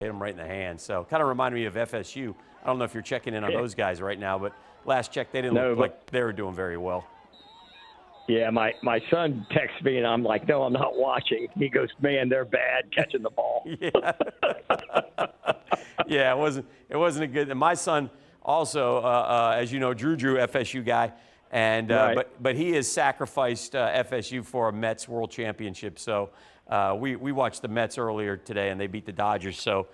hit them right in the hand. So kind of reminded me of FSU. I don't know if you're checking in on those guys right now, but last check they didn't look like they were doing very well. Yeah, my son texts me, and I'm like, no, I'm not watching. He goes, man, they're bad catching the ball. Yeah. Yeah, it wasn't a good. And my son also, as you know, Drew, FSU guy, and Right. but he has sacrificed FSU for a Mets World Championship. So we watched the Mets earlier today, and they beat the Dodgers. So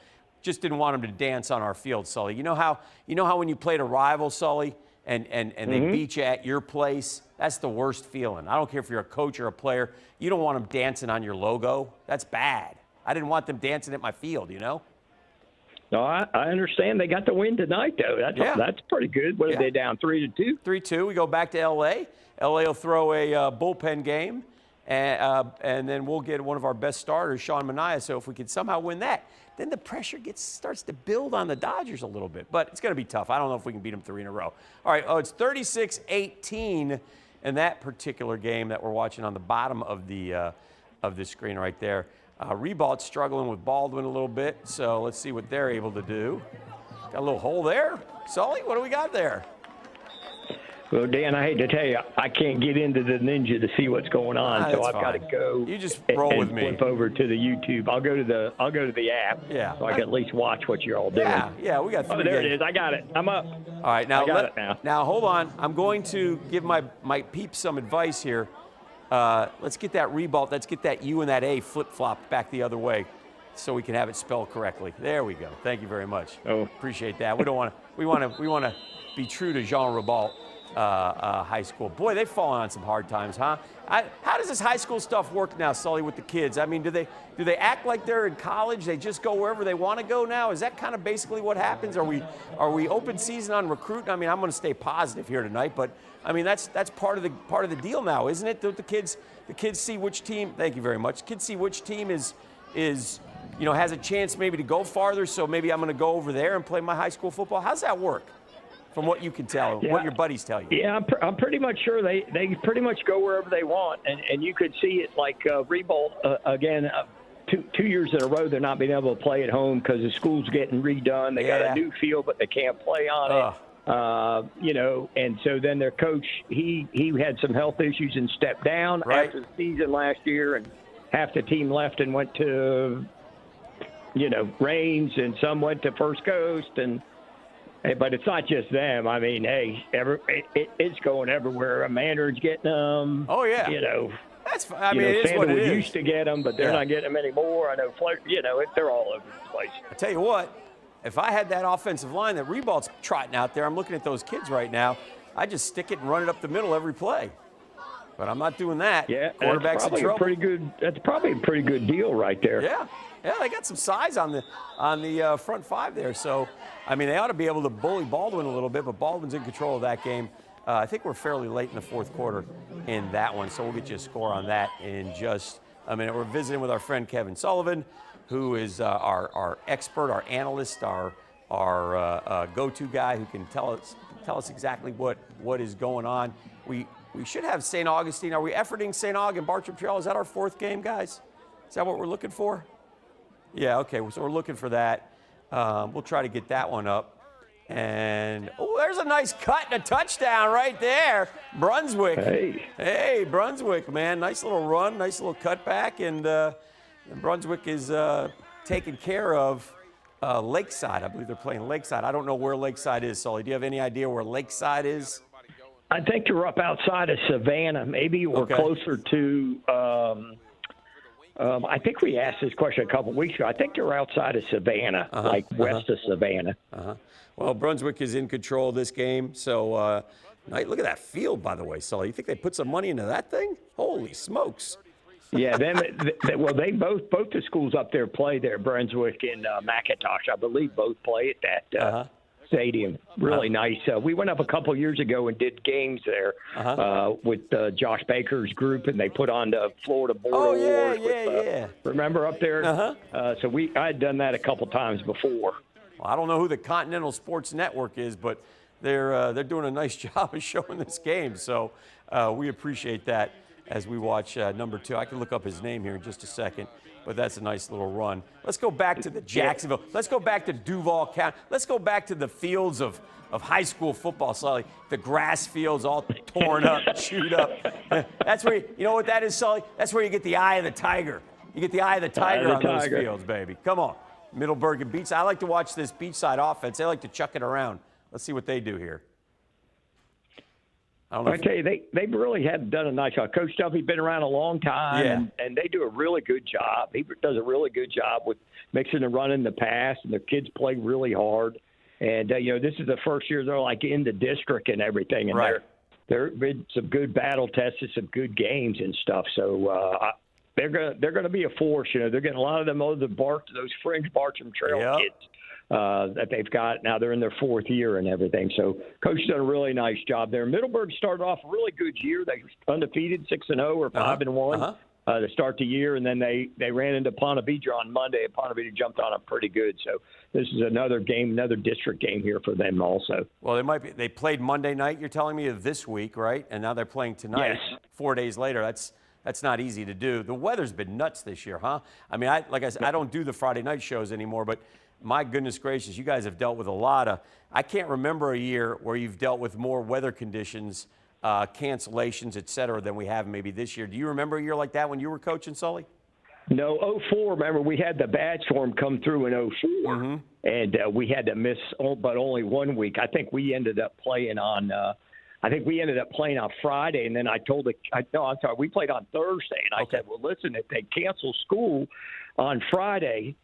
just didn't want him to dance on our field, Sully. You know how when you played a rival, Sully, and they beat you at your place, that's the worst feeling. I don't care if you're a coach or a player. You don't want them dancing on your logo. That's bad. I didn't want them dancing at my field, you know? No, I understand. They got the win tonight, though. That's pretty good. What are they down, 3-2? 3-2. We go back to L.A. L.A. will throw a bullpen game, and then we'll get one of our best starters, Sean Manaea. So if we can somehow win that, then the pressure starts to build on the Dodgers a little bit. But it's going to be tough. I don't know if we can beat them 3 in a row. All right, it's 36-18 in that particular game that we're watching on the bottom of the screen right there. Rebalt's struggling with Baldwin a little bit, so let's see what they're able to do. Got a little hole there. Sully, what do we got there? Well, Dan, I hate to tell you, I can't get into the Ninja to see what's going on, so I've got to go. You just roll with me. Flip over to the YouTube. I'll go to the app, so I can at least watch what you're all doing. Yeah, we got 3 there games. it is. I got it. I'm up. All right, now I got it now. Now hold on. I'm going to give my peeps some advice here. Let's get that Rebalt. Let's get that U and that A flip-flop back the other way, so we can have it spelled correctly. There we go. Thank you very much. Oh, appreciate that. We want to be true to Jean Rebalt High School. Boy, they've fallen on some hard times, huh? How does this high school stuff work now, Sully, with the kids? I mean, do they act like they're in college? They just go wherever they want to go now? Is that kind of basically what happens? Are we open season on recruiting? I mean, I'm going to stay positive here tonight, but I mean that's part of the deal now, isn't it? The kids see which team. Thank you very much. Kids see which team is has a chance maybe to go farther. So maybe I'm going to go over there and play my high school football. How's that work? From what you can tell, what your buddies tell you. Yeah, I'm pretty much sure they pretty much go wherever they want, and you could see it like Rebolt again. 2 years in a row, they're not being able to play at home because the school's getting redone. They got a new field, but they can't play on it. And so then their coach, he had some health issues and stepped down after the season last year, and half the team left and went to, Raines, and some went to First Coast, and. But it's not just them. I mean, hey, it's going everywhere. Mandarin's getting them. Oh yeah. That's. I mean, it is what it is. Used to get them, but they're not getting them anymore. I know. They're all over the place. I tell you what, if I had that offensive line that Rebalt's trotting out there, I'm looking at those kids right now. I just stick it and run it up the middle every play. But I'm not doing that. Yeah, quarterback's in trouble. That's probably a pretty good deal right there. Yeah, they got some size on the front five there. So, I mean, they ought to be able to bully Baldwin a little bit, but Baldwin's in control of that game. I think we're fairly late in the fourth quarter in that one, so we'll get you a score on that in just a minute. We're visiting with our friend Kevin Sullivan, who is our expert, our analyst, our go-to guy who can tell us exactly what is going on. We should have St. Augustine. Are we efforting St. Aug and Bartram Trail? Is that our fourth game, guys? Is that what we're looking for? Yeah, okay, so we're looking for that. We'll try to get that one up. And, there's a nice cut and a touchdown right there. Brunswick. Hey, Brunswick, man. Nice little run, nice little cutback. And Brunswick is taking care of Lakeside. I believe they're playing Lakeside. I don't know where Lakeside is, Sully. Do you have any idea where Lakeside is? I think they're up outside of Savannah, maybe, or closer to I think we asked this question a couple of weeks ago. I think they're outside of Savannah, west of Savannah. Well, Brunswick is in control of this game. So, look at that field, by the way, Sully. You think they put some money into that thing? Holy smokes. Yeah, they both the schools up there play there, Brunswick and McIntosh. I believe both play at that stadium. Really nice. We went up a couple years ago and did games there with Josh Baker's group, and they put on the Florida Border Wars. Remember up there? So I had done that a couple times before. Well, I don't know who the Continental Sports Network is, but they're doing a nice job of showing this game. So we appreciate that as we watch number 2. I can look up his name here in just a second, but that's a nice little run. Let's go back to the Jacksonville. Let's go back to Duval County. Let's go back to the fields of high school football, Sully. The grass fields all torn up, chewed up. That's where, you know what that is, Sully? That's where you get the eye of the tiger. You get the eye of the tiger on those fields, baby. Come on. Middleburg and Beachside. I like to watch this Beachside offense. They like to chuck it around. Let's see what they do here. I tell you, they really have done a nice job. Coach Duffy's been around a long time, and they do a really good job. He does a really good job with mixing the run and the pass, and their kids play really hard. And, this is the first year they're, like, in the district and everything. And there have been some good battle tests and some good games and stuff. So they're gonna be a force. They're getting a lot of them those fringe Bartram Trail kids that they've got. Now they're in their 4th year and everything. So Coach done a really nice job there. Middleburg started off a really good year. They were undefeated, 6-0 or 5-1 to start the year, and then they ran into Ponte Vedra on Monday, and Ponte Vedra jumped on them pretty good. So this is another game, another district game here for them also. Well, they played Monday night, you're telling me, of this week, right? And now they're playing tonight, 4 days later. That's not easy to do. The weather's been nuts this year, huh? I mean, like I said, I don't do the Friday night shows anymore, but my goodness gracious, you guys have dealt with a lot of – I can't remember a year where you've dealt with more weather conditions, cancellations, et cetera, than we have maybe this year. Do you remember a year like that when you were coaching, Sully? No, 04, remember, we had the bad storm come through in 04, and we had to miss but only 1 week. I think we ended up playing on Friday, and then we played on Thursday, and I said, well, listen, if they cancel school on Friday,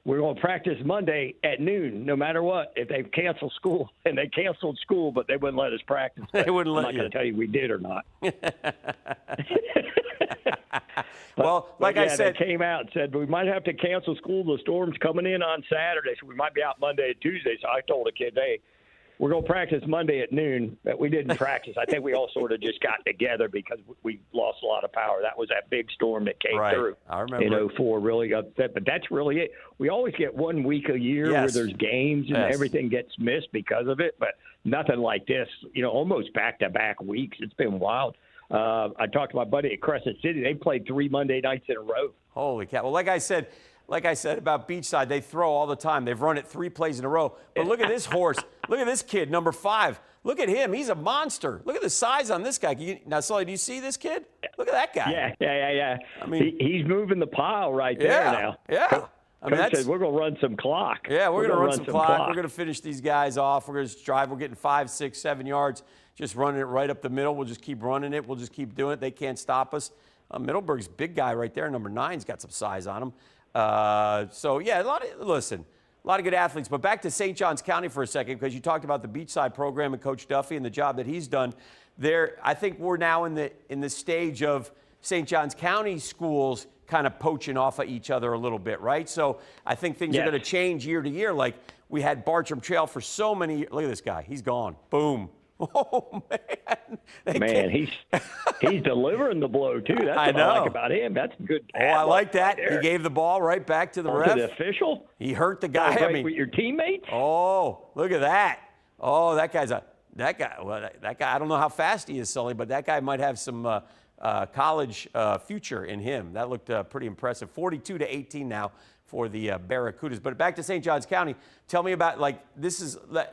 we're going to practice Monday at noon, no matter what. If they cancel school, and they canceled school, but they wouldn't let us practice. They wouldn't let you. I'm not going to tell you we did or not. I said, they came out and said we might have to cancel school. The storm's coming in on Saturday, so we might be out Monday and Tuesday. So I told the kids, hey, we're going to practice Monday at noon, but we didn't practice. I think we all sort of just got together because we lost a lot of power. That was that big storm that came through in 04, really upset. But that's really it. We always get 1 week a year where there's games and everything gets missed because of it, but nothing like this, almost back-to-back weeks. It's been wild. I talked to my buddy at Crescent City. They played 3 Monday nights in a row. Holy cow. Well, like I said about Beachside, they throw all the time. They've run it 3 plays in a row. But look at this horse. Look at this kid, number 5. Look at him. He's a monster. Look at the size on this guy. Now, Sully, do you see this kid? Look at that guy. Yeah. I mean, he's moving the pile right there now. Yeah. I mean, said, we're going to run some clock. Yeah, we're going to run some clock. We're going to finish these guys off. We're going to drive. We're getting 5, 6, 7 yards, just running it right up the middle. We'll just keep running it. We'll just keep doing it. They can't stop us. Middleburg's big guy right there. Number 9's got some size on him. A lot of good athletes. But back to St. Johns County for a second, because you talked about the Beachside program and Coach Duffy and the job that he's done there. I think we're now in the stage of St. Johns County schools kind of poaching off of each other a little bit, right? So I think things are going to change year to year. Like we had Bartram Trail for so many years. Look at this guy. He's gone. Boom. Oh, man. He's delivering the blow, too. That's what I like about him. That's good. I like that. He gave the ball right back to the ref. To the official. He hurt the guy. With your teammates. Oh, look at that. Oh, that guy. Well, that guy, I don't know how fast he is, Sully, but that guy might have some college future in him. That looked pretty impressive. 42-18 now for the Barracudas. But back to St. Johns County. Tell me about,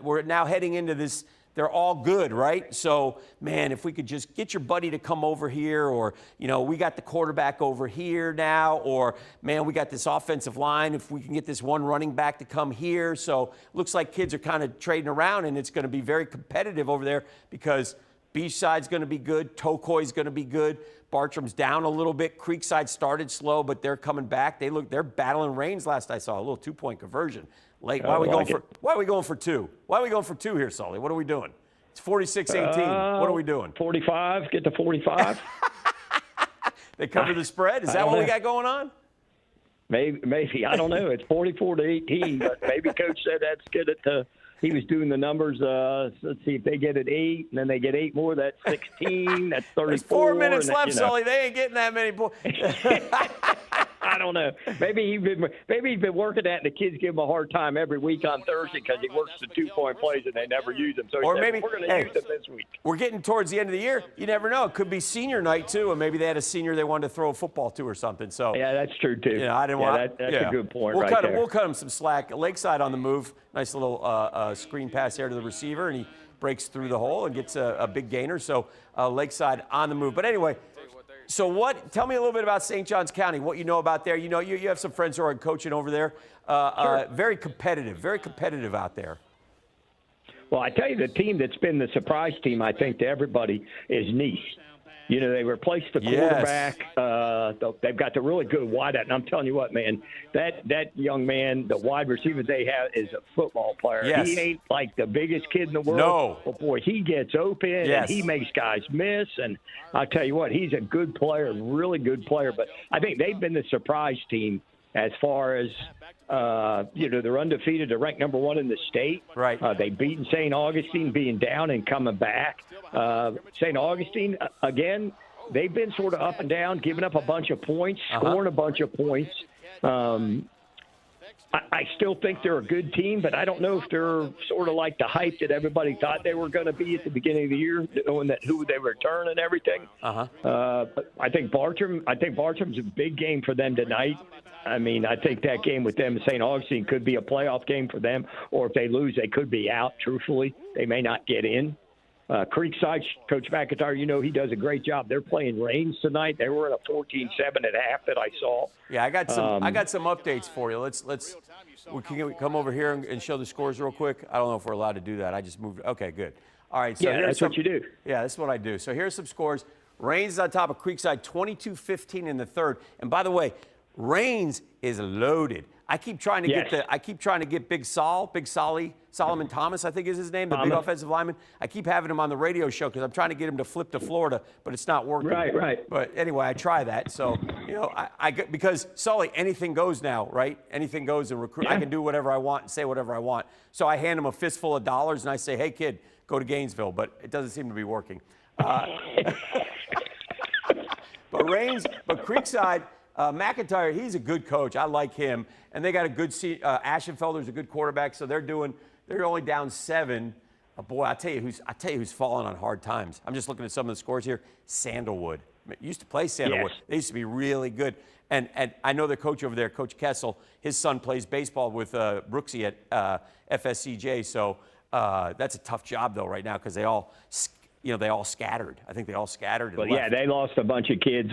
we're now heading into this. They're all good, right? So, man, if we could just get your buddy to come over here, or, we got the quarterback over here now, or, man, we got this offensive line. If we can get this one running back to come here. So, looks like kids are kind of trading around, and it's going to be very competitive over there because Beachside's going to be good. Tokoy's going to be good. Bartram's down a little bit. Creekside started slow, but they're coming back. They're battling Rains last I saw. A little 2-point conversion. Late. Why are we going for 2? Why are we going for 2 here, Sully? What are we doing? It's 46-18. What are we doing? 45. Get to 45. They cover the spread? Is that what we got going on? Maybe. I don't know. It's 44-18, but maybe Coach said that's good he was doing the numbers. Let's see if they get it 8, and then they get 8 more. That's 16. That's 34. There's 4 minutes left, Sully. They ain't getting that many points. I don't know. Maybe he's been working that, and the kids give him a hard time every week on Thursday because he works the 2-point plays and they never use them. So he or said, maybe we're going to use them this week. We're getting towards the end of the year. You never know. It could be senior night too, and maybe they had a senior they wanted to throw a football to or something. So yeah, that's true too. You know, I didn't want. That's a good point. We'll cut him some slack. Lakeside on the move. Nice little screen pass there to the receiver, and he breaks through the hole and gets a big gainer. So Lakeside on the move. But anyway, so tell me a little bit about St. Johns County, what you know about there. You know, you have some friends who are coaching over there. Sure. Very competitive out there. Well, I tell you, the team that's been the surprise team, I think, to everybody is Nice. You know, they replaced the quarterback. They've got the really good wideout. And I'm telling you what, man, that young man, the wide receiver they have, is a football player. Yes. He ain't like the biggest kid in the world. No. But, boy, he gets open, and he makes guys miss. And I'll tell you what, he's a good player, really good player. But I think they've been the surprise team as far as, they're undefeated. They're ranked number 1 in the state. Right. They've beaten St. Augustine, being down and coming back. St. Augustine, again, they've been sort of up and down, giving up a bunch of points, scoring a bunch of points. I still think they're a good team, but I don't know if they're sort of like the hype that everybody thought they were going to be at the beginning of the year, knowing that who they return and everything. But I think Bartram's a big game for them tonight. I mean, I think that game with them, St. Augustine, could be a playoff game for them, or if they lose, they could be out, truthfully. They may not get in. Creekside, Coach McIntyre, you know, he does a great job. They're playing Rains tonight. They were in a 14-7 at half that I saw. Yeah, I got some updates for you. Can we come over here and show the scores real quick? I don't know if we're allowed to do that. I just moved. Okay, good. All right. So that's what you do. Yeah, that's what I do. So here's some scores. Rains is on top of Creekside, 22-15 in the third. And by the way, Rains is loaded. I keep trying to get Big Solomon Thomas, I think is his name, the big offensive lineman. I keep having him on the radio show because I'm trying to get him to flip to Florida, but it's not working. Right. But anyway, I try that. So, you know, because Sully, anything goes now, right? Anything goes in recruit. I can do whatever I want and say whatever I want. So I hand him a fistful of dollars and I say, hey, kid, go to Gainesville. But it doesn't seem to be working. But Creekside, McIntyre, he's a good coach. I like him. And they got a good Ashenfelder's a good quarterback, so they're only down 7. Boy, I tell you who's fallen on hard times. I'm just looking at some of the scores here. Sandalwood. Used to play Sandalwood. Yes. They used to be really good. And I know the coach over there, Coach Kessel, his son plays baseball with Brooksy at FSCJ. So that's a tough job though right now because they all scattered. I think they all scattered. Well, yeah, they lost a bunch of kids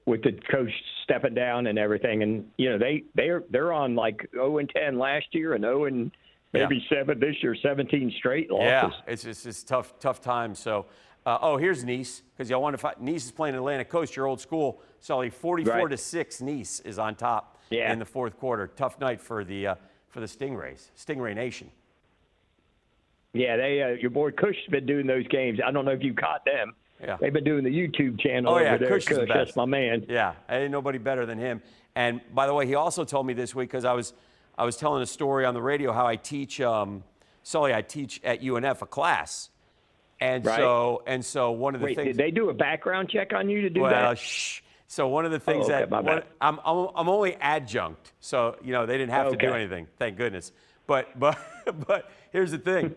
with the coach stepping down and everything, and you know they're on like 0-10 last year and 0 maybe 7 this year, 17 straight losses. Yeah, it's just tough times. So, here's Nice because y'all want to fight. Nice is playing Atlantic Coast, your old school. Sully, 44-6. Nice is on top in the fourth quarter. Tough night for the Stingrays, Stingray Nation. Yeah, your boy Cush's been doing those games. I don't know if you caught them. Yeah. They've been doing the YouTube channel over there. Cush is the best. That's my man. Yeah, ain't nobody better than him. And by the way, he also told me this week because I was telling a story on the radio how I teach Sully. I teach at UNF a class, and so one of the things. Did they do a background check on you to do that? Well, shh. So one of the things I'm only adjunct, so you know they didn't have to do anything. Thank goodness. But here's the thing.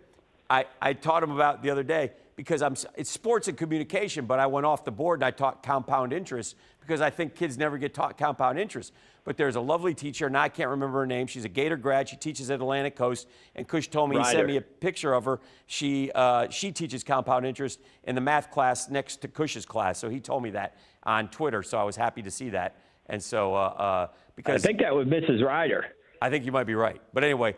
I taught him about the other day. Because it's sports and communication, but I went off the board and I taught compound interest because I think kids never get taught compound interest. But there's a lovely teacher, and I can't remember her name. She's a Gator grad. She teaches at Atlantic Coast. And Cush told me, he sent me a picture of her. She teaches compound interest in the math class next to Cush's class. So he told me that on Twitter. So I was happy to see that. And so because I think that was Mrs. Ryder. I think you might be right. But anyway,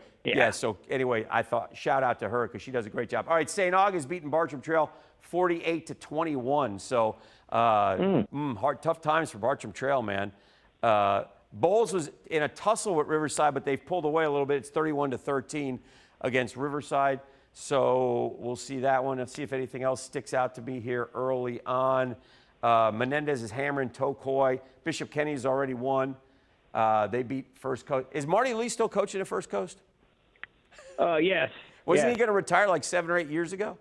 so anyway, I thought shout out to her because she does a great job. All right, St. August beating Bartram Trail 48-21. So tough times for Bartram Trail, man. Bowles was in a tussle with Riverside, but they've pulled away a little bit. It's 31-13 against Riverside. So we'll see that one. Let's see if anything else sticks out to me here early on. Menendez is hammering Tokoi. Bishop Kenny's already won. They beat First Coast. Is Marty Lee still coaching at First Coast? Yes. Wasn't he going to retire like 7 or 8 years ago?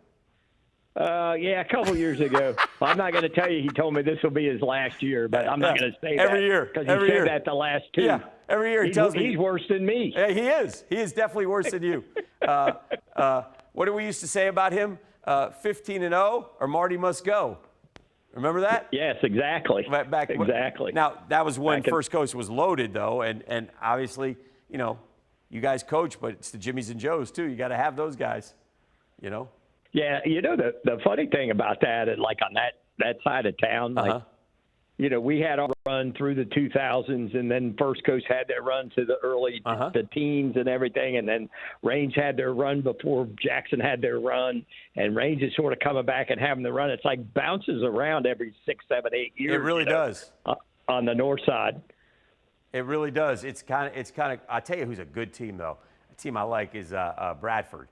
Yeah, a couple years ago. I'm not going to tell you he told me this will be his last year, but I'm not going to say every that year because every he year. said that the last two. Yeah, every year he tells me he's worse than me. Yeah, he is. He is definitely worse than you. What did we used to say about him? 15-0 or Marty must go. Remember that? Yes, exactly. Exactly. Now that was when First Coast was loaded, though, and obviously, you guys coach, but it's the Jimmies and Joes too. You got to have those guys, Yeah, the funny thing about that, like on that side of town, like we had our run through the 2000s, and then First Coast had their run to the early the teens and everything, and then Range had their run before Jackson had their run, and Range is sort of coming back and having the run. It's like bounces around every 6, 7, 8 years. It really does. On the north side. It really does. It's kind of. I tell you, who's a good team though. A team I like is Bradford,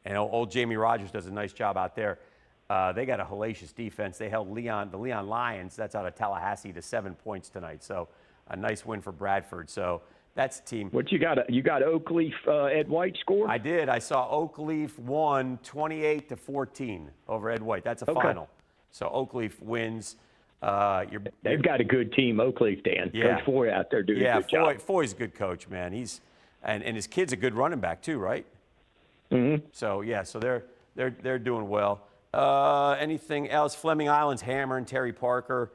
and old Jamie Rogers does a nice job out there. They got a hellacious defense. They held the Leon Lions, that's out of Tallahassee, to 7 points tonight. So a nice win for Bradford. So that's the team. What you got? You got Oakleaf Ed White score? I did. I saw Oakleaf won 28-14 over Ed White. That's a final. So Oakleaf wins. They've got a good team, Oakleaf, Dan. Yeah. Coach Foy out there doing a good job. Foy's a good coach, man. And his kid's a good running back too, right? Mm-hmm. So they're doing well. Anything else? Fleming Island's hammering Terry Parker.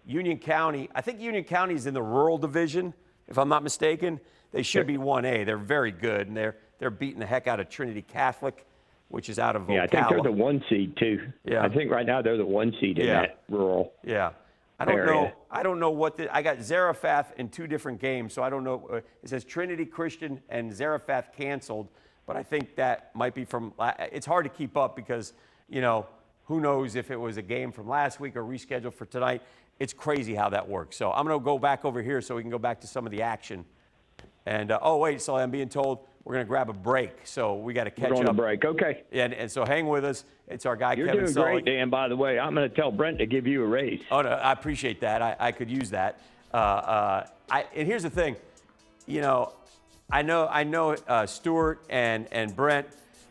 Union County. I think Union County's in the rural division, if I'm not mistaken. They should be 1A. They're very good, and they're beating the heck out of Trinity Catholic, which is out of Ocala. Yeah, I think they're the 1 seed too. Yeah. I think right now they're the 1 seed in that rural. Yeah. I don't know what I got Zarephath in 2 different games, so I don't know. It says Trinity Christian and Zarephath canceled, but I think that might be from. It's hard to keep up because who knows if it was a game from last week or rescheduled for tonight. It's crazy how that works. So I'm going to go back over here so we can go back to some of the action. And so I'm being told we're going to grab a break, so we got to catch up. We're on a break, okay. And so hang with us. It's our guy, You're Kevin doing Sully. great, Dan, by the way. I'm going to tell Brent to give you a raise. Oh, no, I appreciate that. I could use that. And here's the thing. I know Stuart and Brent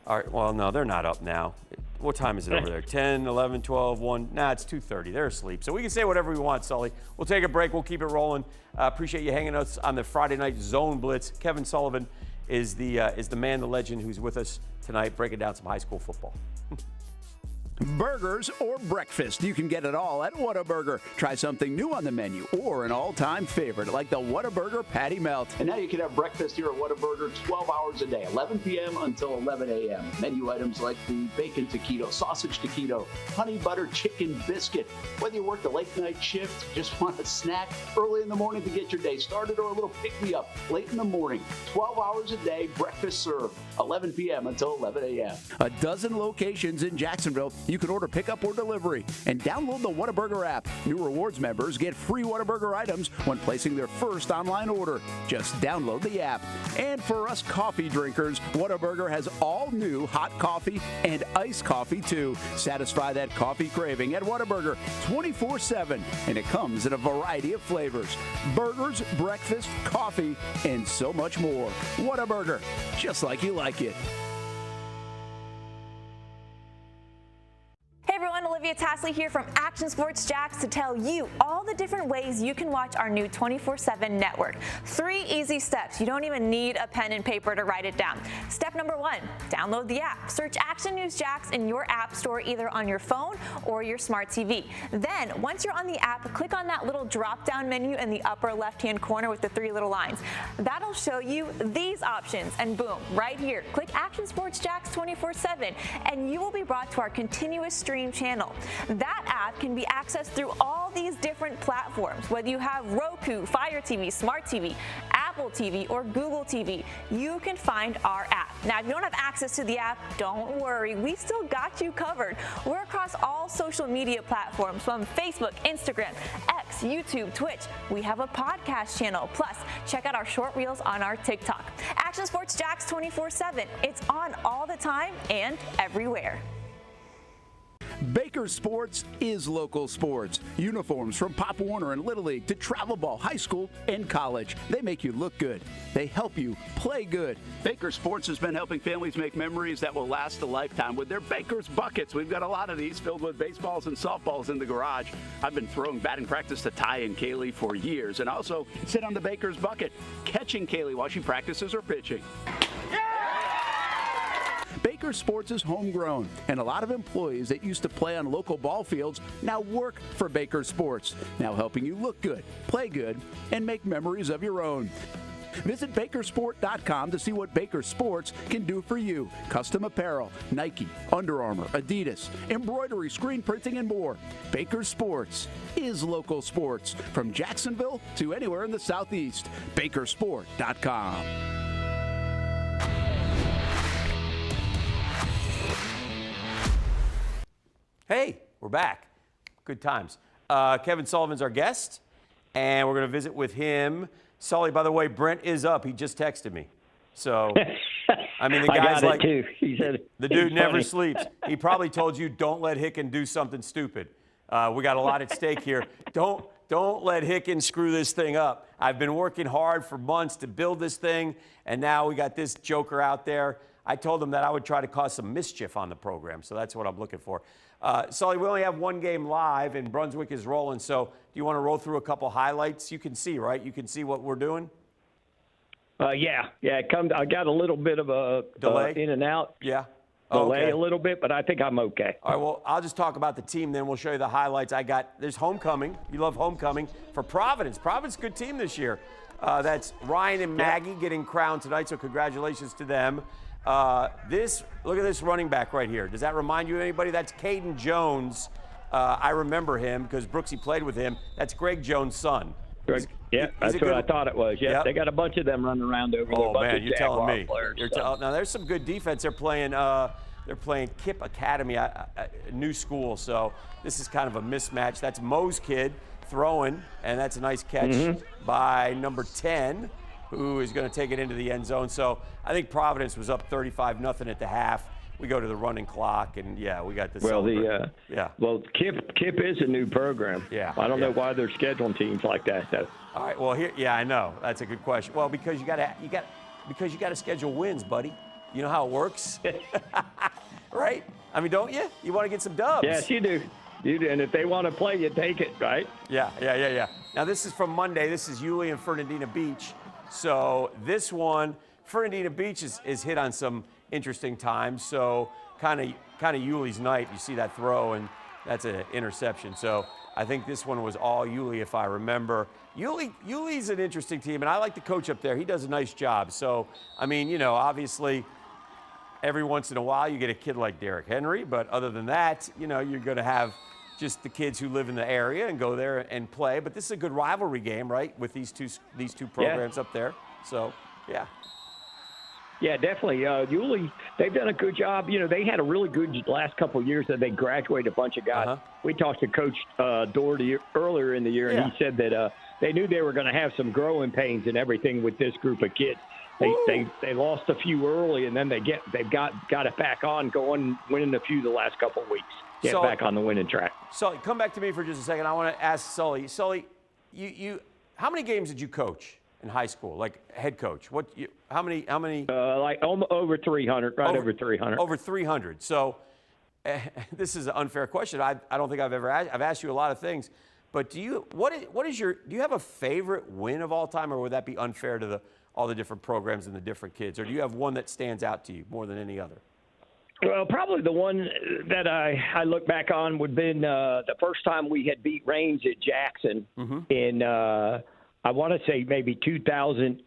are, well, no, they're not up now. What time is it over there? 10, 11, 12, 1? Nah, it's 2:30. They're asleep. So we can say whatever we want, Sully. We'll take a break. We'll keep it rolling. Appreciate you hanging us on the Friday night Zone Blitz. Kevin Sullivan is the man, the legend, who's with us tonight, breaking down some high school football. Burgers or breakfast, you can get it all at Whataburger. Try something new on the menu or an all-time favorite like the Whataburger Patty Melt. And now you can have breakfast here at Whataburger 12 hours a day, 11 p.m. until 11 a.m. Menu items like the bacon taquito, sausage taquito, honey butter chicken biscuit. Whether you work the late night shift, just want a snack early in the morning to get your day started, or a little pick-me-up late in the morning, 12 hours a day, breakfast served, 11 p.m. until 11 a.m. A dozen locations in Jacksonville. You can order pickup or delivery and download the Whataburger app. New rewards members get free Whataburger items when placing their first online order. Just download the app. And for us coffee drinkers, Whataburger has all new hot coffee and iced coffee too. Satisfy that coffee craving at Whataburger 24/7, and it comes in a variety of flavors. Burgers, breakfast, coffee, and so much more. Whataburger, just like you like it. Hey everyone, Olivia Tasley here from Action Sports Jax to tell you all the different ways you can watch our new 24/7 network. 3 easy steps. You don't even need a pen and paper to write it down. Step number 1, download the app. Search Action News Jax in your app store either on your phone or your smart TV. Then, once you're on the app, click on that little drop-down menu in the upper left-hand corner with the 3 little lines. That'll show you these options, and boom, right here, click Action Sports Jax 24/7, and you will be brought to our continuous stream channel. That app can be accessed through all these different platforms. Whether you have Roku, Fire TV, Smart TV, Apple TV, or Google TV, you can find our app. Now, if you don't have access to the app, don't worry. We still got you covered. We're across all social media platforms from Facebook, Instagram, X, YouTube, Twitch. We have a podcast channel. Plus, check out our short reels on our TikTok. Action Sports Jax 24/7. It's on all the time and everywhere. Baker Sports is local sports. Uniforms from Pop Warner and Little League to travel ball, high school, and college. They make you look good. They help you play good. Baker Sports has been helping families make memories that will last a lifetime with their Baker's Buckets. We've got a lot of these filled with baseballs and softballs in the garage. I've been throwing batting practice to Ty and Kaylee for years, and also sit on the Baker's Bucket, catching Kaylee while she practices or pitching. Baker Sports is homegrown, and a lot of employees that used to play on local ball fields now work for Baker Sports, now helping you look good, play good, and make memories of your own. Visit Bakersport.com to see what Baker Sports can do for you. Custom apparel, Nike, Under Armour, Adidas, embroidery, screen printing, and more. Baker Sports is local sports from Jacksonville to anywhere in the Southeast. Bakersport.com. Hey, we're back. Good times. Kevin Sullivan's our guest, and we're going to visit with him. Sully, by the way, Brent is up. He just texted me. So, I mean, the guy's like, too. He said, the dude never funny. sleeps. He probably told you, don't let Hicken do something stupid. We got a lot at stake here. Don't let Hicken screw this thing up. I've been working hard for months to build this thing, and now we got this joker out there. I told him that I would try to cause some mischief on the program, so that's what I'm looking for. Sully, we only have one game live, and Brunswick is rolling, so do you want to roll through a couple highlights? You can see, right? You can see what we're doing? Yeah. I got a little bit of a delay in and out. Yeah. Delay Okay. a little bit, but I think I'm okay. All right, well, I'll just talk about the team, then we'll show you the highlights. There's homecoming. You love homecoming for Providence. Providence, good team this year. That's Ryan and Maggie getting crowned tonight, so congratulations to them. Look at this running back right here. Does that remind you of anybody? That's Caden Jones. I remember him because Brooksy played with him. That's Greg Jones' son. Yeah, that's what I thought it was. Yeah, Yep. They got a bunch of them running around over there. Oh man, you're telling me. Players, Now there's some good defense. They're playing Kip Academy, a new school. So this is kind of a mismatch. That's Moe's kid throwing, and that's a nice catch by number 10, who is going to take it into the end zone. So I think Providence was up 35-0 at the half. We go to the running clock, and yeah, we got this. Well, Well, Kip is a new program. Yeah. I don't know why they're scheduling teams like that, though. All right. Well, I know that's a good question. Well, because you got to schedule wins, buddy. You know how it works, right? I mean, don't you? You want to get some dubs. Yes, you do. You do. And if they want to play, you take it, right? Yeah. Now this is from Monday. This is Yulee and Fernandina Beach. So this one, Fernandina Beach is hit on some interesting times. So kind of Yulee's night. You see that throw, and that's an interception. So I think this one was all Yulee, if I remember. Yulee's an interesting team, and I like the coach up there. He does a nice job. So, I mean, obviously every once in a while you get a kid like Derrick Henry, but other than that, you're going to have just the kids who live in the area and go there and play. But this is a good rivalry game, right, with these two programs up there. So, yeah. Yeah, definitely. Yulee, they've done a good job. They had a really good last couple of years that they graduated a bunch of guys. We talked to Coach Doherty earlier in the year, and he said that they knew they were going to have some growing pains and everything with this group of kids. They lost a few early, and then they've got it back on going, winning a few the last couple of weeks. Get back on the winning track. Sully, come back to me for just a second. I want to ask Sully. Sully, you how many games did you coach in high school, like head coach? How many? Like over 300, over 300. Over 300. So this is an unfair question. I don't think I've asked you a lot of things, but do you have a favorite win of all time, or would that be unfair to all the different programs and the different kids, or do you have one that stands out to you more than any other? Well, probably the one that I look back on would have been the first time we had beat Raines at Jackson in, I want to say maybe 2000.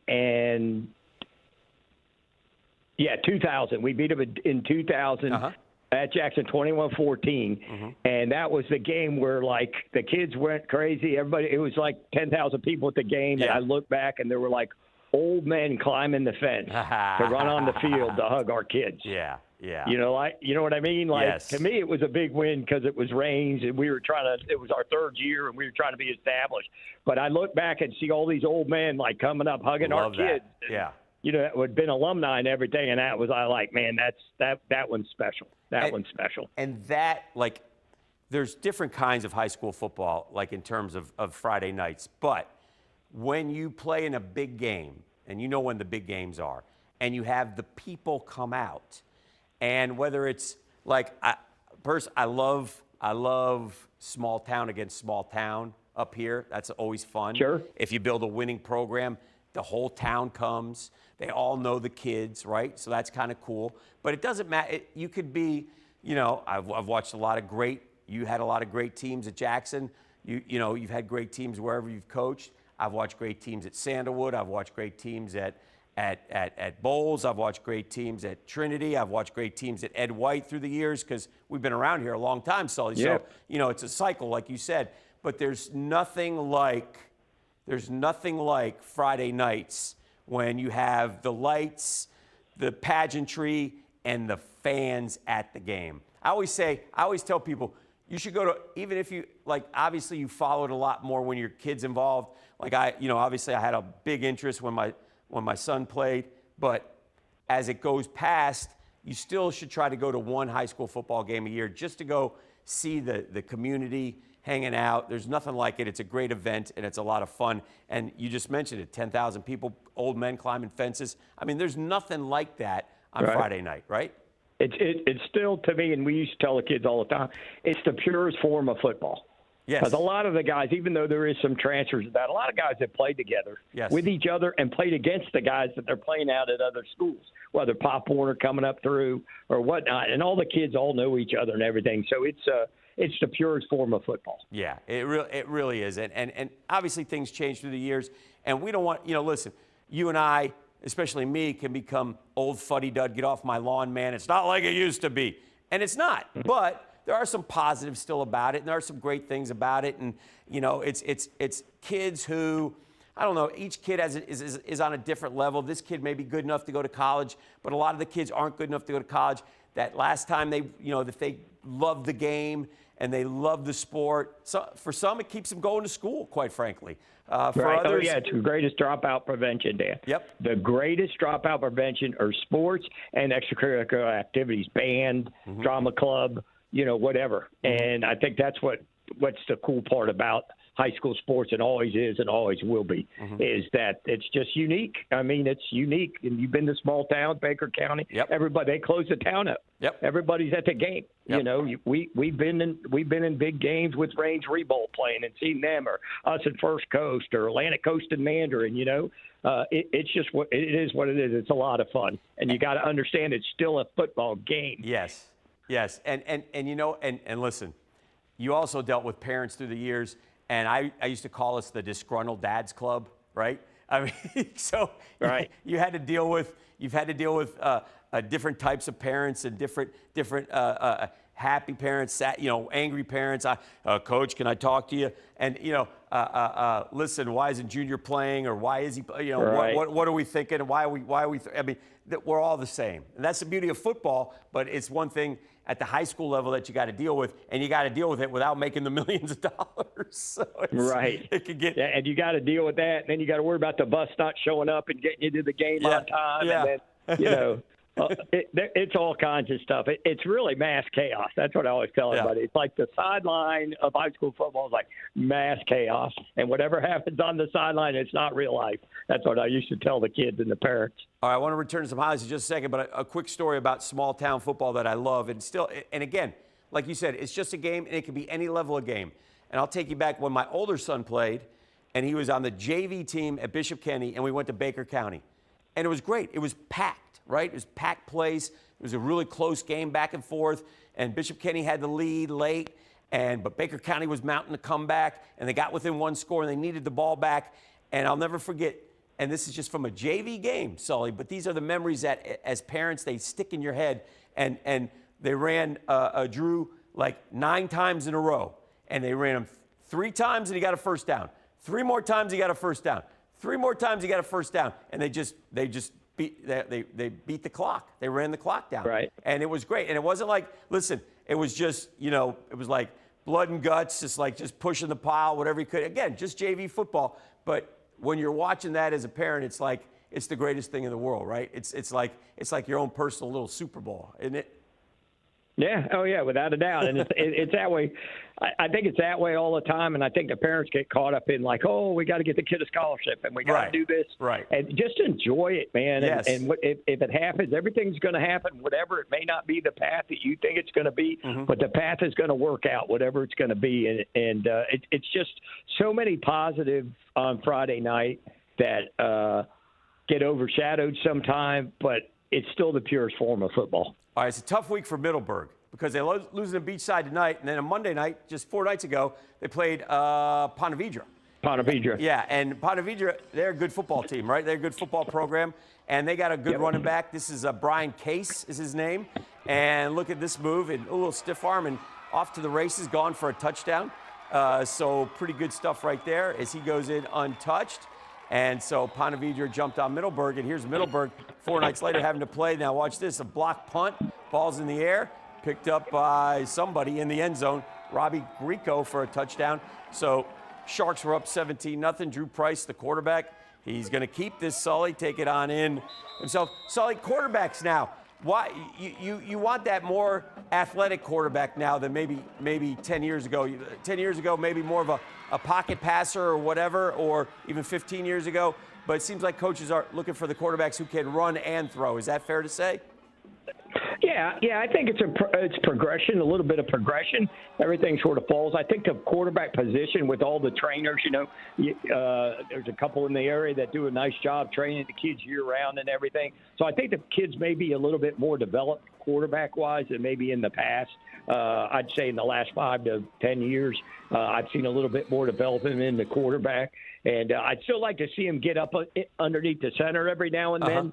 We beat them in 2000 at Jackson 21-14. And that was the game where, like, the kids went crazy. It was like 10,000 people at the game. Yeah. And I look back, and there were, like, old men climbing the fence to run on the field to hug our kids. Yeah. You know what I mean? Like, yes. To me, it was a big win because it was Raines, and it was our third year, and we were trying to be established. But I look back and see all these old men, like, coming up, hugging our kids. Yeah. It would have been alumni and everything, and that one's special. That one's special. And that, like, there's different kinds of high school football, like in terms of Friday nights. But when you play in a big game, and you know when the big games are, and you have the people come out, and whether it's like, I love small town against small town up here. That's always fun. Sure. If you build a winning program, the whole town comes. They all know the kids, right? So that's kind of cool. But it doesn't matter. You could be, I've watched a lot of great. You had a lot of great teams at Jackson. You've had great teams wherever you've coached. I've watched great teams at Sandalwood. I've watched great teams at Bowles. I've watched great teams at Trinity. I've watched great teams at Ed White through the years because we've been around here a long time, Sully. Yeah. So, it's a cycle, like you said. But there's nothing like Friday nights when you have the lights, the pageantry, and the fans at the game. I always tell people, you should go to, even if you, obviously you followed a lot more when your kid's involved. Obviously I had a big interest when my son played, but as it goes past, you still should try to go to one high school football game a year just to go see the community hanging out. There's nothing like it. It's a great event, and it's a lot of fun. And you just mentioned it, 10,000 people, old men climbing fences. I mean, there's nothing like that on Friday night, right? It's still, to me, and we used to tell the kids all the time, it's the purest form of football. Yes. Because a lot of the guys, even though there is some transfers of that, a lot of guys have played together with each other and played against the guys that they're playing out at other schools, whether Pop Warner coming up through or whatnot. And all the kids all know each other and everything. So it's the purest form of football. Yeah, it really is. And obviously things change through the years. And we don't want, listen, you and I, especially me, can become old fuddy-dud, get off my lawn, man. It's not like it used to be. And it's not. But there are some positives still about it, and there are some great things about it. And, it's kids who, I don't know, each kid is on a different level. This kid may be good enough to go to college, but a lot of the kids aren't good enough to go to college. That last time if they love the game and they love the sport, so for some it keeps them going to school, quite frankly. For others, it's the greatest dropout prevention, Dan. Yep. The greatest dropout prevention are sports and extracurricular activities, band, drama club, whatever. And I think that's what's the cool part about high school sports, and always is and always will be, is that it's just unique. I mean, it's unique. And you've been to small towns, Baker County. Yep. Everybody, they close the town up. Yep. Everybody's at the game. Yep. We've been in big games with Range Rebolt playing and seen them, or us at First Coast or Atlantic Coast and Mandarin. It's just what it is. What it is. It's a lot of fun, and you got to understand it's still a football game. Yes. And listen, you also dealt with parents through the years. And I used to call us the disgruntled dads club, right? I mean, so right. You've had to deal with different types of parents and different happy parents, angry parents. Coach, can I talk to you? And listen, why isn't Junior playing, or why is he? Right. What are we thinking? Why are we? I mean, we're all the same, and that's the beauty of football. But it's one thing at the high school level that you got to deal with, and you got to deal with it without making the millions of dollars. So it could get, and you got to deal with that, and then you got to worry about the bus not showing up and getting you to the game on time, and then it's all kinds of stuff. It's really mass chaos. That's what I always tell everybody. It's like the sideline of high school football is like mass chaos, and whatever happens on the sideline, it's not real life. That's what I used to tell the kids and the parents. All right, I want to return to some highlights in just a second, but a quick story about small town football that I love. And again, like you said, it's just a game, and it can be any level of game. And I'll take you back when my older son played, and he was on the JV team at Bishop Kenny, and we went to Baker County. And it was great. It was packed, right? It was packed place. It was a really close game back and forth, and Bishop Kenny had the lead late, but Baker County was mounting the comeback, and they got within one score, and they needed the ball back. And I'll never forget, and this is just from a JV game, Sully, but these are the memories that, as parents, they stick in your head. And they ran Drew like 9 times in a row, and they ran him 3 times, and he got a first down. 3 more times, he got a first down. 3 more times, he got a first down, and they beat the clock. They ran the clock down. Right. And it was great. And it wasn't like, listen, it was just, it was like blood and guts, just pushing the pile, whatever he could. Again, just JV football. But when you're watching that as a parent, it's like it's the greatest thing in the world, right? It's like your own personal little Super Bowl, isn't it? Yeah. Oh, yeah, without a doubt. And it's that way. I think it's that way all the time. And I think the parents get caught up in like, oh, we got to get the kid a scholarship and we got to do this. Right. And just enjoy it, man. Yes. And if it happens, everything's going to happen, whatever. It may not be the path that you think it's going to be, but the path is going to work out, whatever it's going to be. And it's just so many positives on Friday night that get overshadowed sometime, but it's still the purest form of football. All right, it's a tough week for Middleburg because they losing to Beachside tonight, and then on Monday night, just 4 nights ago, they played Ponte Vedra. Ponte Vedra. Yeah, and Ponte Vedra, they're a good football team, right? They're a good football program, and they got a good running back. This is Brian Case is his name, and look at this move, and a little stiff arm, and off to the races, gone for a touchdown. So pretty good stuff right there as he goes in untouched. And so Ponte Vedra jumped on Middleburg, and here's Middleburg 4 nights later having to play. Now watch this, a block punt, ball's in the air, picked up by somebody in the end zone, Robbie Grieco for a touchdown. So Sharks were up 17-0. Drew Price, the quarterback, he's going to keep this, Sully, take it on in himself. Sully, quarterbacks now. Why you want that more athletic quarterback now than maybe 10 years ago? 10 years ago, maybe more of a pocket passer or whatever, or even 15 years ago. But it seems like coaches are looking for the quarterbacks who can run and throw. Is that fair to say? Yeah, I think it's progression, a little bit of progression. Everything sort of falls. I think the quarterback position with all the trainers, there's a couple in the area that do a nice job training the kids year-round and everything. So I think the kids may be a little bit more developed quarterback-wise than maybe in the past. I'd say in the last 5 to 10 years, I've seen a little bit more development in the quarterback. And I'd still like to see him get up underneath the center every now and then,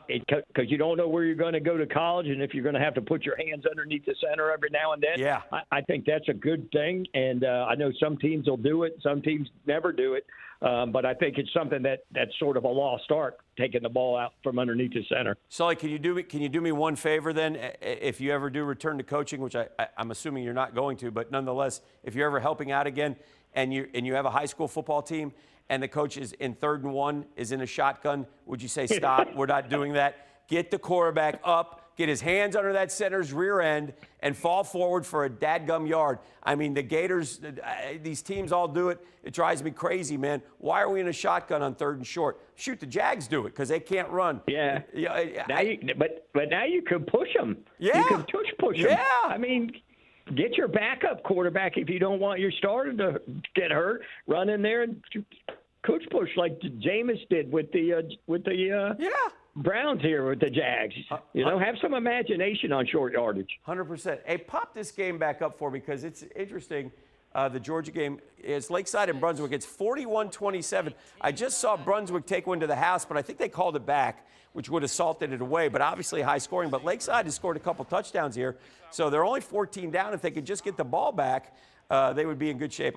because you don't know where you're going to go to college, and if you're going to have to put your hands underneath the center every now and then. Yeah. I think that's a good thing, and I know some teams will do it, some teams never do it, but I think it's something that's sort of a lost art, taking the ball out from underneath the center. Sully, can you do me one favor then, if you ever do return to coaching, which I'm assuming you're not going to, but nonetheless, if you're ever helping out again, and you have a high school football team, and the coach is in 3rd and 1, is in a shotgun, would you say, stop, we're not doing that? Get the quarterback up, get his hands under that center's rear end, and fall forward for a dadgum yard. I mean, the Gators, these teams all do it. It drives me crazy, man. Why are we in a shotgun on 3rd and short? Shoot, the Jags do it because they can't run. Yeah. But now you can push them. Yeah. You can push them. Yeah. I mean, get your backup quarterback if you don't want your starter to get hurt. Run in there and coach push like Jameis did with the Browns here with the Jags. Have some imagination on short yardage. 100%. Hey, pop this game back up for me because it's interesting. The Georgia game is Lakeside and Brunswick. It's 41-27. I just saw Brunswick take one to the house, but I think they called it back, which would have salted it away, but obviously high scoring. But Lakeside has scored a couple touchdowns here, so they're only 14 down. If they could just get the ball back, they would be in good shape.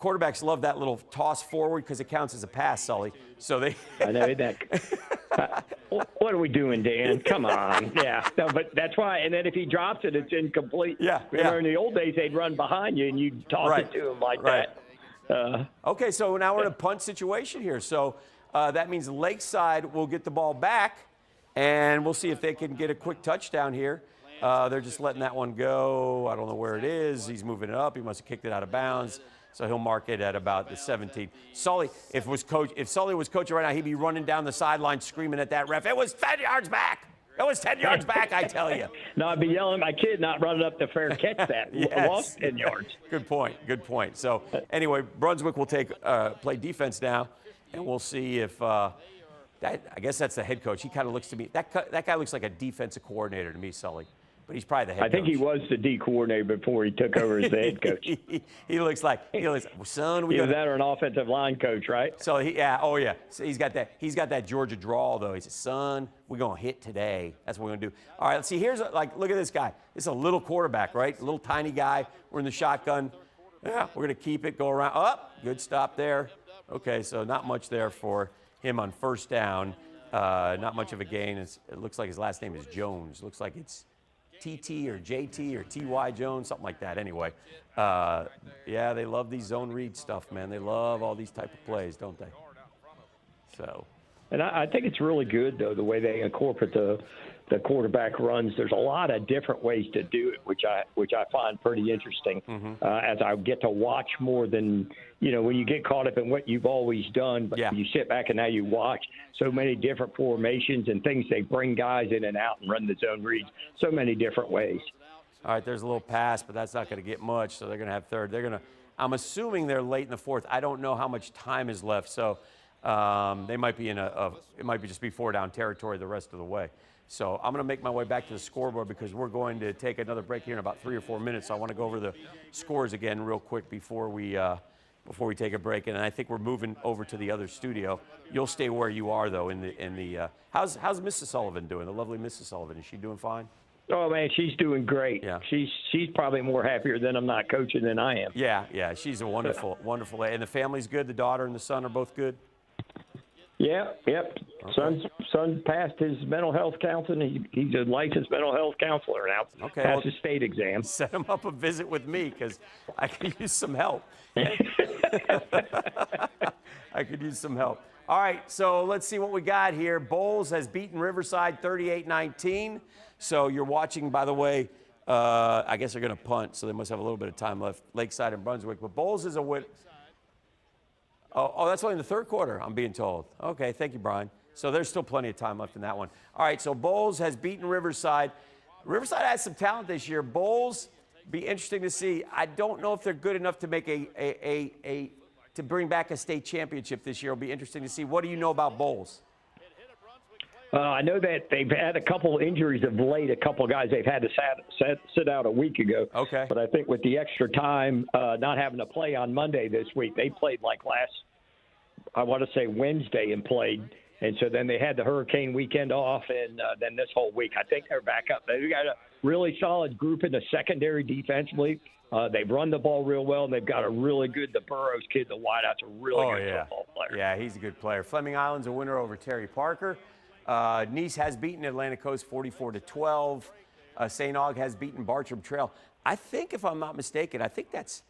Quarterbacks love that little toss forward because it counts as a pass, Sully. So they. I know that. What are we doing, Dan? Come on. Yeah. No, but that's why. And then if he drops it, it's incomplete. Yeah. Remember in the old days, they'd run behind you and you'd toss it to him like that. Okay, so now we're in a punt situation here. So that means Lakeside will get the ball back, and we'll see if they can get a quick touchdown here. They're just letting that one go. I don't know where it is. He's moving it up. He must have kicked it out of bounds. So he'll mark it at about the 17. Sully, if Sully was coaching right now, he'd be running down the sideline screaming at that ref. It was 10 yards back. It was 10 yards back, I tell you. No, I'd be yelling at my kid not running up the fair catch that. Yes. Lost 10 yards. Good point. So anyway, Brunswick will play defense now, and we'll see if I guess that's the head coach. He kind of looks to me. That guy looks like a defensive coordinator to me, Sully. But he's probably the head coach. I think he was the D coordinator before he took over as the head coach. he looks like, son, Either that or an offensive line coach, right? So So he's got that Georgia drawl though. He says, son, we're gonna hit today. That's what we're gonna do. All right, let's see. Look at this guy. This is a little quarterback, right? A little tiny guy. We're in the shotgun. Yeah, we're gonna keep it, go around. Good stop there. Okay, so not much there for him on 1st down. Not much of a gain. It looks like his last name is Jones. Looks like it's TT or JT or TY Jones, something like that. Anyway, they love these zone read stuff, man. They love all these type of plays, don't they? So. And I think it's really good, though, the way they incorporate the the quarterback runs. There's a lot of different ways to do it, which I find pretty interesting as I get to watch more than, when you get caught up in what you've always done, but you sit back and now you watch so many different formations and things. They bring guys in and out and run the zone reads so many different ways. All right, there's a little pass, but that's not going to get much, so they're going to have third. I'm assuming they're late in the fourth. I don't know how much time is left, so they might be it might just be 4-down territory the rest of the way. So I'm going to make my way back to the scoreboard because we're going to take another break here in about 3 or 4 minutes. So I want to go over the scores again real quick before we take a break. And I think we're moving over to the other studio. You'll stay where you are though. How's Mrs. Sullivan doing? The lovely Mrs. Sullivan, is she doing fine? Oh man, she's doing great. Yeah. She's probably more happier that I'm not coaching than I am. Yeah. She's a wonderful lady. And the family's good. The daughter and the son are both good. Yep. Okay. Son passed his mental health counseling. He's a licensed mental health counselor now. Okay. Passed his state exam. Set him up a visit with me because I could use some help. I could use some help. All right, so let's see what we got here. Bowles has beaten Riverside 38-19. So you're watching, by the way, I guess they're going to punt, so they must have a little bit of time left, Lakeside and Brunswick. But Bowles is a win. Oh, that's only in the third quarter, I'm being told. Okay, thank you, Brian. So there's still plenty of time left in that one. All right, so Bowles has beaten Riverside. Riverside has some talent this year. Bowles, be interesting to see. I don't know if they're good enough to make to bring back a state championship this year. It'll be interesting to see. What do you know about Bowles? I know that they've had a couple injuries of late. A couple of guys they've had to sit out a week ago. Okay. But I think with the extra time, not having to play on Monday this week, they played like I want to say Wednesday and played. And so then they had the hurricane weekend off, and then this whole week, I think they're back up. They've got a really solid group in the secondary defensively. They've run the ball real well, and they've got the Burroughs kid, the wideout's a really good football player. Yeah, he's a good player. Fleming Island's a winner over Terry Parker. Nice has beaten Atlantic Coast 44-12. St. Aug has beaten Bartram Trail. I think, if I'm not mistaken, I think that's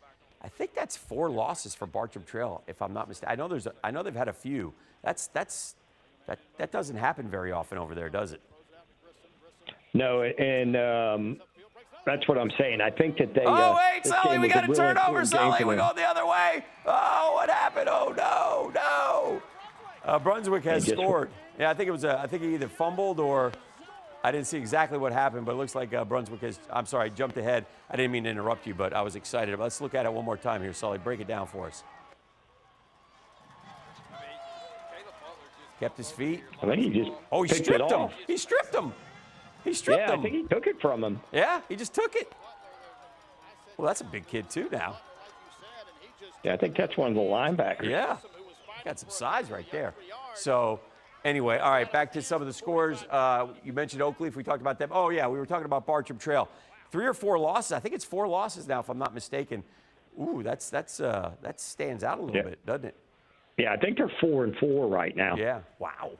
4 losses for Bartram Trail, if I'm not mistaken. I know they've had a few. That doesn't happen very often over there, does it? No, and that's what I'm saying. I think that they. Oh wait, Sully, we got a turnover, Sully. We're going the other way. Oh, what happened? Oh no. Brunswick has scored. Yeah, I think he either fumbled or I didn't see exactly what happened, but it looks like Brunswick has. I'm sorry, I jumped ahead. I didn't mean to interrupt you, but I was excited. Let's look at it one more time here, Sully. Break it down for us. Kept his feet. I think he just. Oh, he stripped him. He stripped him. Yeah, I think he took it from him. Yeah, he just took it. Well, that's a big kid too now. Yeah, I think that's one of the linebackers. Yeah, got some size right there. So, anyway, all right, back to some of the scores. You mentioned Oakleaf. We talked about them. Oh, yeah, we were talking about Bartram Trail. 3 or 4 losses. I think it's 4 losses now, if I'm not mistaken. Ooh, that stands out a little bit, doesn't it? Yeah, I think they're 4-4 right now. Yeah. Wow.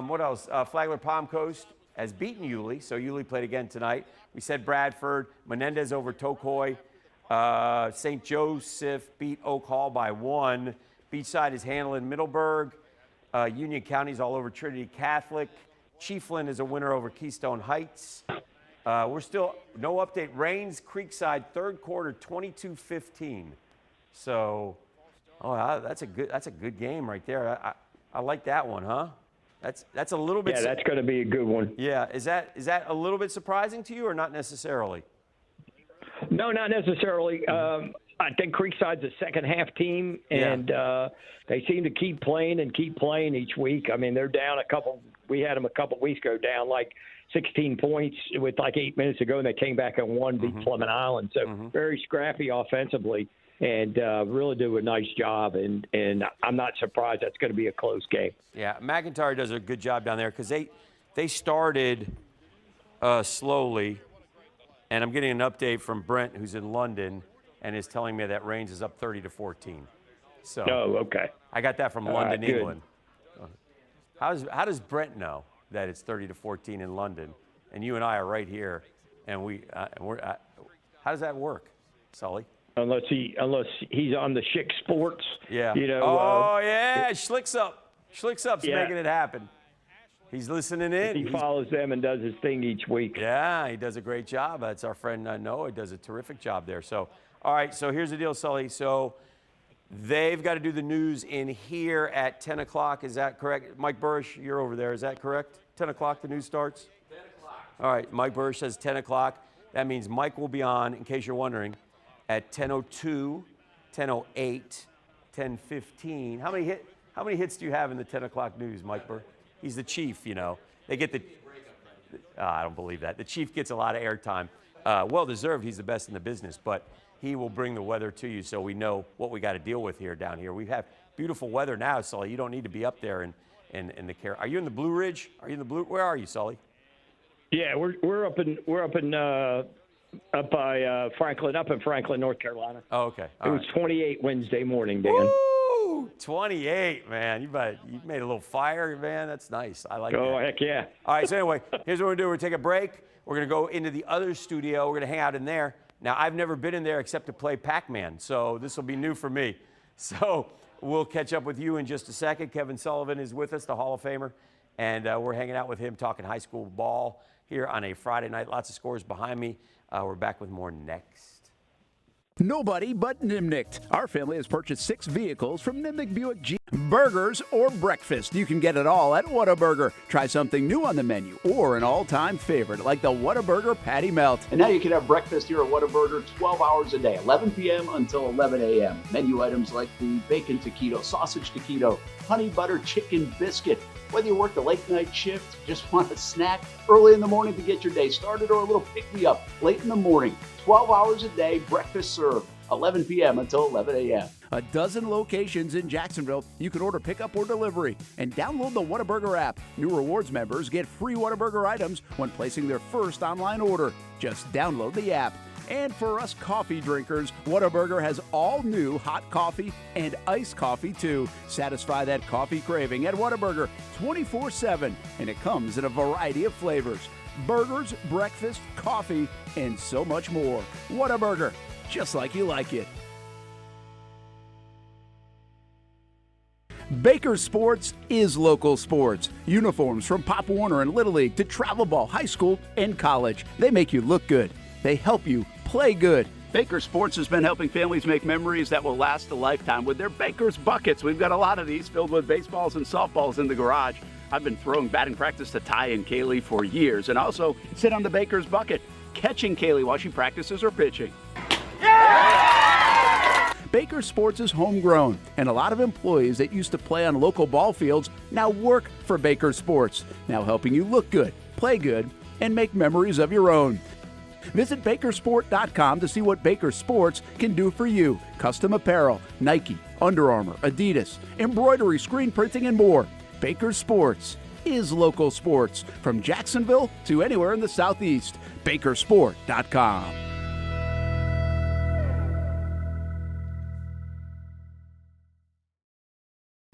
What else? Flagler Palm Coast has beaten Yulee, so Yulee played again tonight. We said Bradford. Menendez over Tokoi. St. Joseph beat Oak Hall by 1. Beachside is handling Middleburg. Union County's all over Trinity Catholic. Chiefland is a winner over Keystone Heights. We're still no update. Rains Creekside third quarter 22-15. So, that's a good game right there. I like that one, huh? That's a little bit. Yeah, that's going to be a good one. Yeah, is that a little bit surprising to you or not necessarily? No, not necessarily. I think Creekside's a second-half team, and they seem to keep playing each week. I mean, they're down a couple. We had them a couple weeks ago down like 16 points with like 8 minutes ago, and they came back and won, beat Fleming Island. So very scrappy offensively, and really do a nice job. And I'm not surprised that's going to be a close game. Yeah, McIntyre does a good job down there because they started slowly. And I'm getting an update from Brent, who's in London, and is telling me that Rains is up 30-14. So, okay. I got that from London, good. England. How does Brent know that it's 30-14 in London, and you and I are right here, and we're how does that work, Sully? Unless he's on the Schick Sports. Yeah. You know. Yeah, Schlick's Up's making it happen. He's listening in. He follows them and does his thing each week. Yeah, he does a great job. That's our friend Noah. He does a terrific job there. So, all right, so here's the deal, Sully. So they've got to do the news in here at 10 o'clock. Is that correct? Mike Burrish, you're over there. Is that correct? 10 o'clock the news starts? 10 o'clock. All right, Mike Burrish says 10 o'clock. That means Mike will be on, in case you're wondering, at 10:02, 10:08, 10:15. How many hits do you have in the 10 o'clock news, Mike Burrish? He's the chief, you know. They get the. I don't believe that. The chief gets a lot of airtime. Well deserved. He's the best in the business, but he will bring the weather to you, so we know what we got to deal with here down here. We have beautiful weather now, Sully. You don't need to be up there in the care. Are you in the Blue Ridge? Are you in the Blue? Where are you, Sully? Yeah, we're up by Franklin, North Carolina. Oh, okay. It was 28 Wednesday morning, Dan. Woo! 28, man. You made a little fire, man. That's nice. I like that. Oh, heck yeah. All right, so anyway, here's what we're going to do. We're going to take a break. We're going to go into the other studio. We're going to hang out in there. Now, I've never been in there except to play Pac-Man, so this will be new for me. So we'll catch up with you in just a second. Kevin Sullivan is with us, the Hall of Famer, and we're hanging out with him talking high school ball here on a Friday night. Lots of scores behind me. We're back with more next. Nobody but Nimnicht. Our family has purchased 6 vehicles from Nimnicht Buick GMC. Burgers or breakfast, you can get it all at Whataburger. Try something new on the menu or an all-time favorite like the Whataburger Patty Melt. And now you can have breakfast here at Whataburger 12 hours a day, 11 p.m. until 11 a.m. Menu items like the bacon taquito, sausage taquito, honey butter chicken biscuit. Whether you work the late night shift, just want a snack early in the morning to get your day started, or a little pick-me-up late in the morning, 12 hours a day, breakfast served, 11 p.m. until 11 a.m. A dozen locations in Jacksonville. You can order pickup or delivery and download the Whataburger app. New rewards members get free Whataburger items when placing their first online order. Just download the app. And for us coffee drinkers, Whataburger has all new hot coffee and iced coffee too. Satisfy that coffee craving at Whataburger 24/7, and it comes in a variety of flavors. Burgers, breakfast, coffee, and so much more. Whataburger, just like you like it. Baker Sports is local sports. Uniforms from Pop Warner and Little League to travel ball, high school, and college. They make you look good. They help you play good. Baker Sports has been helping families make memories that will last a lifetime with their Baker's Buckets. We've got a lot of these filled with baseballs and softballs in the garage. I've been throwing batting practice to Ty and Kaylee for years, and also sit on the Baker's Bucket, catching Kaylee while she practices her pitching. Yeah! Baker Sports is homegrown, and a lot of employees that used to play on local ball fields now work for Baker Sports, now helping you look good, play good, and make memories of your own. Visit Bakersport.com to see what Baker Sports can do for you. Custom apparel, Nike, Under Armour, Adidas, embroidery, screen printing, and more. Baker Sports is local sports from Jacksonville to anywhere in the Southeast. Bakersport.com.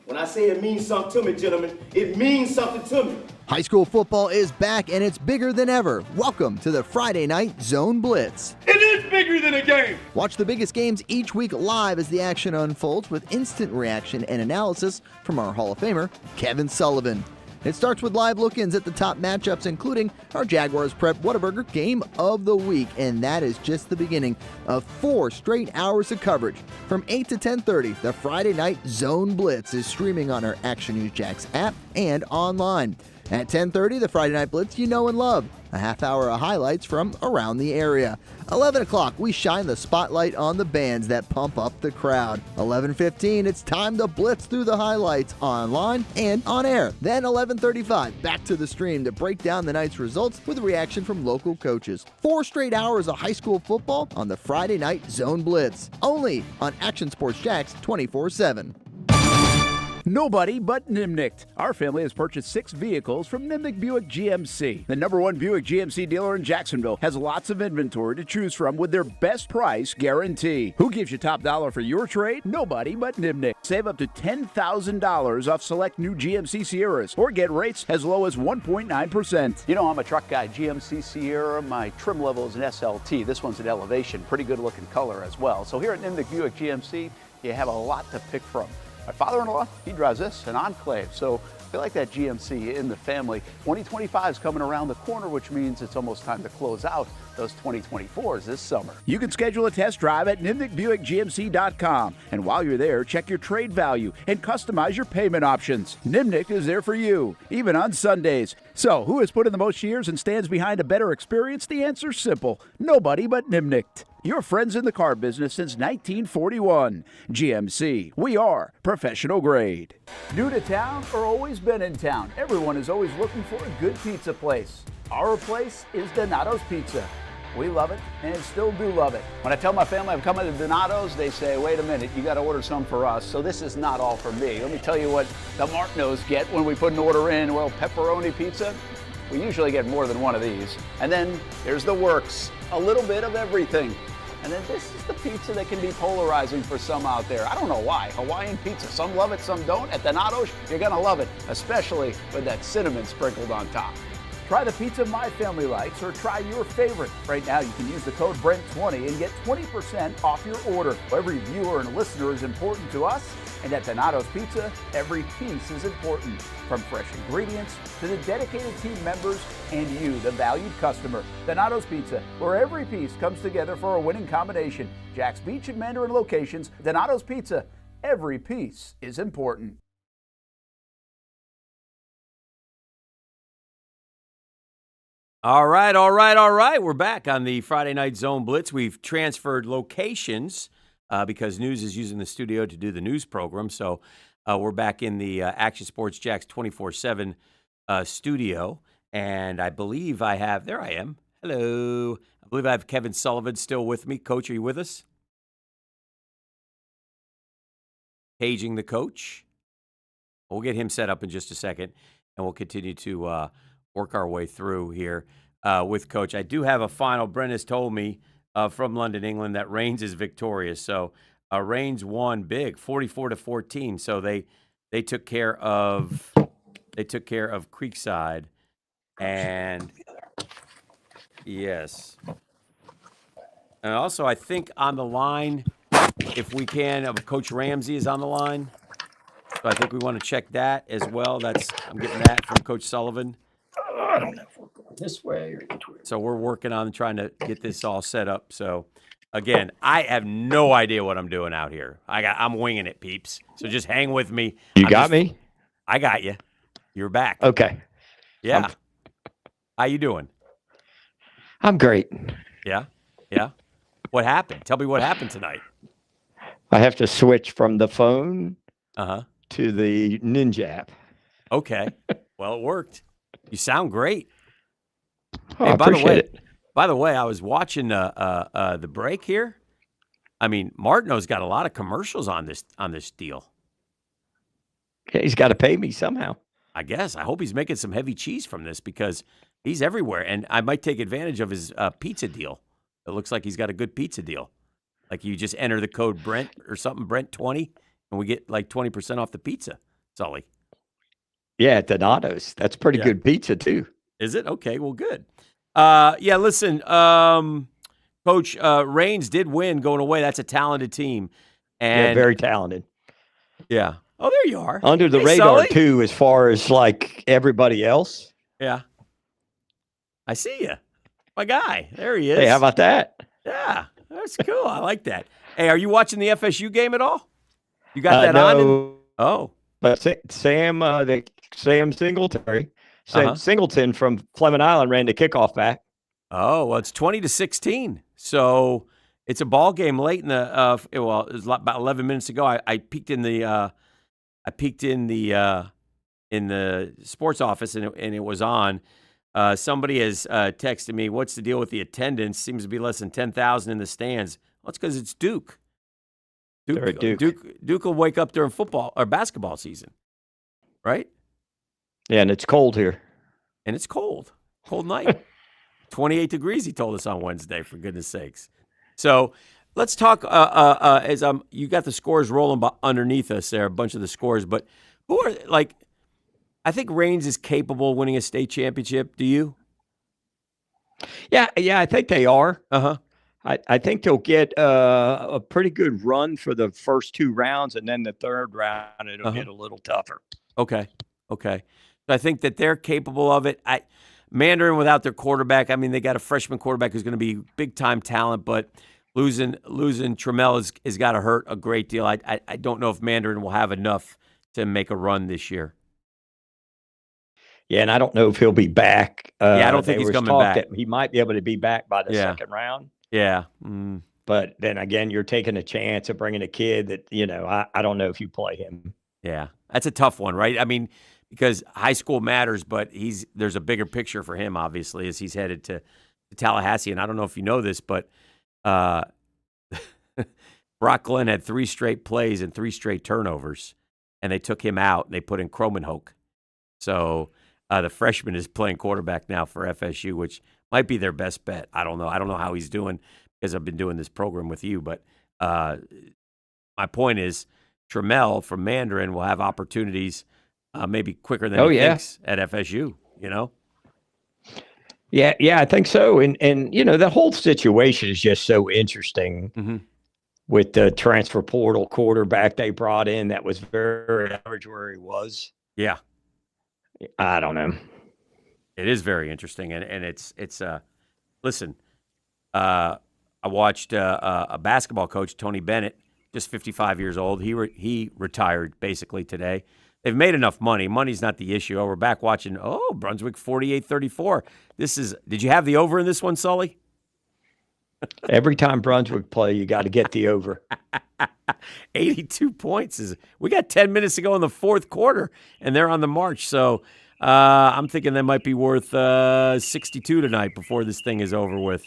When I say it means something to me, gentlemen, it means something to me. High school football is back and it's bigger than ever. Welcome to the Friday Night Zone Blitz. It is bigger than a game. Watch the biggest games each week live as the action unfolds with instant reaction and analysis from our Hall of Famer, Kevin Sullivan. It starts with live look-ins at the top matchups, including our Jaguars Prep Whataburger Game of the Week, and that is just the beginning of 4 straight hours of coverage. From 8 to 10:30, the Friday Night Zone Blitz is streaming on our Action Sports Jax app and online. At 10:30, the Friday Night Blitz you know and love. A half hour of highlights from around the area. 11 o'clock, we shine the spotlight on the bands that pump up the crowd. 11:15, it's time to blitz through the highlights online and on air. Then 11:35, back to the stream to break down the night's results with a reaction from local coaches. 4 straight hours of high school football on the Friday Night Zone Blitz. Only on Action Sports Jax 24/7. Nobody but Nimnicht. Our family has purchased 6 vehicles from Nimnicht Buick GMC. The #1 Buick GMC dealer in Jacksonville has lots of inventory to choose from with their best price guarantee. Who gives you top dollar for your trade? Nobody but Nimnicht. Save up to $10,000 off select new GMC Sierras or get rates as low as 1.9%. You know, I'm a truck guy. GMC Sierra, my trim level is an SLT. This one's an Elevation. Pretty good looking color as well. So here at Nimnicht Buick GMC, you have a lot to pick from. My father-in-law, he drives this, an Enclave. So We like that GMC in the family. 2025 is coming around the corner, which means it's almost time to close out those 2024s this summer. You can schedule a test drive at NimnickBuickGMC.com. And while you're there, check your trade value and customize your payment options. Nimnick is there for you, even on Sundays. So, who has put in the most years and stands behind a better experience? The answer's simple. Nobody but Nimnick. Your friends in the car business since 1941. GMC, we are professional grade. New to town or always been in town? Everyone is always looking for a good pizza place. Our place is Donato's Pizza. We love it and still do love it. When I tell my family I'm coming to Donato's, they say, wait a minute, you got to order some for us. So this is not all for me. Let me tell you what the Martinos get when we put an order in. Well, pepperoni pizza, we usually get more than one of these. And then there's the works, a little bit of everything. And then this is the pizza that can be polarizing for some out there. I don't know why. Hawaiian pizza. Some love it, some don't. At Donato's, you're going to love it, especially with that cinnamon sprinkled on top. Try the pizza my family likes or try your favorite. Right now, you can use the code Brent20 and get 20% off your order. Every viewer and listener is important to us. And at Donato's Pizza, every piece is important. From fresh ingredients to the dedicated team members and you, the valued customer. Donato's Pizza, where every piece comes together for a winning combination. Jax Beach and Mandarin locations. Donato's Pizza, every piece is important. All right. We're back on the Friday Night Zone Blitz. We've transferred locations because News is using the studio to do the news program. So we're back in the Action Sports Jax 24/7 studio. And I believe there I am. Hello. I believe I have Kevin Sullivan still with me. Coach, are you with us? Paging the coach. We'll get him set up in just a second, and we'll continue to work our way through here with Coach. I do have a final. Brent has told me from London, England, that Reigns is victorious. So Reigns won big, 44-14. So they took care of Creekside, and yes, and also I think on the line, if we can, Coach Ramsey is on the line. So I think we want to check that as well. I'm getting that from Coach Sullivan. I don't know if we're going this way or this way. So we're working on trying to get this all set up. So, again, I have no idea what I'm doing out here. I'm winging it, peeps. So just hang with me. You got me? I got you. You're back. Okay. Yeah. How you doing? I'm great. Yeah? Yeah? What happened? Tell me what happened tonight. I have to switch from the phone Uh-huh. to the Ninja app. Okay. Well, it worked. You sound great. Oh, Hey, I appreciate it. By the way, I was watching the break here. I mean, Martineau's got a lot of commercials on this deal. Yeah, he's got to pay me somehow. I guess. I hope he's making some heavy cheese from this because he's everywhere. And I might take advantage of his pizza deal. It looks like he's got a good pizza deal. Like you just enter the code Brent or something, Brent20, and we get like 20% off the pizza, Sully. Yeah, at Donato's. That's pretty good pizza, too. Is it? Okay, well, good. Yeah, listen, Coach, Reigns did win going away. That's a talented team. And Yeah, very talented. Yeah. Oh, there you are. Under the Hey, radar, Sully. too, as far as like everybody else. Yeah. I see you. My guy. There he is. Hey, how about that? Yeah, that's cool. I like that. Hey, are you watching the FSU game at all? You got that on? No, Oh, but Sam Singleton from Fleming Island ran the kickoff back. oh, well, it's 20-16. So it's a ball game late in the. It was about 11 minutes ago. I peeked in the. In the sports office and it was on. Somebody has texted me, "What's the deal with the attendance? Seems to be less than 10,000 in the stands." Well, it's because it's Duke. They're at Duke. Duke will wake up during football or basketball season, right? Yeah, and it's cold here. And it's cold night. 28 degrees, he told us on Wednesday, for goodness sakes. So let's talk, as you got the scores rolling underneath us there, a bunch of the scores, but who are, like, I think Reigns is capable of winning a state championship. Do you? Yeah, I think they are. Uh-huh. I think they'll get a pretty good run for the first two rounds, and then the third round, it'll get a little tougher. Okay. Okay. So I think that they're capable of it. Mandarin without their quarterback, I mean, they got a freshman quarterback who's going to be big-time talent, but losing Trammell has got to hurt a great deal. I don't know if Mandarin will have enough to make a run this year. Yeah, and I don't know if he'll be back. I don't think he's coming back. That he might be able to be back by the second round. Yeah. But then again, you're taking a chance of bringing a kid that, I don't know if you play him. Yeah. That's a tough one, right? I mean, because high school matters, but there's a bigger picture for him, obviously, as he's headed to Tallahassee. And I don't know if you know this, but Brock Glenn had 3 straight plays and 3 straight turnovers, and they took him out, and they put in Cromanhoek. So the freshman is playing quarterback now for FSU, which might be their best bet. I don't know. I don't know how he's doing because I've been doing this program with you. But my point is Trammell from Mandarin will have opportunities maybe quicker than he thinks at FSU, Yeah, I think so. And the whole situation is just so interesting with the transfer portal quarterback they brought in that was very average where he was. Yeah. I don't know. It is very interesting, and it's listen. I watched a basketball coach, Tony Bennett, just 55 years old. He retired basically today. They've made enough money. Money's not the issue. We're back watching. Brunswick 48-34. Did you have the over in this one, Sully? Every time Brunswick play, you got to get the over. 82 points we got 10 minutes to go in the fourth quarter, and they're on the march. So I'm thinking they might be worth 62 tonight before this thing is over with.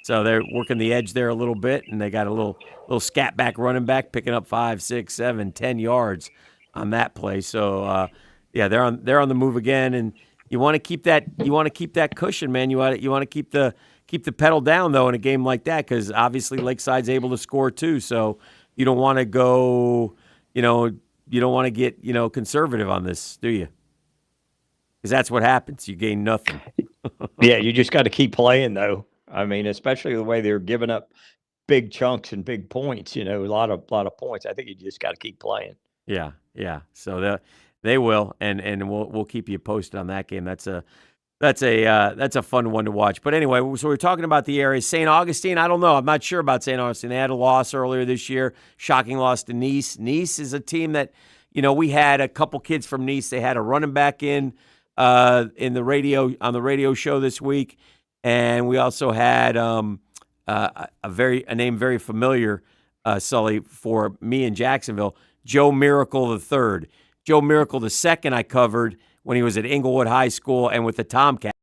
So they're working the edge there a little bit, and they got a little scat back running back picking up 5, 6, 7, 10 yards on that play. So they're on the move again, and you want to keep that cushion, man. You want to keep the pedal down though in a game like that, because obviously Lakeside's able to score too. So you don't want to go, you don't want to get conservative on this, do you? Because that's what happens. You gain nothing. Yeah, you just got to keep playing though. I mean, especially the way they're giving up big chunks and big points. A lot of points. I think you just got to keep playing. Yeah. So they will, and we'll keep you posted on that game. That's a fun one to watch. But anyway, so we're talking about the area. St. Augustine, I don't know. I'm not sure about St. Augustine. They had a loss earlier this year, shocking loss to Nice. Nice is a team that, we had a couple kids from Nice. They had a running back on the radio show this week, and we also had a name very familiar, Sully, for me in Jacksonville, Joe Miracle III. Joe Miracle II I covered when he was at Inglewood High School and with the Tomcats.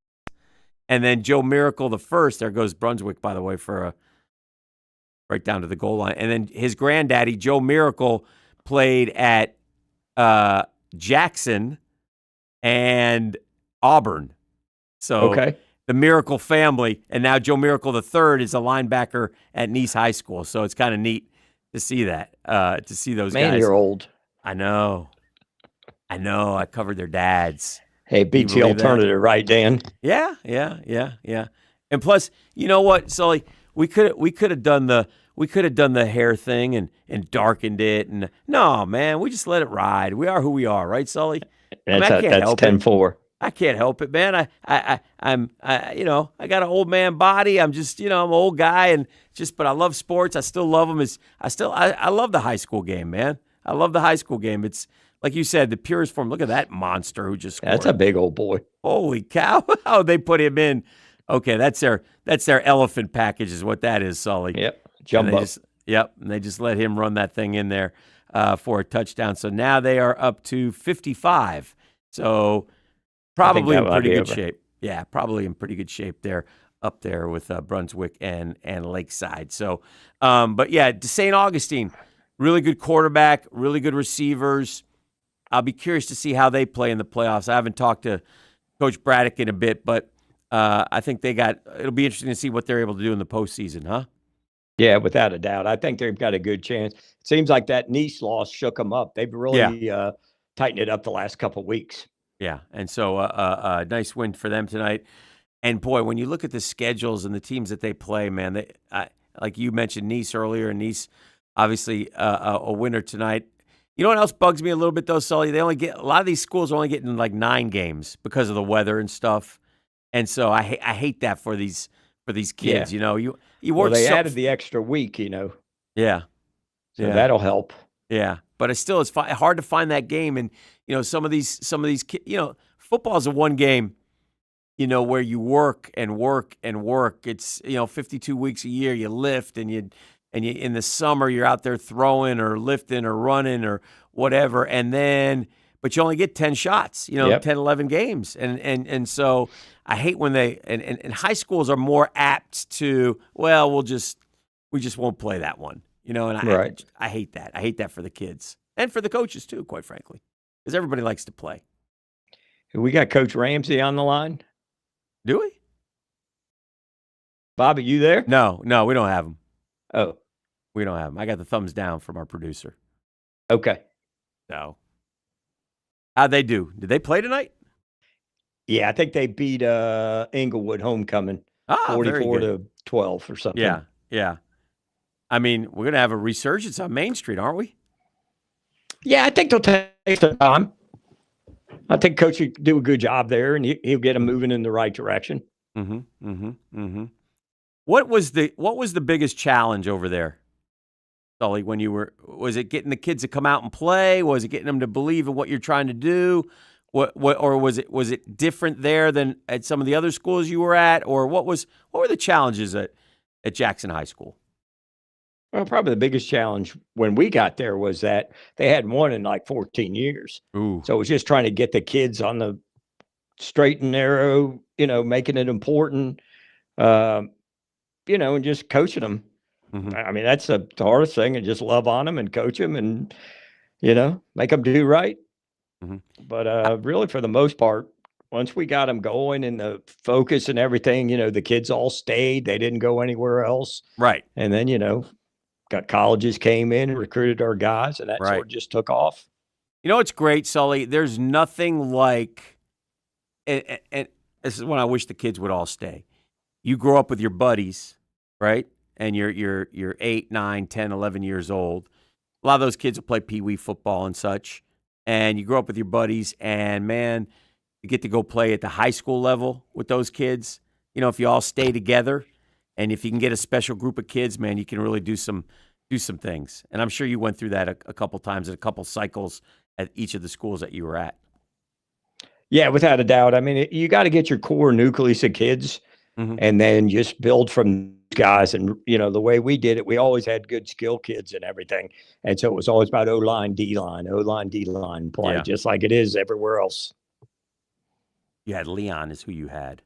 And then Joe Miracle I, there goes Brunswick, by the way, for right down to the goal line. And then his granddaddy, Joe Miracle, played at Jackson and Auburn. So the Miracle family, and now Joe Miracle III is a linebacker at Nice High School. So it's kind of neat to see that, to see those guys. Man, you're old. I know. I covered their dads. Hey, beats the alternative, right, Dan? Yeah. And plus, you know what, Sully? We could have done the hair thing and darkened it. And no, man, we just let it ride. We are who we are, right, Sully? That's 10-4. I can't help it, man. I'm I got an old man body. I'm just, I'm an old guy, but I love sports. I still love them. I love the high school game, man. I love the high school game. It's like you said, the purest form. Look at that monster who just scored. That's a big old boy. Holy cow! Oh, they put him in. Okay, that's their elephant package, is what that is, Sully. Yep, jumbo. And they just let him run that thing in there for a touchdown. So now they are up to 55. So probably in pretty good shape. Yeah, probably in pretty good shape there, up there with Brunswick and Lakeside. So, but yeah, St. Augustine, really good quarterback, really good receivers. I'll be curious to see how they play in the playoffs. I haven't talked to Coach Braddock in a bit, but I think it'll be interesting to see what they're able to do in the postseason, huh? Yeah, without a doubt. I think they've got a good chance. It seems like that Nice loss shook them up. They've really tightened it up the last couple of weeks. Yeah, and so a nice win for them tonight. And, boy, when you look at the schedules and the teams that they play, man, like you mentioned Nice earlier, and Nice obviously a winner tonight. You know what else bugs me a little bit though, Sully? A lot of these schools are only getting like 9 games because of the weather and stuff, and so I hate that for these kids. Yeah. You work. Well, they added the extra week, Yeah. so that'll help. Yeah, but it's hard to find that game, and some of these football is a one game, where you work and work and work. It's 52 weeks a year. You lift and you in the summer you're out there throwing or lifting or running or whatever, but you only get 10 shots, 10, 11 games, and so I hate when and high schools are more apt to we just won't play that one. And I hate that. I hate that for the kids and for the coaches too, quite frankly, because everybody likes to play. We got Coach Ramsey on the line. Do we? Bobby, you there? No, we don't have him. Oh, we don't have him. I got the thumbs down from our producer. Okay. No. How'd they do? Did they play tonight? Yeah, I think they beat Inglewood Homecoming 44-12 or something. Yeah. I mean, we're going to have a resurgence on Main Street, aren't we? Yeah, I think they'll take some time. I think Coach will do a good job there, and he'll get them moving in the right direction. What was the biggest challenge over there, Sully, when was it getting the kids to come out and play? Was it getting them to believe in what you're trying to do? Or was it different there than at some of the other schools you were at? Or what were the challenges at Jackson High School? Well, probably the biggest challenge when we got there was that they hadn't won in like 14 years. Ooh. So it was just trying to get the kids on the straight and narrow, making it important, and just coaching them. Mm-hmm. I mean, that's the hardest thing, and just love on them and coach them and, make them do right. Mm-hmm. But really, for the most part, once we got them going and the focus and everything, the kids all stayed. They didn't go anywhere else. Right. And then, got colleges came in and recruited our guys, and that sort of just took off. It's great, Sully. There's nothing like, and this is when I wish the kids would all stay. You grow up with your buddies, right? And you're 8, 9, 10, 11 years old. A lot of those kids will play pee-wee football and such. And you grow up with your buddies, and, man, you get to go play at the high school level with those kids. If you all stay together, and if you can get a special group of kids, man, you can really do some things. And I'm sure you went through that a couple times, a couple cycles at each of the schools that you were at. Yeah, without a doubt. I mean, you got to get your core nucleus of kids, and then just build from guys. And, the way we did it, we always had good skill kids and everything. And so it was always about O-line, D-line play, just like it is everywhere else. You had Leon is who you had.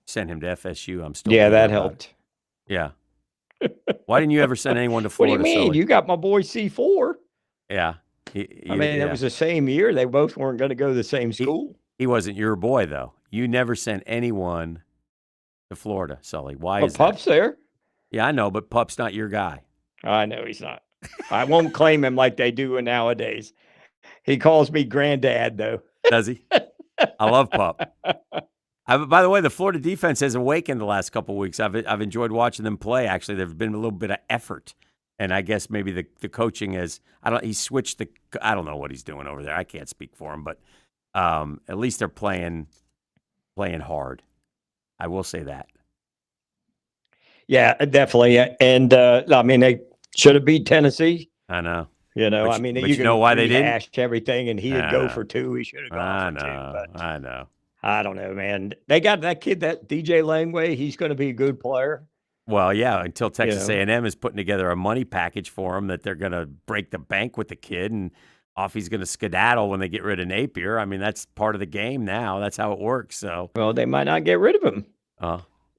Sent him to FSU. I'm still that helped. Yeah. Why didn't you ever send anyone to Florida? What do you mean? Sully? You got my boy C4. Yeah. It was the same year. They both weren't going to go to the same school. He wasn't your boy, though. You never sent anyone to Florida, Sully. Why is that? Pup's there. Yeah, I know, but Pup's not your guy. I know he's not. I won't claim him like they do nowadays. He calls me granddad, though. Does he? I love Pup. By the way, the Florida defense has awakened the last couple of weeks. I've enjoyed watching them play. Actually, there's been a little bit of effort, and I guess maybe the coaching is. He switched the. I don't know what he's doing over there. I can't speak for him, but at least they're playing hard. I will say that. Yeah, definitely. And they should have beat Tennessee. I know. You know know why they didn't? Hash everything, and he did go for 2. He should have gone for 2. But I know. I don't know, man. They got that kid, that DJ Langway. He's going to be a good player. Well, yeah, until Texas A&M is putting together a money package for him that they're going to break the bank with the kid, and off he's going to skedaddle when they get rid of Napier. I mean, that's part of the game now. That's how it works. So, well, they might not get rid of him.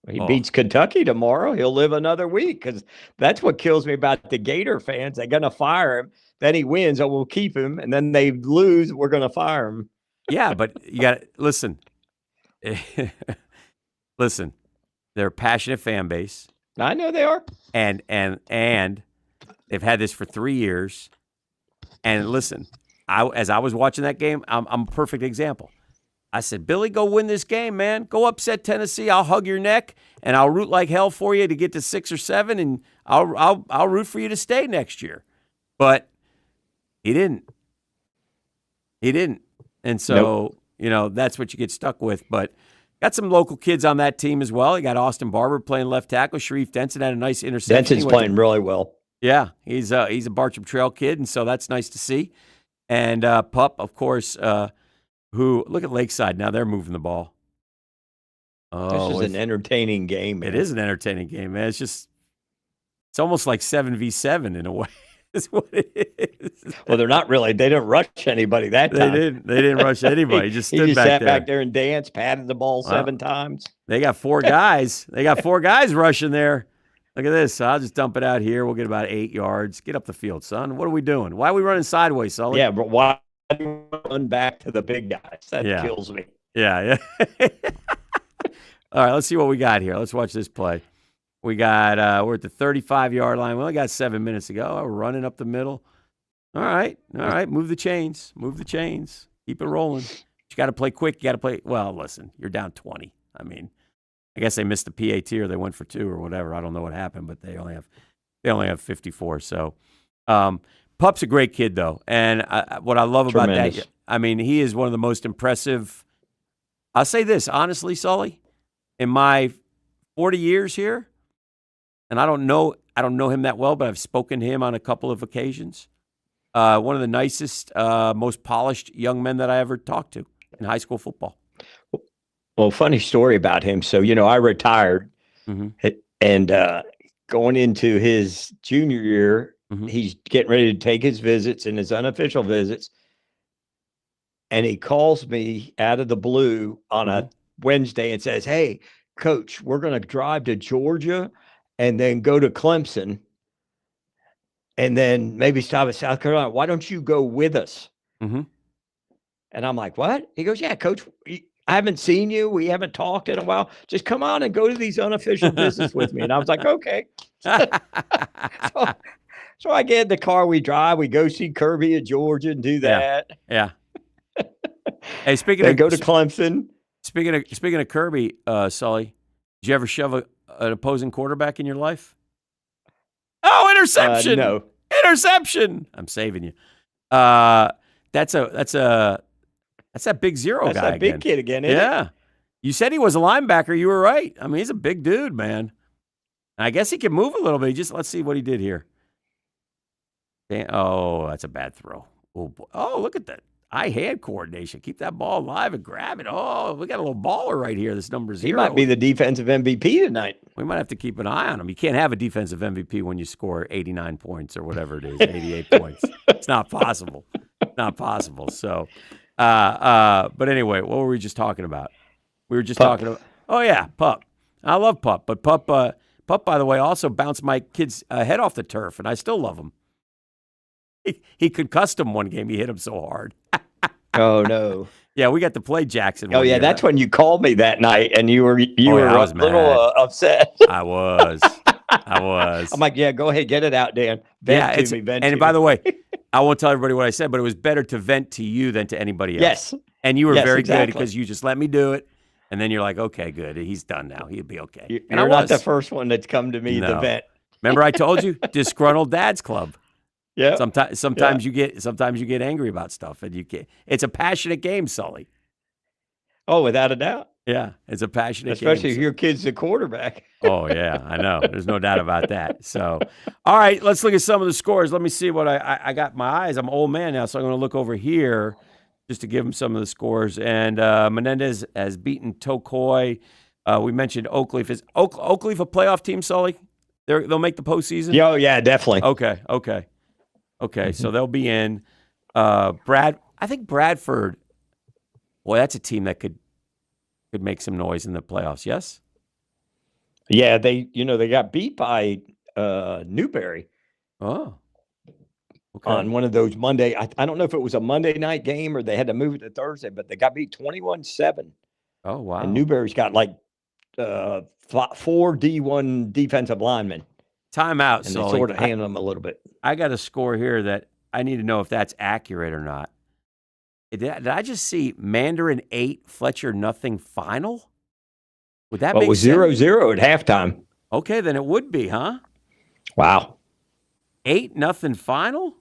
He beats Kentucky tomorrow. He'll live another week, because that's what kills me about the Gator fans. They're going to fire him. Then he wins, and we'll keep him. And then they lose, we're going to fire him. Yeah, but you got to listen. Listen, they're a passionate fan base. I know they are. And they've had this for 3 years. And listen, as I was watching that game, I'm a perfect example. I said, Billy, go win this game, man. Go upset Tennessee. I'll hug your neck, and I'll root like hell for you to get to 6 or 7, and I'll root for you to stay next year. But He didn't. And so, that's what you get stuck with. But got some local kids on that team as well. You got Austin Barber playing left tackle. Sharif Denson had a nice interception. Denson's playing really well. Yeah, he's a Bartram Trail kid, and so that's nice to see. And Pup, of course, who look at Lakeside now. They're moving the ball. Oh, this is an entertaining game, man. It is an entertaining game, man. It's almost like 7v7 in a way. Is what it is. Well, they're not really. They didn't rush anybody that time. They didn't rush anybody. Just stood he just back sat there. back there and danced, patted the ball 7 times. They got 4 guys. They got 4 guys rushing there. Look at this. I'll just dump it out here. We'll get about 8 yards. Get up the field, son. What are we doing? Why are we running sideways, Sully? Yeah, but why do you run back to the big guys? That kills me. Yeah. All right, let's see what we got here. Let's watch this play. We got we're at the 35-yard line. We only got 7 minutes to go. We're running up the middle. All right. Move the chains. Keep it rolling. You got to play quick. You got to play. Well, listen, you're down 20. I mean, I guess they missed the PAT or they went for 2 or whatever. I don't know what happened, but they only have 54. So, Pup's a great kid though, and what I love about that, I mean, he is one of the most impressive. I'll say this honestly, Sully, in my 40 years here. And I don't know him that well, but I've spoken to him on a couple of occasions. One of the nicest, most polished young men that I ever talked to in high school football. Well, funny story about him. So, I retired, and going into his junior year, he's getting ready to take his visits and his unofficial visits. And he calls me out of the blue on a Wednesday and says, "Hey, Coach, we're going to drive to Georgia and then go to Clemson, and then maybe stop at South Carolina. Why don't you go with us?" And I'm like, "What?" He goes, "Yeah, Coach, I haven't seen you. We haven't talked in a while. Just come on and go to these unofficial visits with me." And I was like, "Okay." So I get in the car, we drive, we go see Kirby in Georgia and do that. Yeah. Hey, go to Clemson. Speaking of Kirby, Sully, did you ever shove an opposing quarterback in your life? Oh, interception! No. Interception! I'm saving you. That's that big zero guy. That's that big kid again, isn't it? You said he was a linebacker. You were right. I mean, he's a big dude, man. I guess he can move a little bit. Let's see what he did here. Oh, that's a bad throw. Oh, boy. Oh, look at that. Eye-hand coordination. Keep that ball alive and grab it. Oh, we got a little baller right here. This number 0. He might be the defensive MVP tonight. We might have to keep an eye on him. You can't have a defensive MVP when you score 89 points or whatever it is, 88 points. It's not possible. Not possible. So, but anyway, what were we just talking about? We were just talking about, oh, yeah, Pup. I love Pup. But Pup, by the way, also bounced my kid's head off the turf, and I still love him. He concussed him one game. He hit him so hard. Oh, no. Yeah, we got to play Jackson. Oh, yeah, that's when you called me that night, and you were a little upset. I was. I'm like, yeah, go ahead, get it out, Dan. Vent to me. And by the way, I won't tell everybody what I said, but it was better to vent to you than to anybody else. Yes. And you were very good because you just let me do it. And then you're like, okay, good. He's done now. He'll be okay. You're not the first one that's come to me to vent. Remember I told you? Disgruntled Dad's Club. Yeah. Sometimes you get angry about stuff, and you can't. It's a passionate game, Sully. Oh, without a doubt. Yeah, it's a passionate game. Especially if your kid's the quarterback. Oh, yeah, I know. There's no doubt about that. So, all right, let's look at some of the scores. Let me see what I got my eyes. I'm an old man now, so I'm going to look over here just to give him some of the scores. And Menendez has beaten Tokoi. We mentioned Oakleaf. Is Oakleaf a playoff team, Sully? They'll make the postseason? Oh, yeah, definitely. Okay, so they'll be in. I think Bradford, boy, that's a team that could make some noise in the playoffs, yes? Yeah, they got beat by Newberry. Oh. Okay. On one of those Monday. I don't know if it was a Monday night game or they had to move it to Thursday, but they got beat 21-7. Oh, wow. And Newberry's got like 4 D1 defensive linemen. Timeout, and Sully. they sort of handle them a little bit. I got a score here that I need to know if that's accurate or not. Did I just see Mandarin 8, Fletcher nothing final? Would that make it was sense? 0-0 at halftime. Okay, then it would be, huh? Wow. 8-0 final?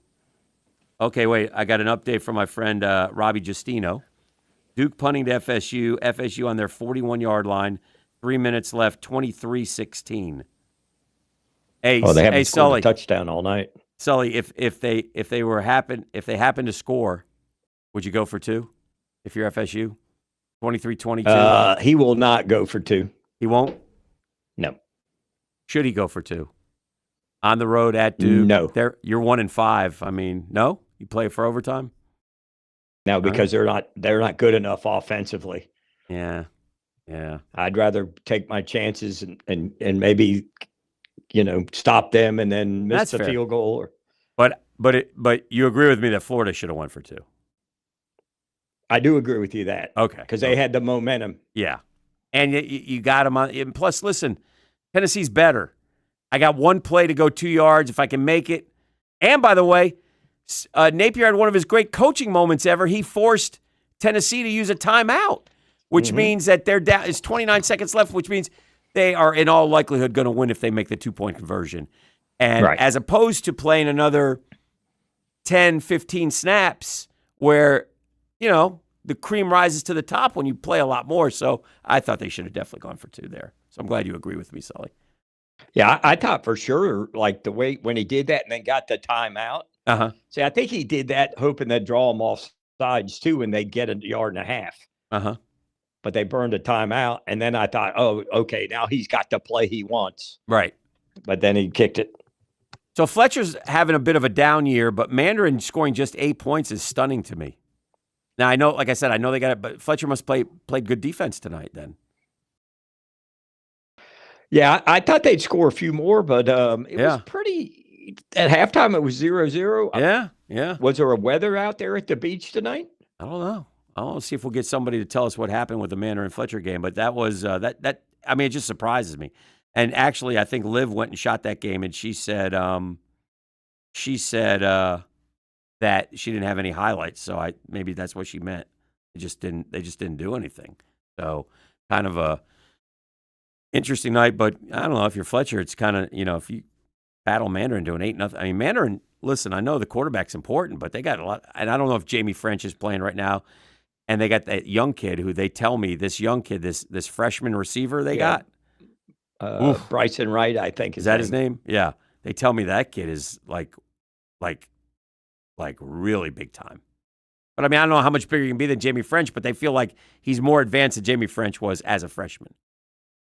Okay, wait. I got an update from my friend Robbie Justino. Duke punting to FSU. FSU on their 41-yard line. 3 minutes left. 23-16. Hey, they haven't scored Sully. a touchdown all night. Sully, if they happen to score, would you go for 2? If you're FSU, 23-22. He will not go for 2. He won't. No. Should he go for 2? On the road at Duke. No. You're 1-5. I mean, no. You play for overtime. No, because they're not good enough offensively. Yeah. I'd rather take my chances and maybe, stop them and then miss the field goal. But you agree with me that Florida should have won for 2. I do agree with you that. Okay. Because they had the momentum. Yeah. And you got them on. And plus, listen, Tennessee's better. I got one play to go 2 yards if I can make it. And by the way, Napier had one of his great coaching moments ever. He forced Tennessee to use a timeout, which means that they're down. It's 29 seconds left, which means they are in all likelihood going to win if they make the 2-point conversion. And as opposed to playing another 10, 15 snaps where, the cream rises to the top when you play a lot more. So I thought they should have definitely gone for 2 there. So I'm glad you agree with me, Sully. Yeah, I thought for sure, like the way when he did that and then got the timeout. See, I think he did that hoping they'd draw him off sides too and they'd get 1.5 yards. But they burned a timeout. And then I thought, oh, okay, now he's got the play he wants. Right. But then he kicked it. So Fletcher's having a bit of a down year, but Mandarin scoring just 8 points is stunning to me. Now, I know, like I said, I know they got it, but Fletcher must play good defense tonight then. Yeah, I thought they'd score a few more, but it was pretty – at halftime it was 0-0. Yeah. Was there a weather out there at the beach tonight? I don't know. I'll see if we'll get somebody to tell us what happened with the Mandarin Fletcher game, but that was it just surprises me. And actually, I think Liv went and shot that game, and she said that she didn't have any highlights. So maybe that's what she meant. They just didn't do anything. So kind of a interesting night. But I don't know if you're Fletcher, it's kind of if you battle Mandarin doing 8-0. I mean, Mandarin. Listen, I know the quarterback's important, but they got a lot. And I don't know if Jamie French is playing right now. And they got that young kid who they tell me this freshman receiver they got. Bryson Wright, I think. Is that his name? Yeah. They tell me that kid is like really big time. But I mean, I don't know how much bigger he can be than Jamie French, but they feel like he's more advanced than Jamie French was as a freshman.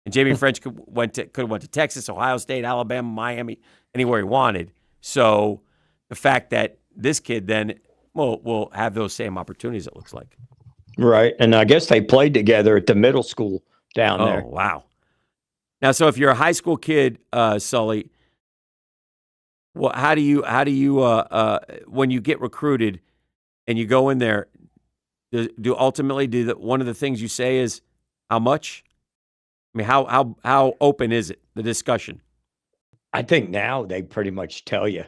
And Jamie French could have went to Texas, Ohio State, Alabama, Miami, anywhere he wanted. So the fact that this kid then will have those same opportunities, it looks like. Right. And I guess they played together at the middle school down there. Oh, wow. Now, so if you're a high school kid, Sully, well, how do you when you get recruited and you go in there, one of the things you say is how much? I mean, how open is it, the discussion? I think now they pretty much tell you.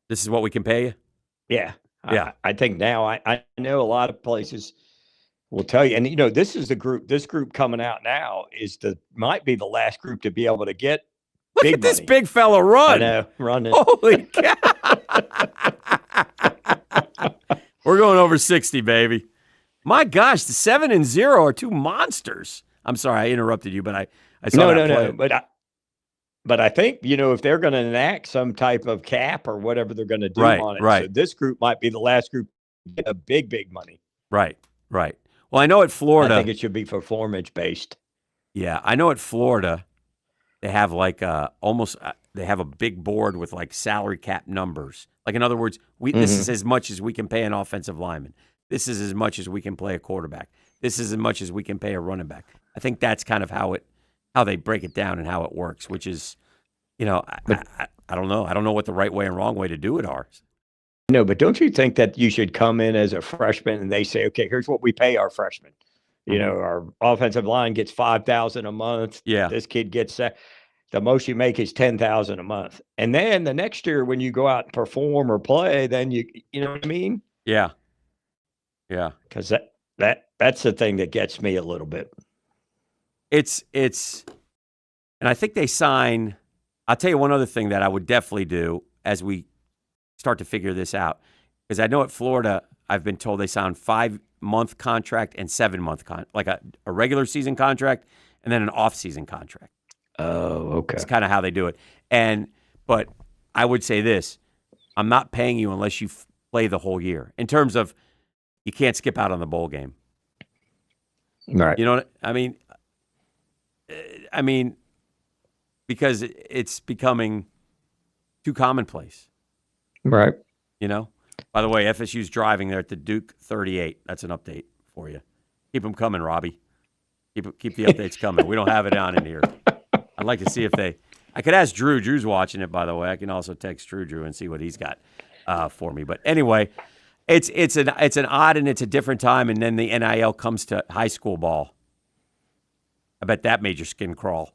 This is what we can pay you? Yeah. Yeah. I think now I know a lot of places will tell you. And, this group coming out now might be the last group to be able to get Look at this big fella run. I know, running. Holy cow. We're going over 60, baby. My gosh, the 7 and 0 are two monsters. I'm sorry, I interrupted you, but I saw that play. No. But I think, if they're going to enact some type of cap or whatever they're going to do on it. Right. So this group might be the last group to get a big money. Right. Well, I know at Florida. I think it should be performance based. Yeah, I know at Florida they have they have a big board with like salary cap numbers. Like in other words, this is as much as we can pay an offensive lineman. This is as much as we can play a quarterback. This is as much as we can pay a running back. I think that's kind of how they break it down and how it works, which is, I don't know. I don't know what the right way and wrong way to do it are. No, but don't you think that you should come in as a freshman and they say, okay, here's what we pay our freshmen. Our offensive line gets $5,000 a month. Yeah. This kid gets the most you make is $10,000 a month. And then the next year when you go out and perform or play, then you know what I mean? Yeah. Because that's the thing that gets me a little bit. It's and I think they sign. I'll tell you one other thing that I would definitely do as we start to figure this out Because I know at Florida, I've been told they sign 5-month contract and 7-month like a regular season contract and then an off-season contract. Oh, okay. It's kind of how they do it. But I would say this: I'm not paying you unless you play the whole year. In terms of, you can't skip out on the bowl game. Right. You know what I mean? I mean, because it's becoming too commonplace. Right. You know? By the way, FSU's driving there at the Duke 38. That's an update for you. Keep them coming, Robbie. Keep the updates coming. We don't have it on in here. I'd like to see if I could ask Drew. Drew's watching it, by the way. I can also text Drew and see what he's got for me. But anyway, it's an odd and it's a different time, and then the NIL comes to high school ball. I bet that made your skin crawl.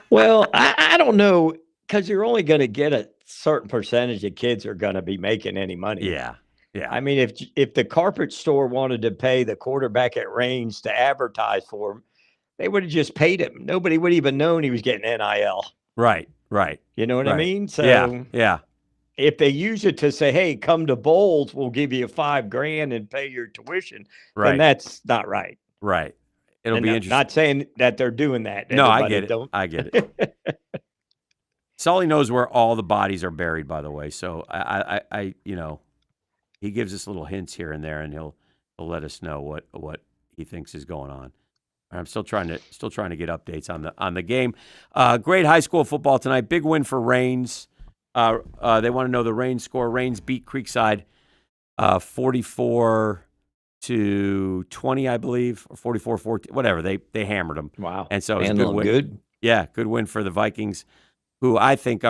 Well, I don't know, because you're only going to get a certain percentage of kids are going to be making any money. Yeah. I mean, if the carpet store wanted to pay the quarterback at Range to advertise for him, they would have just paid him. Nobody would even known he was getting NIL. Right. You know what I mean? So yeah. If they use it to say, "Hey, come to bowls, we'll give you $5,000 and pay your tuition," then that's not right. Right. It'll be interesting. Not saying that they're doing that. No, I get it. I get it. Sully knows where all the bodies are buried, by the way. So I he gives us little hints here and there, and he'll let us know what he thinks is going on. I'm still trying to get updates on the game. Great high school football tonight. Big win for Rains. They want to know the Rains score. Rains beat Creekside 44-20, I believe, or 44-14, whatever. They hammered them. Wow. And so it was a good win. Good. Yeah, good win for the Vikings, who I think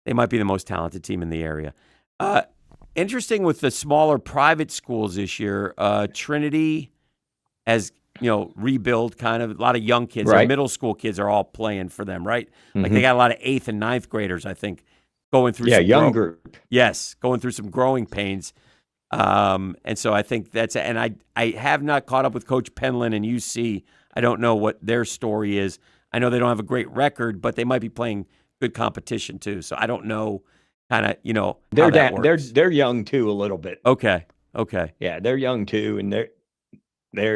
they might be the most talented team in the area. Interesting with the smaller private schools this year. Trinity has rebuild kind of. A lot of young kids. Right. Middle school kids are all playing for them, right? Mm-hmm. Like they got a lot of 8th and 9th graders, I think, going through some young group. Yes, going through some growing pains. And so I think and I have not caught up with Coach Penland and UC. I don't know what their story is. I know they don't have a great record, but they might be playing good competition too. So I don't know kind of, they're how that works. They're young too a little bit. Okay. Yeah, they're young too, and there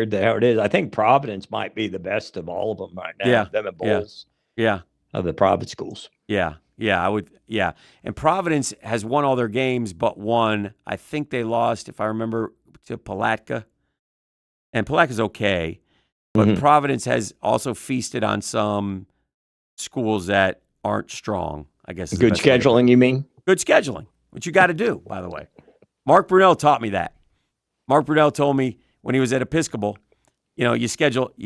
it is. I think Providence might be the best of all of them right now. Yeah. Them and Bulls. Yeah. Of the private schools. Yeah. I would. Yeah. And Providence has won all their games but one. I think they lost, if I remember, to Palatka. And Palatka's okay. But Providence has also feasted on some schools that aren't strong, I guess. Good scheduling, you mean? Good scheduling, which you got to do, by the way. Mark Brunell taught me that. Mark Brunell told me when he was at Episcopal, you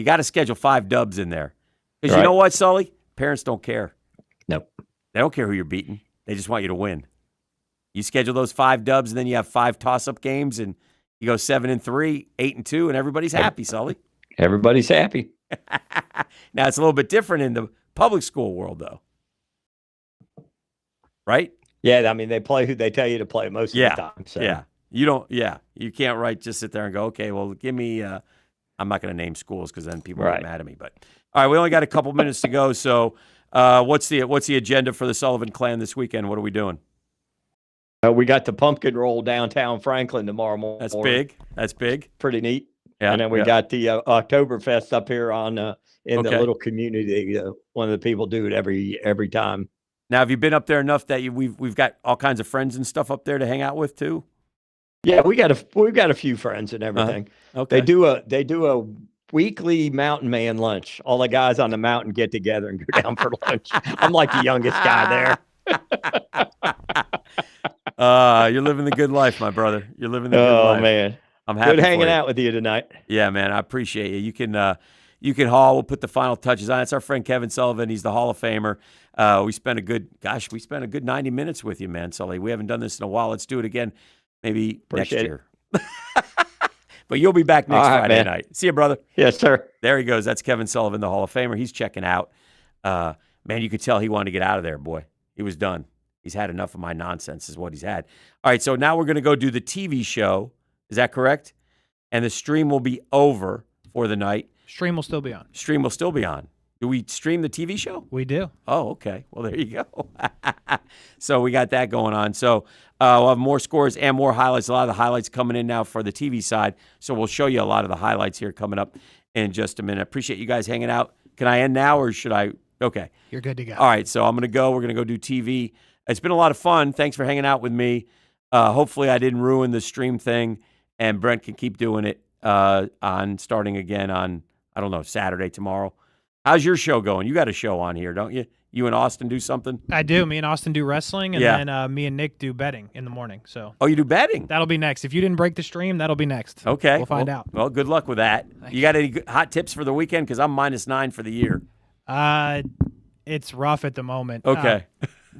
got to schedule 5 dubs in there. Because you know what, Sully? Parents don't care. Nope. They don't care who you're beating. They just want you to win. You schedule those 5 dubs, and then you have 5 toss-up games, and you go 7-3, 8-2, and everybody's happy, Sully. Everybody's happy. Now, it's a little bit different in the public school world, though. Right? Yeah, I mean, they play who they tell you to play most of the time. So. Yeah. You can't just sit there and go, okay, well, give me I'm not going to name schools because then people get mad at me. But all right, we only got a couple minutes to go. So what's the agenda for the Sullivan Clan this weekend? What are we doing? We got the pumpkin roll downtown Franklin tomorrow morning. That's big. Pretty neat. Yeah, and then we got the Oktoberfest up here in the little community. One of the people do it every time. Now, have you been up there enough that we've got all kinds of friends and stuff up there to hang out with too? Yeah, we've got a few friends and everything. Okay. They do a weekly mountain man lunch. All the guys on the mountain get together and go down for lunch. I'm like the youngest guy there. You're living the good life, my brother. You're living the good life. Oh man, I'm happy. Good hanging out with you tonight. Yeah, man, I appreciate you. You can haul. We'll put the final touches on. It's our friend Kevin Sullivan. He's the Hall of Famer. We spent a good 90 minutes with you, man, Sully. We haven't done this in a while. Let's do it again, maybe next year. But you'll be back next Friday night. See you, brother. Yes, sir. There he goes. That's Kevin Sullivan, the Hall of Famer. He's checking out. Man, you could tell he wanted to get out of there, boy. He was done. He's had enough of my nonsense is what he's had. All right, so now we're going to go do the TV show. Is that correct? And the stream will be over for the night. Stream will still be on. Stream will still be on. Do we stream the TV show? We do. Oh, okay. Well, there you go. So we got that going on. So we'll have more scores and more highlights. A lot of the highlights coming in now for the TV side. So we'll show you a lot of the highlights here coming up in just a minute. Appreciate you guys hanging out. Can I end now or should I? Okay. You're good to go. All right. So I'm going to go. We're going to go do TV. It's been a lot of fun. Thanks for hanging out with me. Hopefully I didn't ruin the stream thing, and Brent can keep doing it on starting again on, I don't know, Saturday, tomorrow. How's your show going? You got a show on here, don't you? You and Austin do something? I do. Me and Austin do wrestling, and then me and Nick do betting in the morning. So. Oh, you do betting? That'll be next. If you didn't break the stream, that'll be next. Okay. We'll find out. Well, good luck with that. You got any hot tips for the weekend? Because I'm -9 for the year. It's rough at the moment. Okay.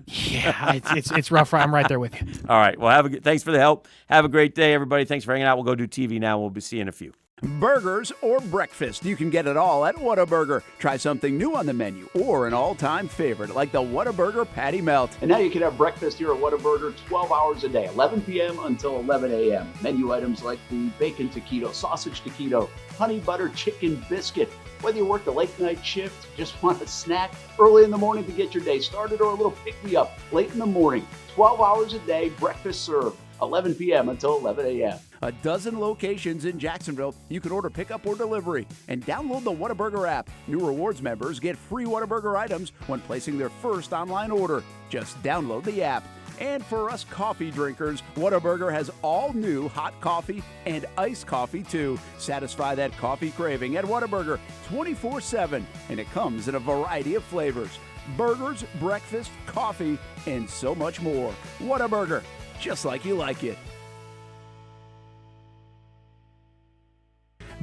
Yeah, it's rough. I'm right there with you. All right. Well, thanks for the help. Have a great day, everybody. Thanks for hanging out. We'll go do TV now. We'll be seeing a few. Burgers or breakfast, you can get it all at Whataburger. Try something new on the menu or an all-time favorite like the Whataburger Patty Melt. And now you can have breakfast here at Whataburger 12 hours a day, 11 p.m. until 11 a.m. Menu items like the bacon taquito, sausage taquito, honey butter chicken biscuit. Whether you work the late night shift, just want a snack early in the morning to get your day started, or a little pick-me-up late in the morning, 12 hours a day, breakfast served, 11 p.m. until 11 a.m. A dozen locations in Jacksonville. You can order pickup or delivery and download the Whataburger app. New rewards members get free Whataburger items when placing their first online order. Just download the app. And for us coffee drinkers, Whataburger has all new hot coffee and iced coffee too. Satisfy that coffee craving at Whataburger 24/7, and it comes in a variety of flavors. Burgers, breakfast, coffee, and so much more. Whataburger, just like you like it.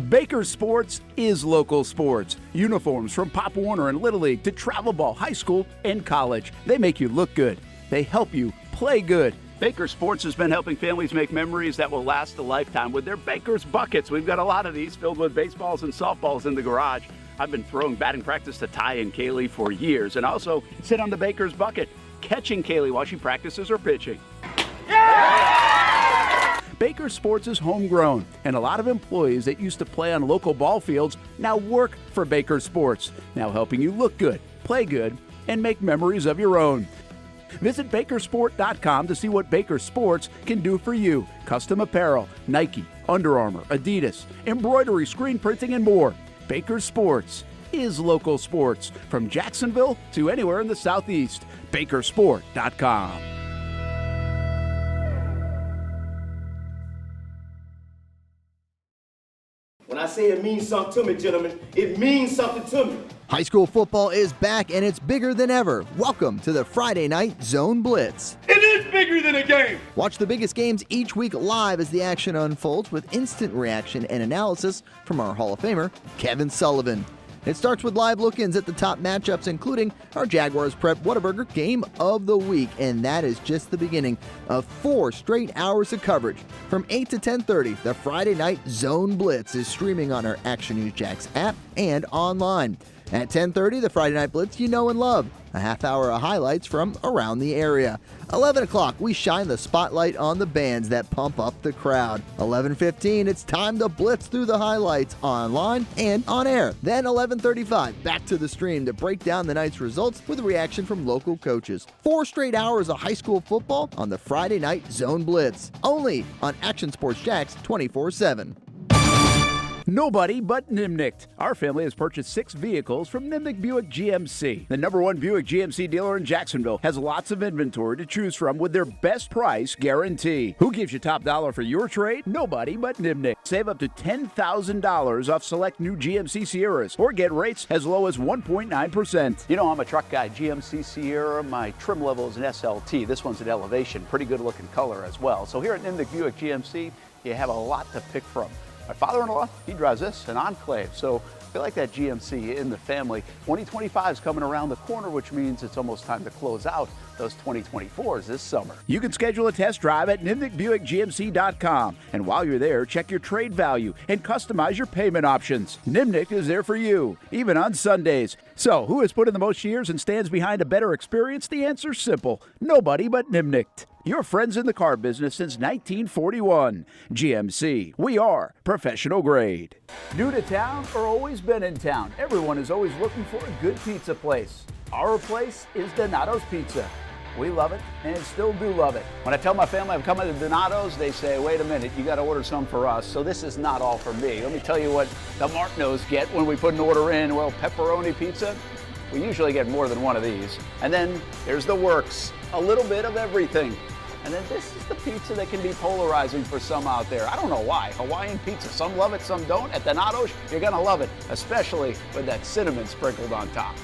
Baker Sports is local sports. Uniforms from Pop Warner and Little League to travel ball, high school, and college. They make you look good. They help you play good. Baker Sports has been helping families make memories that will last a lifetime with their Baker's Buckets. We've got a lot of these filled with baseballs and softballs in the garage. I've been throwing batting practice to Ty and Kaylee for years, and also sit on the Baker's Bucket, catching Kaylee while she practices her pitching. Baker Sports is homegrown, and a lot of employees that used to play on local ball fields now work for Baker Sports, now helping you look good, play good, and make memories of your own. Visit Bakersport.com to see what Baker Sports can do for you. Custom apparel, Nike, Under Armour, Adidas, embroidery, screen printing, and more. Baker Sports is local sports from Jacksonville to anywhere in the Southeast. Bakersport.com. When I say it means something to me, gentlemen, it means something to me. High school football is back and it's bigger than ever. Welcome to the Friday night Zone Blitz. It is bigger than a game. Watch the biggest games each week live as the action unfolds with instant reaction and analysis from our Hall of Famer, Kevin Sullivan. It starts with live look-ins at the top matchups, including our Jaguars Prep Whataburger Game of the Week, and that is just the beginning of 4 straight hours of coverage. From 8 to 10:30, the Friday night Zone Blitz is streaming on our Action Jax app and online. At 10:30, the Friday Night Blitz you know and love. A half hour of highlights from around the area. 11 o'clock, we shine the spotlight on the bands that pump up the crowd. 11:15, it's time to blitz through the highlights online and on air. Then 11:35, back to the stream to break down the night's results with a reaction from local coaches. 4 straight hours of high school football on the Friday Night Zone Blitz. Only on Action Sports Jax 24/7. Nobody but Nimnicht. Our family has purchased 6 vehicles from Nimnicht Buick GMC. The #1 Buick GMC dealer in Jacksonville has lots of inventory to choose from with their best price guarantee. Who gives you top dollar for your trade? Nobody but Nimnicht. Save up to $10,000 off select new GMC Sierras or get rates as low as 1.9%. You know, I'm a truck guy. GMC Sierra, my trim level is an SLT. This one's an Elevation. Pretty good looking color as well. So here at Nimnicht Buick GMC, you have a lot to pick from. My father-in-law, he drives this, an Enclave, so I feel like that GMC in the family. 2025 is coming around the corner, which means it's almost time to close out those 2024s this summer. You can schedule a test drive at nimnickbuickgmc.com. And while you're there, check your trade value and customize your payment options. Nimnick is there for you, even on Sundays. So, who has put in the most years and stands behind a better experience? The answer's simple. Nobody but Nimnick. Your friends in the car business since 1941. GMC, we are professional grade. New to town or always been in town? Everyone is always looking for a good pizza place. Our place is Donato's Pizza. We love it and still do love it. When I tell my family I'm coming to Donato's, they say, wait a minute, you got to order some for us. So this is not all for me. Let me tell you what the Martinos get when we put an order in. Well, pepperoni pizza, we usually get more than one of these. And then there's the works, a little bit of everything. And then this is the pizza that can be polarizing for some out there. I don't know why. Hawaiian pizza, some love it, some don't. At Donato's, you're gonna love it, especially with that cinnamon sprinkled on top.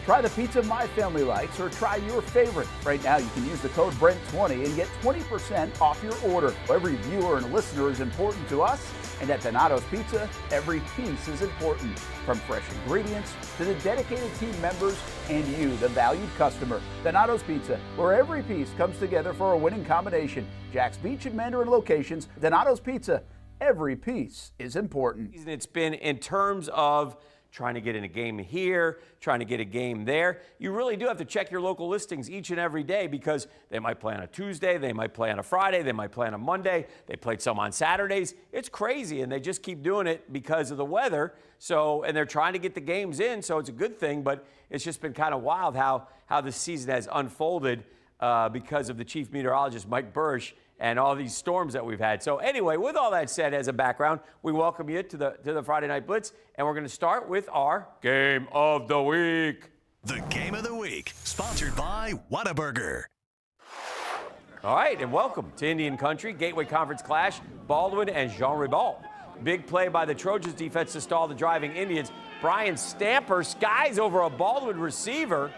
Try the pizza my family likes or try your favorite. Right now, you can use the code Brent20 and get 20% off your order. Every viewer and listener is important to us, and at Donato's Pizza, every piece is important. From fresh ingredients to the dedicated team members and you, the valued customer. Donato's Pizza, where every piece comes together for a winning combination. Jax Beach and Mandarin locations, Donato's Pizza, every piece is important. It's been in terms of trying to get in a game here, trying to get a game there. You really do have to check your local listings each and every day because they might play on a Tuesday, they might play on a Friday, they might play on a Monday, they played some on Saturdays. It's crazy, and they just keep doing it because of the weather. So, and they're trying to get the games in, so it's a good thing, but it's just been kind of wild how this season has unfolded because of the chief meteorologist, Mike Bursch, and all these storms that we've had. So anyway, with all that said as a background, we welcome you to the Friday Night Blitz, and we're going to start with our Game of the Week. The Game of the Week, sponsored by Whataburger. All right, and welcome to Indian Country, Gateway Conference Clash, Baldwin and Jean Ribault. Big play by the Trojans defense to stall the driving Indians. Brian Stamper skies over a Baldwin receiver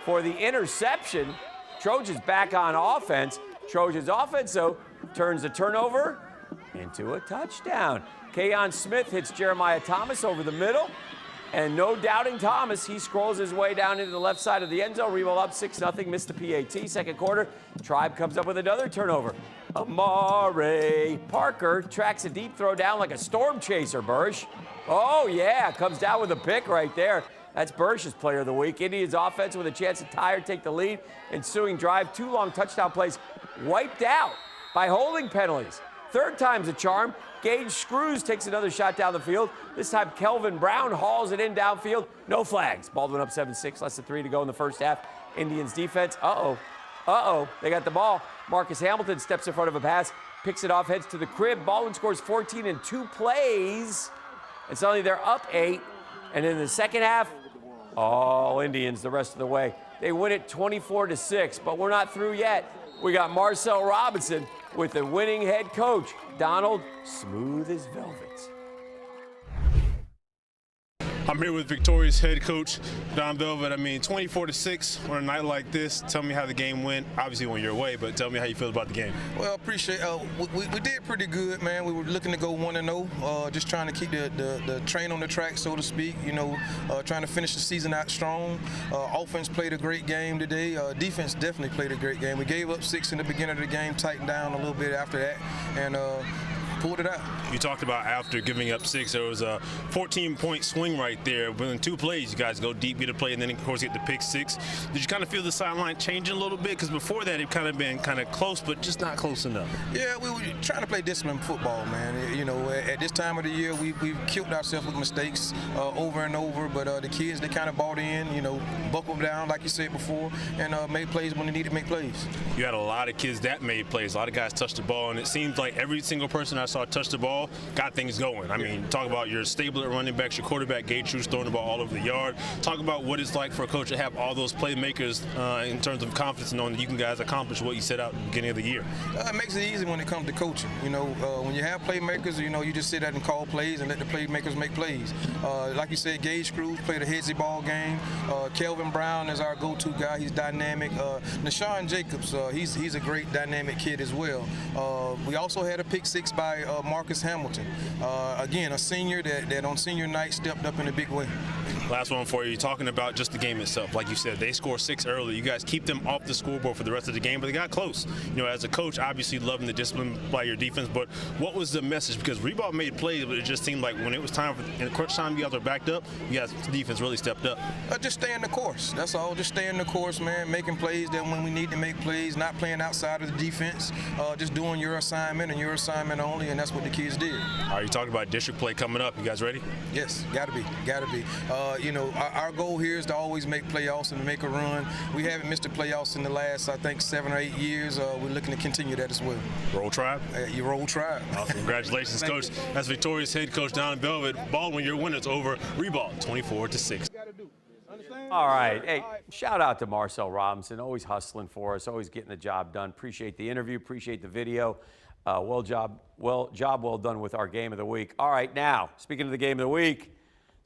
for the interception. Trojans back on offense. Trojans offense, so turns the turnover into a touchdown. Kayon Smith hits Jeremiah Thomas over the middle, and no doubting Thomas, he scrolls his way down into the left side of the end zone. Reroll up 6-0, missed the PAT. Second quarter, Tribe comes up with another turnover. Amare Parker tracks a deep throw down like a storm chaser, Bursch. Oh yeah, comes down with a pick right there. That's Bursch's player of the week. Indians offense with a chance to tie or take the lead. Ensuing drive, 2 long touchdown plays wiped out by holding penalties. Third time's a charm. Gage Screws takes another shot down the field. This time Kelvin Brown hauls it in downfield. No flags. Baldwin up 7-6, less than 3 to go in the first half. Indians defense, they got the ball. Marcus Hamilton steps in front of a pass, picks it off, heads to the crib. Baldwin scores 14 in 2 plays. And suddenly they're up 8. And in the second half, all Indians the rest of the way. They win it 24-6, but we're not through yet. We got Marcel Robinson with the winning head coach, Donald Smooth as Velvet. I'm here with Victoria's head coach, Don Velvet. 24-6 on a night like this. Tell me how the game went. Obviously, when you're away, but tell me how you feel about the game. Well, appreciate we did pretty good, man. We were looking to go 1-0, just trying to keep the train on the track, so to speak. Trying to finish the season out strong. Offense played a great game today. Defense definitely played a great game. We gave up 6 in the beginning of the game, tightened down a little bit after that, and pulled it out. You talked about after giving up 6, there was a 14-point swing right there. Within 2 plays, you guys go deep, get a play, and then, of course, get the pick 6. Did you kind of feel the sideline changing a little bit? Because before that, it kind of been kind of close, but just not close enough. Yeah, we were trying to play disciplined football, man. At this time of the year, we've killed ourselves with mistakes over and over, but the kids, they kind of bought in, buckled down, like you said before, and made plays when they needed to make plays. You had a lot of kids that made plays. A lot of guys touched the ball, and it seems like every single person I saw touch the ball got things going. Talk about your stable at running backs, your quarterback, Gage Cruz, throwing the ball all over the yard. Talk about what it's like for a coach to have all those playmakers in terms of confidence, knowing that you can guys accomplish what you set out at the beginning of the year. It makes it easy when it comes to coaching. When you have playmakers, you just sit out and call plays and let the playmakers make plays. Like you said, Gage Cruz played a headsy ball game. Kelvin Brown is our go-to guy. He's dynamic. Nashawn Jacobs, he's a great dynamic kid as well. We also had a pick 6 by Marcus Hamilton. Again, a senior that on senior night stepped up in a big way. Last one for you. You're talking about just the game itself. Like you said, they score 6 early. You guys keep them off the scoreboard for the rest of the game, but they got close. You know, as a coach, obviously loving the discipline by your defense, but what was the message? Because Reebok made plays, but it just seemed like when it was time, in crunch time, you guys were backed up, you guys' defense really stepped up. Just stay in the course. That's all. Just stay in the course, man. Making plays that when we need to make plays, not playing outside of the defense, just doing your assignment and your assignment only, and that's what the kids did. Are you talking about district play coming up? You guys ready? Yes, gotta be. You know, our goal here is to always make playoffs and to make a run. We haven't missed the playoffs in the last, I think, 7 or 8 years. We're looking to continue that as well. Roll Tribe? You roll Tribe. Awesome. Congratulations, Coach. That's victorious head coach down in Velvet. Baldwin, your winners over Reebok, 24-6. All right. Hey, shout out to Marcel Robinson, always hustling for us, always getting the job done. Appreciate the interview, appreciate the video. Job well done with our game of the week. All right, now, speaking of the game of the week,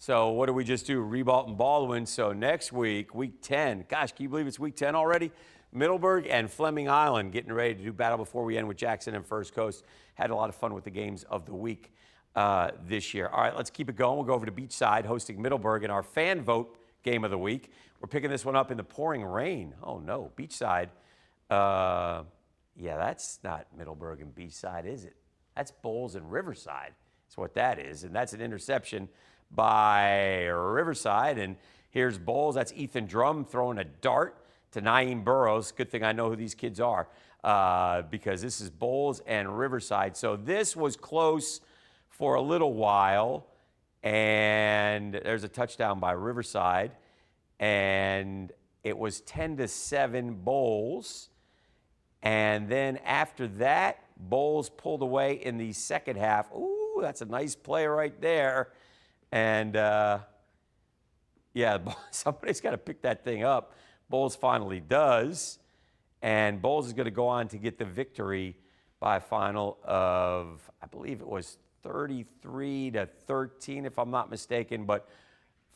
so what did we just do? Reebok and Baldwin. So next week, week 10. Gosh, can you believe it's week 10 already? Middleburg and Fleming Island getting ready to do battle before we end with Jackson and First Coast. Had a lot of fun with the games of the week this year. All right, let's keep it going. We'll go over to Beachside hosting Middleburg in our fan vote game of the week. We're picking this one up in the pouring rain. Oh, no. Beachside. Yeah, that's not Middleburg and Beachside, is it? That's Bowles and Riverside. That's what that is. And that's an interception by Riverside. And here's Bowles. That's Ethan Drum throwing a dart to Naeem Burrows. Good thing I know who these kids are because this is Bowles and Riverside. So this was close for a little while. And there's a touchdown by Riverside. And it was 10-7 Bowles. And then after that, Bowles pulled away in the second half. Ooh, that's a nice play right there. And, yeah, somebody's got to pick that thing up. Bowles finally does. And Bowles is going to go on to get the victory by a final of, I believe it was 33-13, if I'm not mistaken, but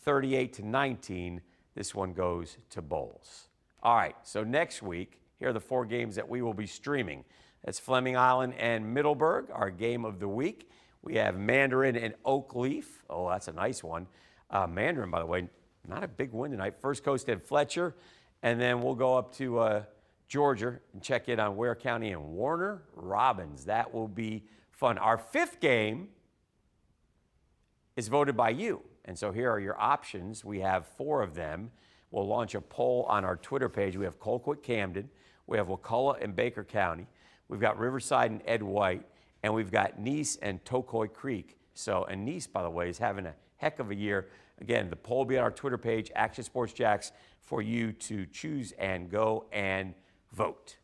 38-19. This one goes to Bowles. All right, so next week, here are the 4 games that we will be streaming. That's Fleming Island and Middleburg, our game of the week. We have Mandarin and Oakleaf. Oh, that's a nice one. Mandarin, by the way, not a big win tonight. First Coast and Fletcher. And then we'll go up to Georgia and check in on Ware County and Warner Robins. That will be fun. Our 5th game is voted by you. And so here are your options. We have 4 of them. We'll launch a poll on our Twitter page. We have Colquitt Camden. We have Wakulla and Baker County. We've got Riverside and Ed White. And we've got Nice and Tocoy Creek. So, and Nice, by the way, is having a heck of a year. Again, the poll will be on our Twitter page, Action Sports Jax, for you to choose and go and vote.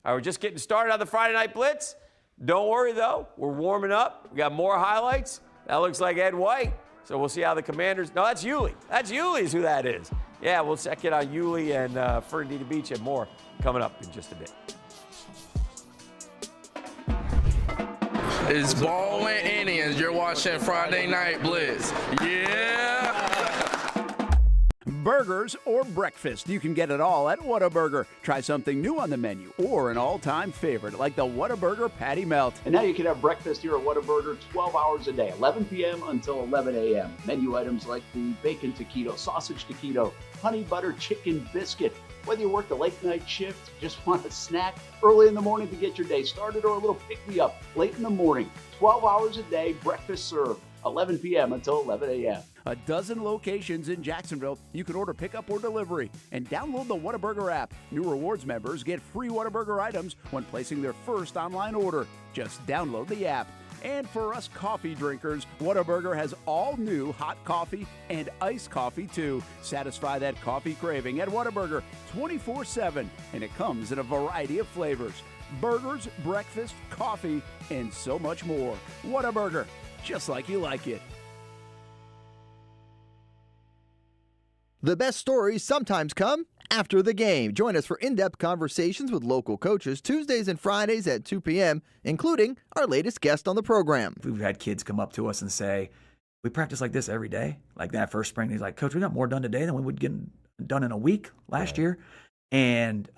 All right, we're just getting started on the Friday Night Blitz. Don't worry, though. We're warming up. We got more highlights. That looks like Ed White. So we'll see how the Commanders. No, that's Yulee. That's Yulee is who that is. Yeah, we'll check in on Yulee and Fernandina Beach and more coming up in just a bit. It's Baldwin Indians. You're watching Friday Night Blitz. Yeah! Burgers or breakfast, you can get it all at Whataburger. Try something new on the menu or an all-time favorite like the Whataburger Patty Melt. And now you can have breakfast here at Whataburger 12 hours a day, 11 p.m. until 11 a.m. Menu items like the bacon taquito, sausage taquito, honey butter chicken biscuit. Whether you work the late night shift, just want a snack early in the morning to get your day started, or a little pick-me-up late in the morning, 12 hours a day, breakfast served, 11 p.m. until 11 a.m. A dozen locations in Jacksonville. You can order pickup or delivery and download the Whataburger app. New rewards members get free Whataburger items when placing their first online order. Just download the app. And for us coffee drinkers, Whataburger has all new hot coffee and iced coffee too. Satisfy that coffee craving at Whataburger 24/7, and it comes in a variety of flavors. Burgers, breakfast, coffee, and so much more. Whataburger, just like you like it. The best stories sometimes come after the game. Join us for in-depth conversations with local coaches Tuesdays and Fridays at 2 p.m., including our latest guest on the program. We've had kids come up to us and say, we practice like this every day. Like that first spring, he's like, Coach, we got more done today than we would get done in a week last year. And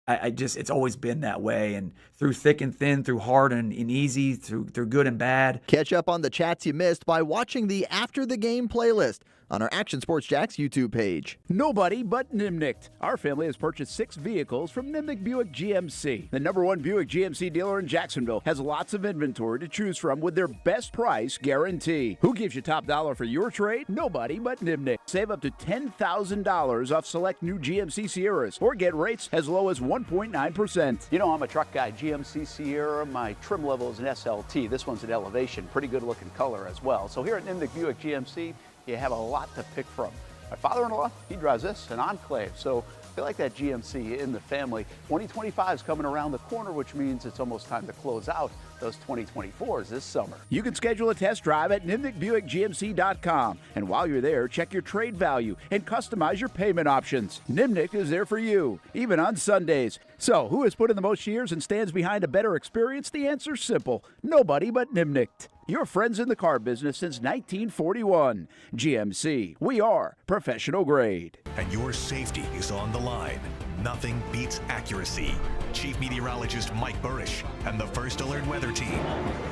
It's always been that way. And through thick and thin, through hard and easy, through good and bad. Catch up on the chats you missed by watching the After the Game playlist on our Action Sports Jax YouTube page. Nobody but Nimnicht. Our family has purchased 6 vehicles from Nimnicht Buick GMC. The #1 Buick GMC dealer in Jacksonville has lots of inventory to choose from with their best price guarantee. Who gives you top dollar for your trade? Nobody but Nimnicht. Save up to $10,000 off select new GMC Sierras or get rates as low as 1.9%. You know, I'm a truck guy. GMC Sierra, my trim level is an SLT. This one's an Elevation. Pretty good looking color as well. So here at Nimnicht Buick GMC, you have a lot to pick from. My father-in-law, he drives this, an Enclave. So I feel like that GMC in the family. 2025 is coming around the corner, which means it's almost time to close out those 2024s this summer. You can schedule a test drive at NimnichtBuickGMC.com. And while you're there, check your trade value and customize your payment options. Nimnicht is there for you, even on Sundays. So, who has put in the most years and stands behind a better experience? The answer's simple. Nobody but Nimnicht. Your friends in the car business since 1941. GMC, we are professional grade. And your safety is on the line. Nothing beats accuracy. Chief Meteorologist Mike Burrish and the First Alert Weather Team.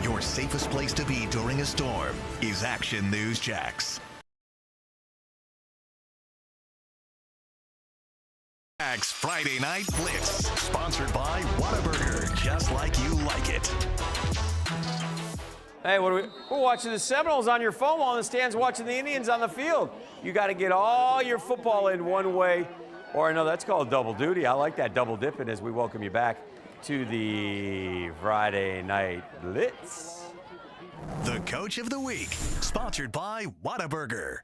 Your safest place to be during a storm is Action News Jax. Jax Friday Night Blitz, sponsored by Whataburger, just like you like it. Hey, we're watching the Seminoles on your phone while in the stands watching the Indians on the field. You got to get all your football in one way or another. That's called double duty. I like that double dipping as we welcome you back to the Friday Night Blitz. The Coach of the Week, sponsored by Whataburger.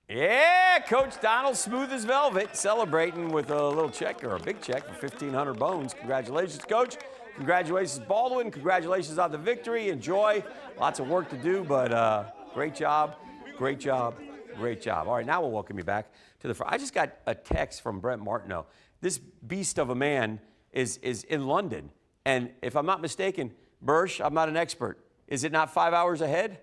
Yeah, Coach Donald, smooth as velvet, celebrating with a little check or a big check for 1,500 bones. Congratulations, Coach. Congratulations, Baldwin. Congratulations on the victory. Enjoy. Lots of work to do, but great job, great job, great job. All right, now we'll welcome you back to the front. I just got a text from Brent Martineau. This beast of a man is in London. And if I'm not mistaken, Bursch, I'm not an expert. Is it not 5 hours ahead?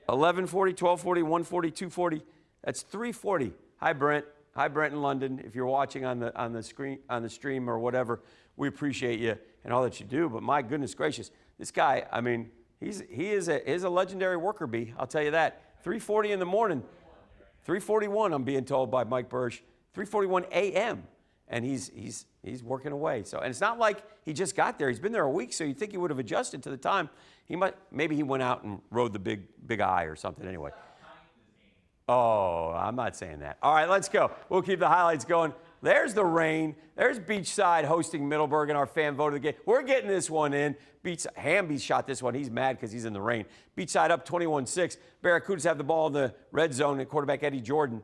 11:40, 12:40, 1:40, 2:40. That's 3:40. Hi, Brent. Hi, Brent in London. If you're watching on the screen, on the stream or whatever, we appreciate you and all that you do. But my goodness gracious, this guy, I mean, he is a legendary worker bee. I'll tell you that. 3:40 in the morning, 3:41. I'm being told by Mike Bursch. 3:41 a.m. and he's working away. So, and it's not like he just got there. He's been there a week, so you'd think he would have adjusted to the time. Maybe he went out and rode the big eye or something anyway. Oh, I'm not saying that. All right, let's go. We'll keep the highlights going. There's the rain. There's Beachside hosting Middleburg in our fan vote of the game. We're getting this one in. Hamby shot this one. He's mad because he's in the rain. Beachside up 21-6. Barracudas have the ball in the red zone, and quarterback Eddie Jordan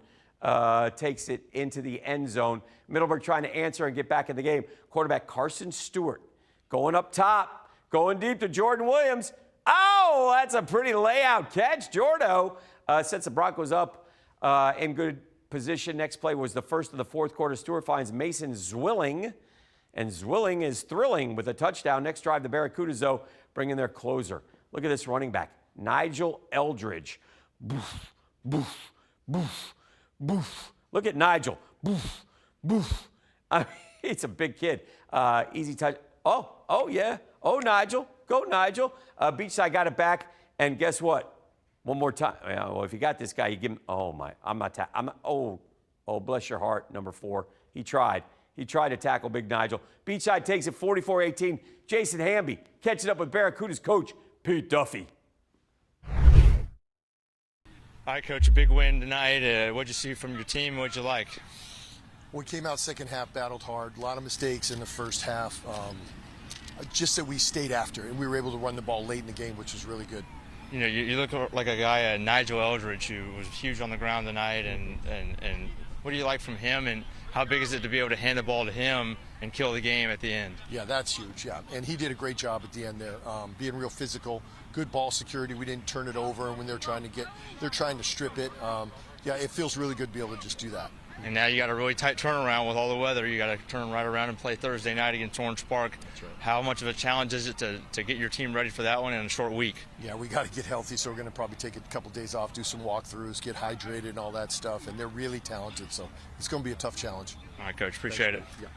takes it into the end zone. Middleburg trying to answer and get back in the game. Quarterback Carson Stewart going up top, going deep to Jordan Williams. Oh, that's a pretty layout catch. Jordo sets the Broncos up in good position. Next play was the first of the fourth quarter. Stewart finds Mason Zwilling, and Zwilling is thrilling with a touchdown. Next drive, the Barracudas, though, bring in their closer. Look at this running back, Nigel Eldridge. Boof, boof, boof, boof. Look at Nigel. Boof, boof. It's a big kid. Easy touch. Oh, yeah. Oh, Nigel. Go, Nigel. Beachside got it back, and guess what? One more time. Well, if you got this guy, you give him. Oh my! Oh, bless your heart. Number 4. He tried. He tried to tackle Big Nigel. Beachside takes it 44-18. Jason Hamby catching up with Barracuda's coach Pete Duffy. All right, Coach. A big win tonight. What'd you see from your team? What'd you like? We came out second half, battled hard. A lot of mistakes in the first half. Just that we stayed after, and we were able to run the ball late in the game, which was really good. You know, you look like a guy, Nigel Eldridge, who was huge on the ground tonight, and what do you like from him, and how big is it to be able to hand the ball to him and kill the game at the end? Yeah, that's huge, yeah. And he did a great job at the end there, being real physical, good ball security. We didn't turn it over when they're trying to strip it. Yeah, it feels really good to be able to just do that. And now you got a really tight turnaround with all the weather. You got to turn right around and play Thursday night against Orange Park. That's right. How much of a challenge is it to get your team ready for that one in a short week? Yeah, we got to get healthy, so we're going to probably take a couple days off, do some walkthroughs, get hydrated and all that stuff. And they're really talented, so it's going to be a tough challenge. All right, Coach. Appreciate it. Yeah.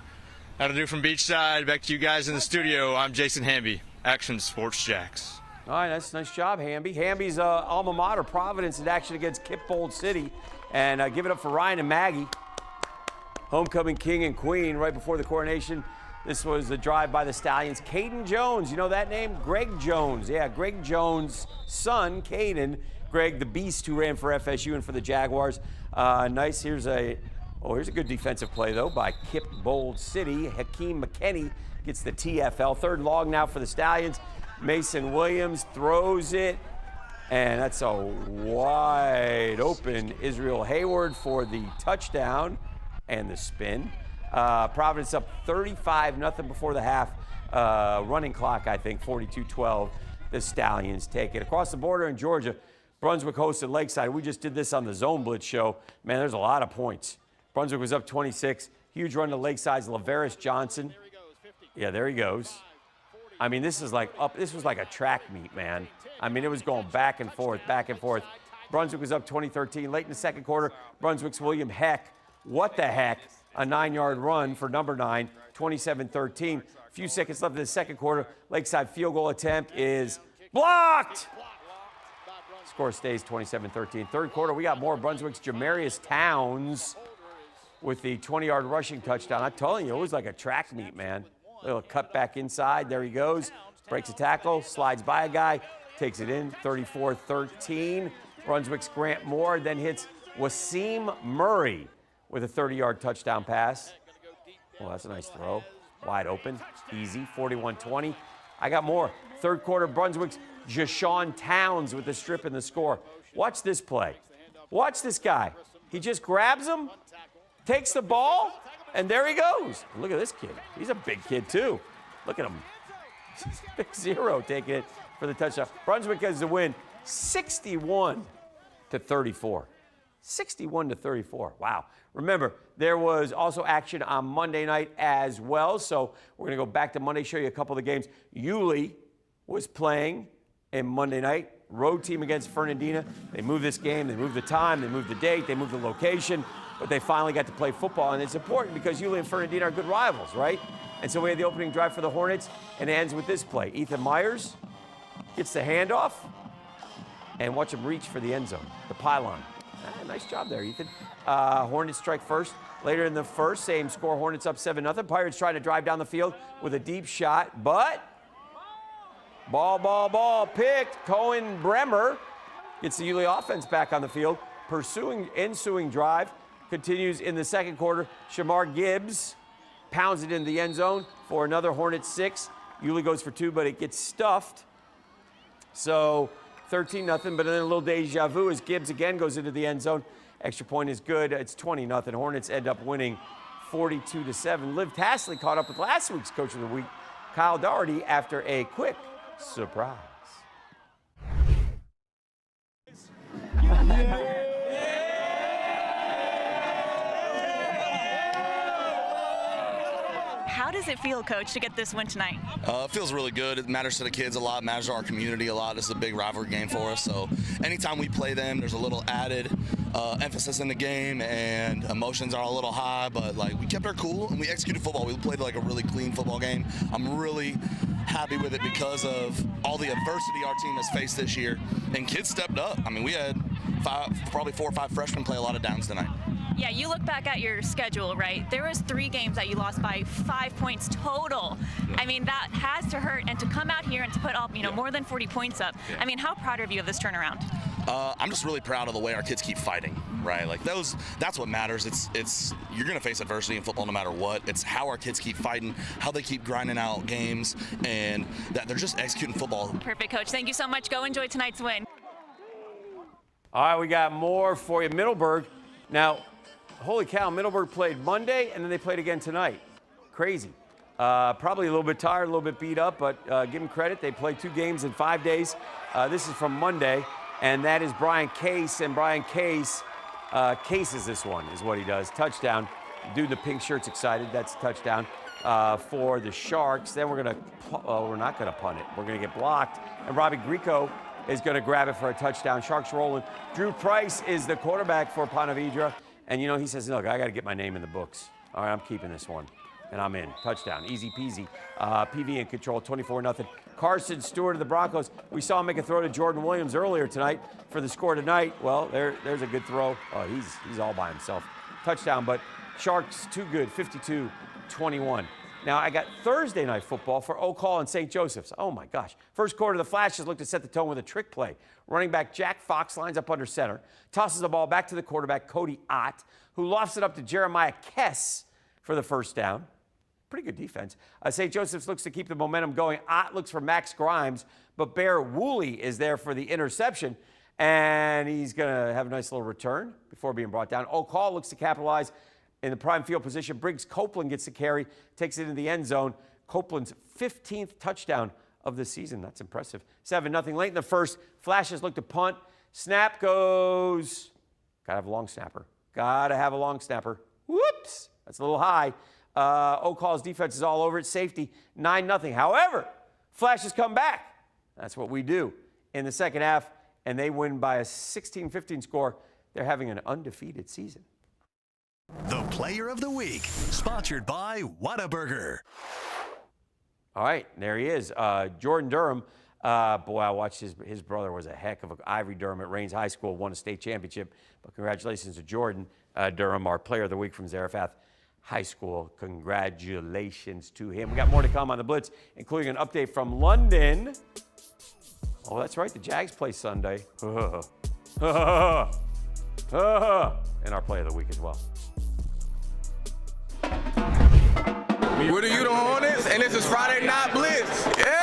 That'll do from Beachside. Back to you guys in the studio. I'm Jason Hamby, Action Sports Jax. All right, nice job, Hamby. Hamby's alma mater, Providence, in action against Kipbold City. And give it up for Ryan and Maggie. Homecoming king and queen right before the coronation. This was the drive by the Stallions. Caden Jones, you know that name? Greg Jones. Yeah, Greg Jones' son, Caden. Greg, the beast who ran for FSU and for the Jaguars. Nice. Here's a good defensive play, though, by Kipbold City. Hakeem McKinney gets the TFL. Third long now for the Stallions. Mason Williams throws it, and that's a wide open Israel Hayward for the touchdown and the spin. Providence up 35-0 before the half. Running clock, I think, 42-12. The Stallions take it. Across the border in Georgia, Brunswick hosted Lakeside. We just did this on the Zone Blitz show. Man, there's a lot of points. Brunswick was up 26. Huge run to Lakeside's LaVaris Johnson. Yeah, there he goes. I mean, this was like a track meet, man. I mean, it was going back and forth, back and forth. Brunswick was up 20-13. Late in the second quarter, Brunswick's William Heck. What the heck? A 9-yard run for number 9, 27-13. A few seconds left in the second quarter. Lakeside field goal attempt is blocked. Score stays 27-13. Third quarter, we got more. Brunswick's Jamarius Towns with the 20-yard rushing touchdown. I'm telling you, it was like a track meet, man. Little cut back inside. There he goes. Breaks a tackle, slides by a guy, takes it in. 34-13. Brunswick's Grant Moore then hits Wasim Murray with a 30-yard touchdown pass. Well, that's a nice throw. Wide open. Easy. 41-20. I got more. Third quarter, Brunswick's Jashawn Towns with the strip and the score. Watch this play. Watch this guy. He just grabs him, takes the ball, and there he goes. Look at this kid. He's a big kid, too. Look at him. Big zero taking it for the touchdown. Brunswick has the win 61-34. 61-34. Wow. Remember, there was also action on Monday night as well. So we're going to go back to Monday, show you a couple of the games. Yulee was playing in Monday night. Road team against Fernandina. They moved this game. They moved the time. They moved the date. They moved the location. But they finally got to play football. And it's important because Yulee and Fernandina are good rivals, right? And so we had the opening drive for the Hornets. And it ends with this play. Ethan Myers gets the handoff. And watch him reach for the end zone, the pylon. Nice job there, Ethan. Hornets strike first. Later in the first, same score. Hornets up 7-0. Pirates trying to drive down the field with a deep shot, but ball picked. Cohen Bremer gets the Yulee offense back on the field. Ensuing drive continues in the second quarter. Shamar Gibbs pounds it in the end zone for another Hornets 6. Yulee goes for 2, but it gets stuffed. So 13-0, but then a little deja vu as Gibbs again goes into the end zone. Extra point is good. It's 20-0. Hornets end up winning 42-7. Liv Tasley caught up with last week's Coach of the Week, Kyle Doherty, after a quick surprise. How does it feel, Coach, to get this win tonight? It feels really good. It matters to the kids a lot, matters to our community a lot. This is a big rivalry game for us. So anytime we play them, there's a little added emphasis in the game, and emotions are a little high, but like we kept our cool and we executed football. We played like a really clean football game. I'm really happy with it because of all the adversity our team has faced this year, and kids stepped up. I mean, we had probably 4 or 5 freshmen play a lot of downs tonight. Yeah, you look back at your schedule, right? There was 3 games that you lost by 5 points total. I mean, that has to hurt, and to come out here and to put up, more than 40 points up. I mean, how proud are you of this turnaround? I'm just really proud of the way our kids keep fighting, right? Like that's what matters. It's you're gonna face adversity in football no matter what. It's how our kids keep fighting, how they keep grinding out games, and that they're just executing football. Perfect, Coach. Thank you so much. Go enjoy tonight's win. All right, we got more for you. Middleburg. Now, holy cow, Middleburg played Monday, and then they played again tonight. Crazy. Probably a little bit tired, a little bit beat up, but give them credit. They played 2 games in 5 days. This is from Monday, and that is Brian Case. And Brian Case cases this one, is what he does. Touchdown. Dude in the pink shirt's excited. That's a touchdown for the Sharks. Then we're not going to punt it. We're going to get blocked. And Robbie Grieco is going to grab it for a touchdown. Sharks rolling. Drew Price is the quarterback for Ponte Vedra. And, he says, look, I got to get my name in the books. All right, I'm keeping this one. and I'm in. Touchdown, easy peasy. PV in control, 24-0. Carson Stewart of the Broncos. We saw him make a throw to Jordan Williams earlier tonight for the score tonight. Well, there's a good throw. Oh, he's all by himself. Touchdown, but Sharks too good, 52-21. Now, I got Thursday night football for Oak Hall and St. Joseph's. Oh, my gosh. First quarter, the Flashes looked to set the tone with a trick play. Running back Jack Fox lines up under center, tosses the ball back to the quarterback, Cody Ott, who lofts it up to Jeremiah Kess for the first down. Pretty good defense. St. Joseph's looks to keep the momentum going. Ott looks for Max Grimes, but Bear Woolley is there for the interception, and he's going to have a nice little return before being brought down. Oak Hall looks to capitalize in the prime field position. Briggs Copeland gets the carry, takes it into the end zone. Copeland's 15th touchdown of the season. That's impressive. 7-0 late in the first. Flashes look to punt. Snap goes. Got to have a long snapper. Got to have a long snapper. Whoops. That's a little high. Oak Hall's defense is all over it. Safety, 9-0. However, Flashes come back. That's what we do in the second half, and they win by a 16-15 score. They're having an undefeated season. The Player of the Week, sponsored by Whataburger. All right, there he is. Jordan Durham. Boy, I watched his brother was a heck of a Ivory Durham at Rains High School, won a state championship. But congratulations to Jordan Durham, our Player of the Week from Zarephath High School. Congratulations to him. We got more to come on the Blitz, including an update from London. Oh, that's right, the Jags play Sunday. And our Player of the Week as well. What are you, the Hornets? And this is Friday Night Blitz. Yeah!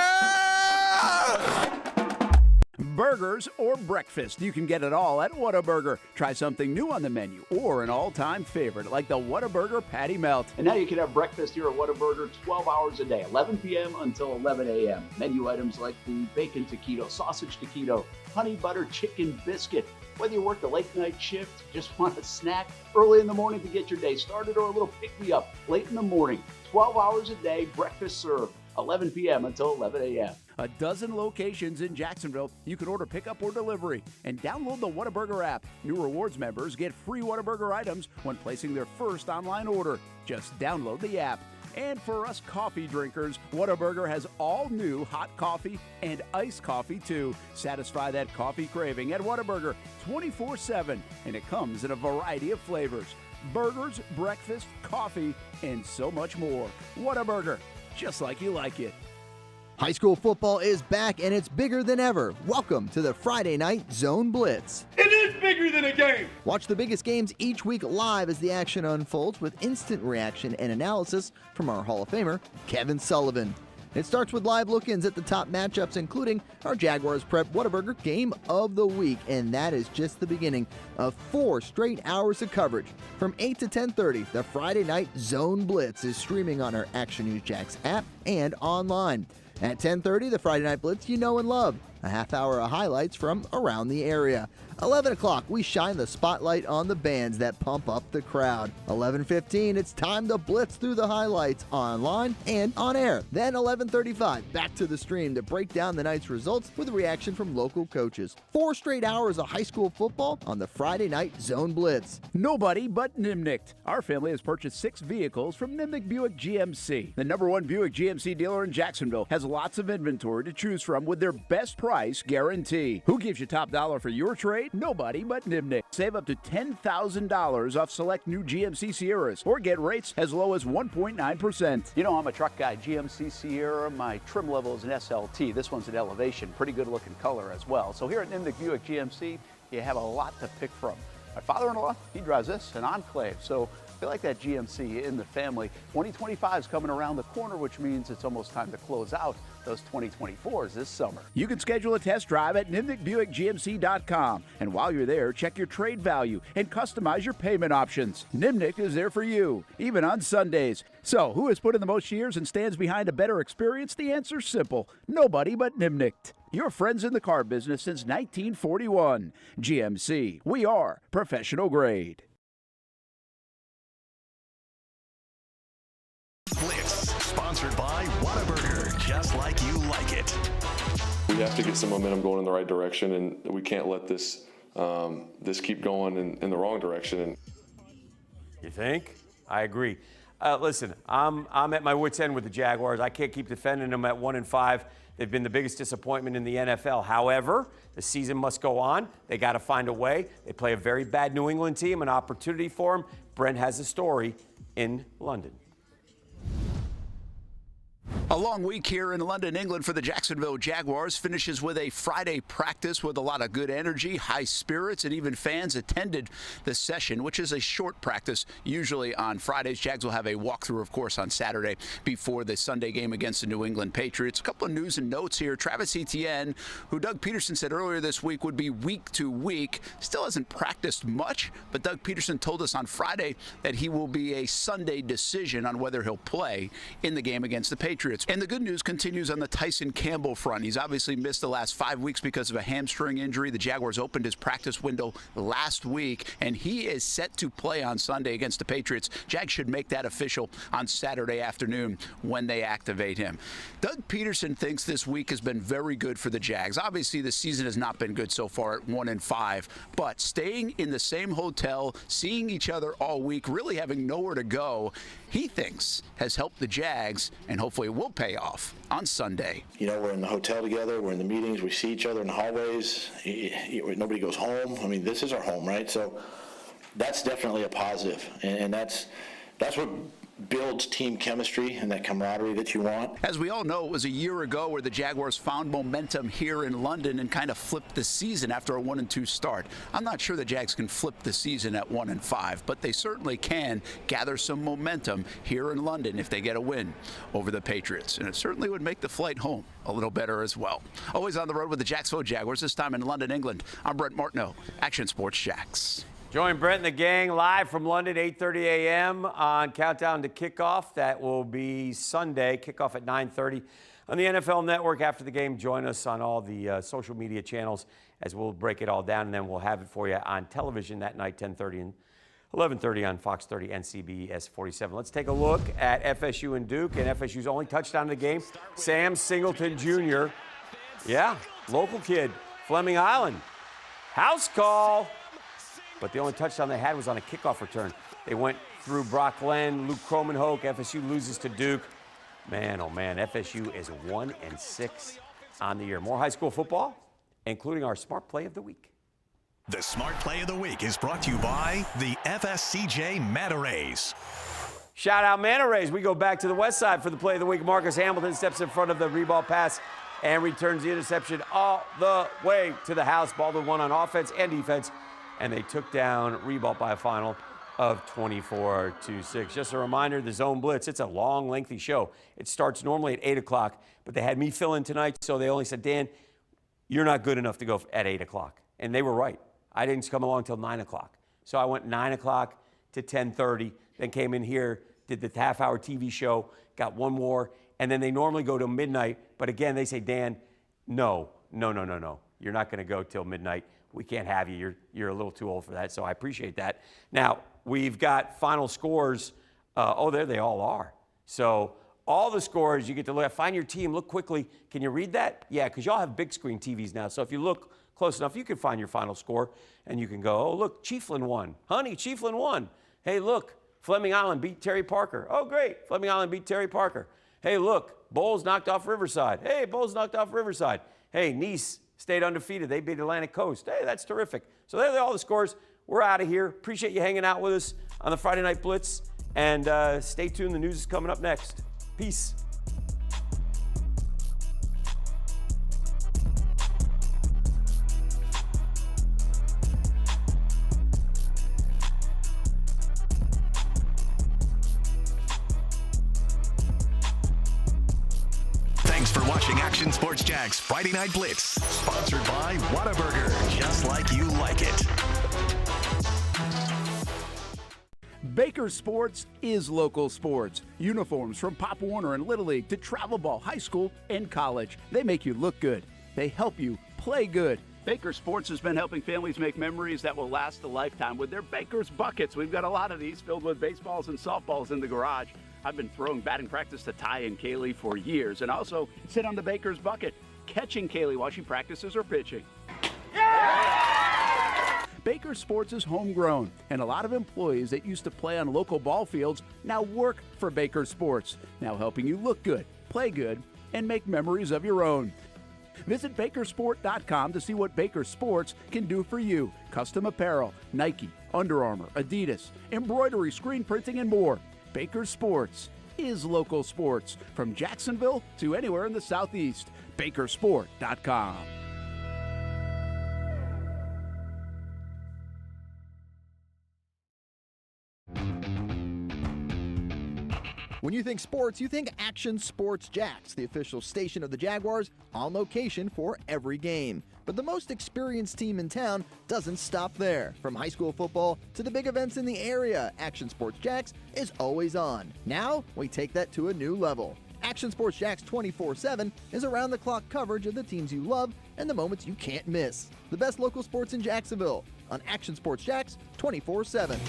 Burgers or breakfast, you can get it all at Whataburger. Try something new on the menu or an all-time favorite like the Whataburger Patty Melt. And now you can have breakfast here at Whataburger 12 hours a day, 11 p.m. until 11 a.m. Menu items like the bacon taquito, sausage taquito, honey butter chicken biscuit. Whether you work the late night shift, just want a snack early in the morning to get your day started, or a little pick-me-up late in the morning, 12 hours a day, breakfast served, 11 p.m. until 11 a.m. A dozen locations in Jacksonville. You can order pickup or delivery and download the Whataburger app. New rewards members get free Whataburger items when placing their first online order. Just download the app. And for us coffee drinkers, Whataburger has all new hot coffee and iced coffee too. Satisfy that coffee craving at Whataburger 24/7, and it comes in a variety of flavors. Burgers, breakfast, coffee, and so much more. Whataburger, just like you like it. High school football is back, and it's bigger than ever. Welcome to the Friday Night Zone Blitz. It is bigger than a game. Watch the biggest games each week live as the action unfolds with instant reaction and analysis from our Hall of Famer, Kevin Sullivan. It starts with live look-ins at the top matchups, including our Jaguars Prep Whataburger Game of the Week, and that is just the beginning of 4 straight hours of coverage. From 8 to 10:30, the Friday Night Zone Blitz is streaming on our Action Sports Jax app and online. At 10:30, the Friday Night Blitz you know and love. A half hour of highlights from around the area. 11 o'clock, we shine the spotlight on the bands that pump up the crowd. 11:15, it's time to blitz through the highlights online and on air. Then 11:35, back to the stream to break down the night's results with a reaction from local coaches. 4 straight hours of high school football on the Friday Night Zone Blitz. Nobody but Nimnicht. Our family has purchased 6 vehicles from Nimnicht Buick GMC. The #1 Buick GMC dealer in Jacksonville has lots of inventory to choose from with their best price guarantee. Who gives you top dollar for your trade? Nobody but Nimnicht. Save up to $10,000 off select new GMC Sierras or get rates as low as 1.9%. You know, I'm a truck guy. GMC Sierra, my trim level is an SLT. This one's an Elevation. Pretty good looking color as well. So here at Nimnicht Buick GMC, you have a lot to pick from. My father-in-law, he drives this, an Enclave. So I feel like that GMC in the family. 2025 is coming around the corner, which means it's almost time to close out those 2024s this summer. You can schedule a test drive at NimnichtBuickGMC.com. And while you're there, check your trade value and customize your payment options. Nimnicht is there for you, even on Sundays. So, who has put in the most years and stands behind a better experience? The answer's simple. Nobody but Nimnicht. Your friends in the car business since 1941. GMC. We are professional grade. Blitz, sponsored by Whataburger, just like you like it. We have to get some momentum going in the right direction, and we can't let this keep going in the wrong direction. You think? I agree. Listen, I'm at my wit's end with the Jaguars. I can't keep defending them at 1-5. They've been the biggest disappointment in the NFL. However, the season must go on. They got to find a way. They play a very bad New England team, an opportunity for them. Brent has a story in London. A long week here in London, England for the Jacksonville Jaguars finishes with a Friday practice with a lot of good energy, high spirits, and even fans attended the session, which is a short practice. Usually on Fridays, Jags will have a walkthrough, of course, on Saturday before the Sunday game against the New England Patriots. A couple of news and notes here. Travis Etienne, who Doug Peterson said earlier this week would be week to week, still hasn't practiced much, but Doug Peterson told us on Friday that he will be a Sunday decision on whether he'll play in the game against the Patriots. And the good news continues on the Tyson Campbell front. He's obviously missed the last 5 weeks because of a hamstring injury. The Jaguars opened his practice window last week, and he is set to play on Sunday against the Patriots. Jags should make that official on Saturday afternoon when they activate him. Doug Peterson thinks this week has been very good for the Jags. Obviously, the season has not been good so far at 1-5, but staying in the same hotel, seeing each other all week, really having nowhere to go, he thinks has helped the Jags, and hopefully it will pay off on Sunday. You know, we're in the hotel together, we're in the meetings, we see each other in the hallways, nobody goes home. I mean, this is our home, right? So that's definitely a positive, and that's what builds team chemistry and that camaraderie that you want. As we all know, it was a year ago where the Jaguars found momentum here in London and kind of flipped the season after a 1-2 start. I'm not sure the Jags can flip the season at 1-5, but they certainly can gather some momentum here in London if they get a win over the Patriots. And it certainly would make the flight home a little better as well. Always on the road with the Jacksonville Jaguars, this time in London, England. I'm Brent Martineau, Action Sports Jax. Join Brent and the gang live from London, 8:30 a.m. on Countdown to Kickoff. That will be Sunday, kickoff at 9:30 on the NFL Network. After the game, join us on all the social media channels as we'll break it all down, and then we'll have it for you on television that night, 10:30 and 11:30 on Fox 30 and CBS 47. Let's take a look at FSU and Duke, and FSU's only touchdown of the game, Sam Singleton Jr. Yeah, local kid, Fleming Island. House call. But the only touchdown they had was on a kickoff return. They went through Brock Glenn, Luke Croman-Hoke. FSU loses to Duke. Man, oh man, FSU is 1-6 on the year. More high school football, including our Smart Play of the Week. The Smart Play of the Week is brought to you by the FSCJ Manta Rays. Shout out Manta Rays. We go back to the west side for the Play of the Week. Marcus Hamilton steps in front of the reball pass and returns the interception all the way to the house. Baldwin won on offense and defense, and they took down Reebok by a final of 24-6. Just a reminder, the Zone Blitz, it's a long, lengthy show. It starts normally at 8 o'clock, but they had me fill in tonight, so they only said, Dan, you're not good enough to go at 8 o'clock. And they were right. I didn't come along till 9 o'clock. So I went 9 o'clock to 10:30, then came in here, did the half-hour TV show, got one more, and then they normally go to midnight. But again, they say, Dan, no. You're not going to go till midnight. We can't have you. You're a little too old for that, so I appreciate that. Now, we've got final scores. There they all are. So all the scores you get to look at. Find your team. Look quickly. Can you read that? Yeah, because y'all have big screen TVs now. So if you look close enough, you can find your final score, and you can go, oh, look, Chiefland won. Honey, Chiefland won. Hey, look, Fleming Island beat Terry Parker. Oh, great. Fleming Island beat Terry Parker. Hey, look, Bowles knocked off Riverside. Hey, Bowles knocked off Riverside. Hey, Nice stayed undefeated. They beat Atlantic Coast. Hey, that's terrific. So there are all the scores. We're out of here. Appreciate you hanging out with us on the Friday Night Blitz. And stay tuned. The news is coming up next. Peace. Thanks for watching Action Sports Jax Friday Night Blitz, sponsored by Whataburger, just like you like it. Baker Sports is local sports. Uniforms from Pop Warner and Little League to travel ball, high school, and college. They make you look good. They help you play good. Baker Sports has been helping families make memories that will last a lifetime with their Baker's Buckets. We've got a lot of these filled with baseballs and softballs in the garage. I've been throwing batting practice to Ty and Kaylee for years, and also sit on the Baker's Bucket, catching Kaylee while she practices her pitching. Baker Baker Sports is homegrown, and a lot of employees that used to play on local ball fields now work for Baker Sports, now helping you look good, play good, and make memories of your own. Visit Bakersport.com to see what Baker Sports can do for you. Custom apparel, Nike, Under Armour, Adidas, embroidery, screen printing, and more. Baker Sports is local sports from Jacksonville to anywhere in the Southeast. Bakersport.com. When you think sports, you think Action Sports Jax, the official station of the Jaguars, on location for every game. But the most experienced team in town doesn't stop there. From high school football to the big events in the area, Action Sports Jax is always on. Now, we take that to a new level. Action Sports Jax 24/7 is around-the-clock coverage of the teams you love and the moments you can't miss. The best local sports in Jacksonville on Action Sports Jax 24/7.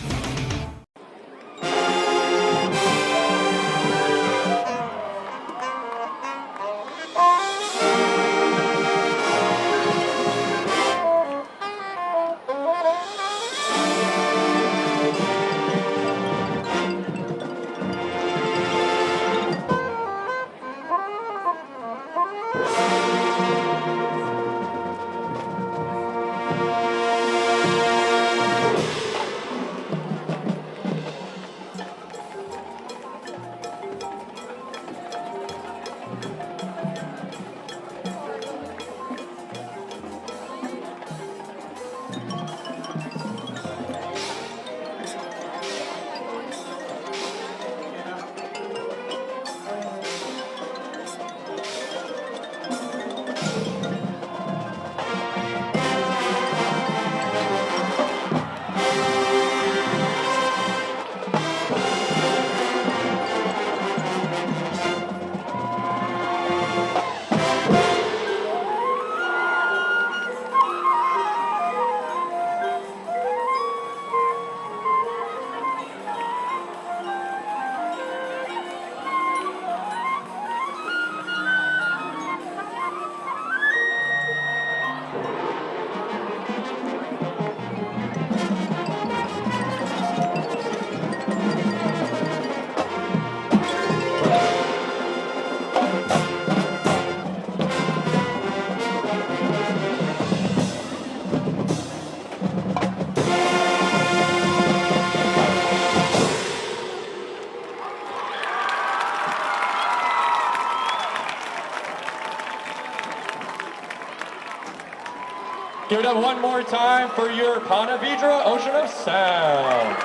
Give it up one more time for your Ponte Vedra Ocean of Sound.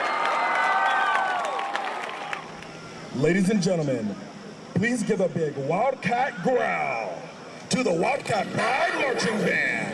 Ladies and gentlemen, please give a big Wildcat growl to the Wildcat Pride Marching Band.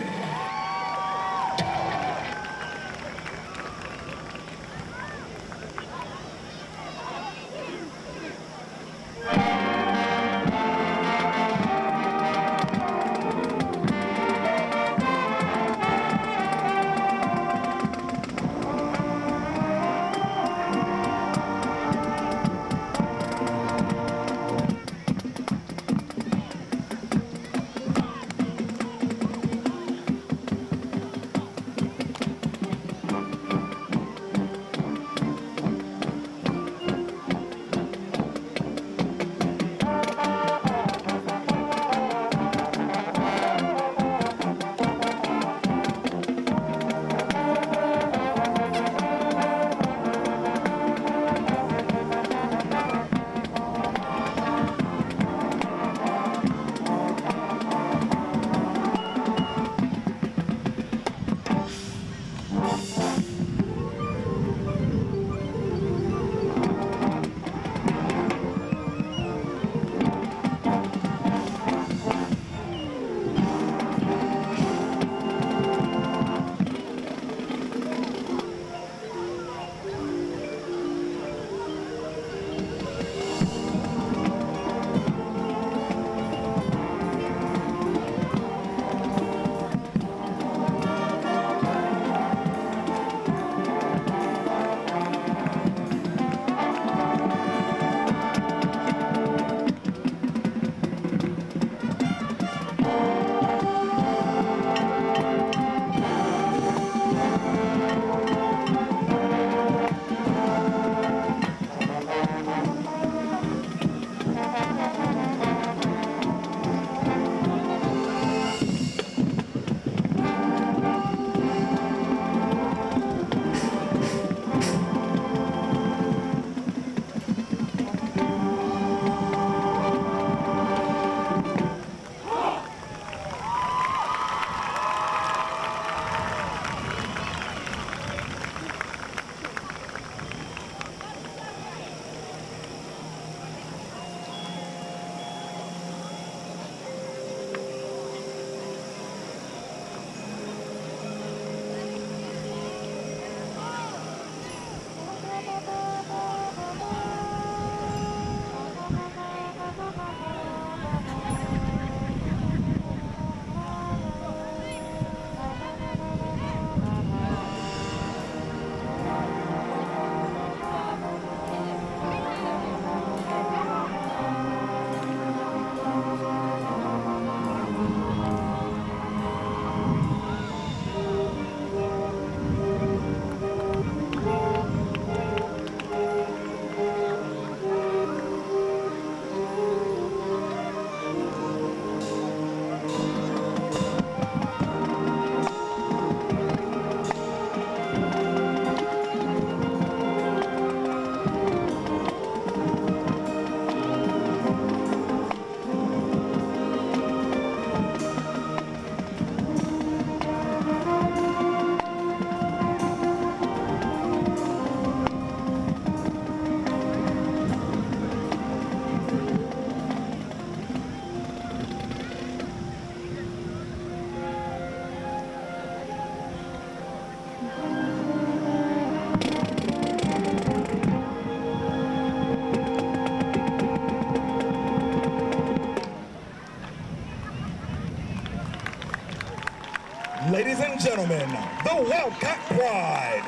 and gentlemen, the Wildcat Pride.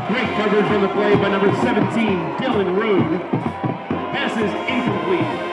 Great coverage on the play by number 17, Dylan Roode. Passes incomplete.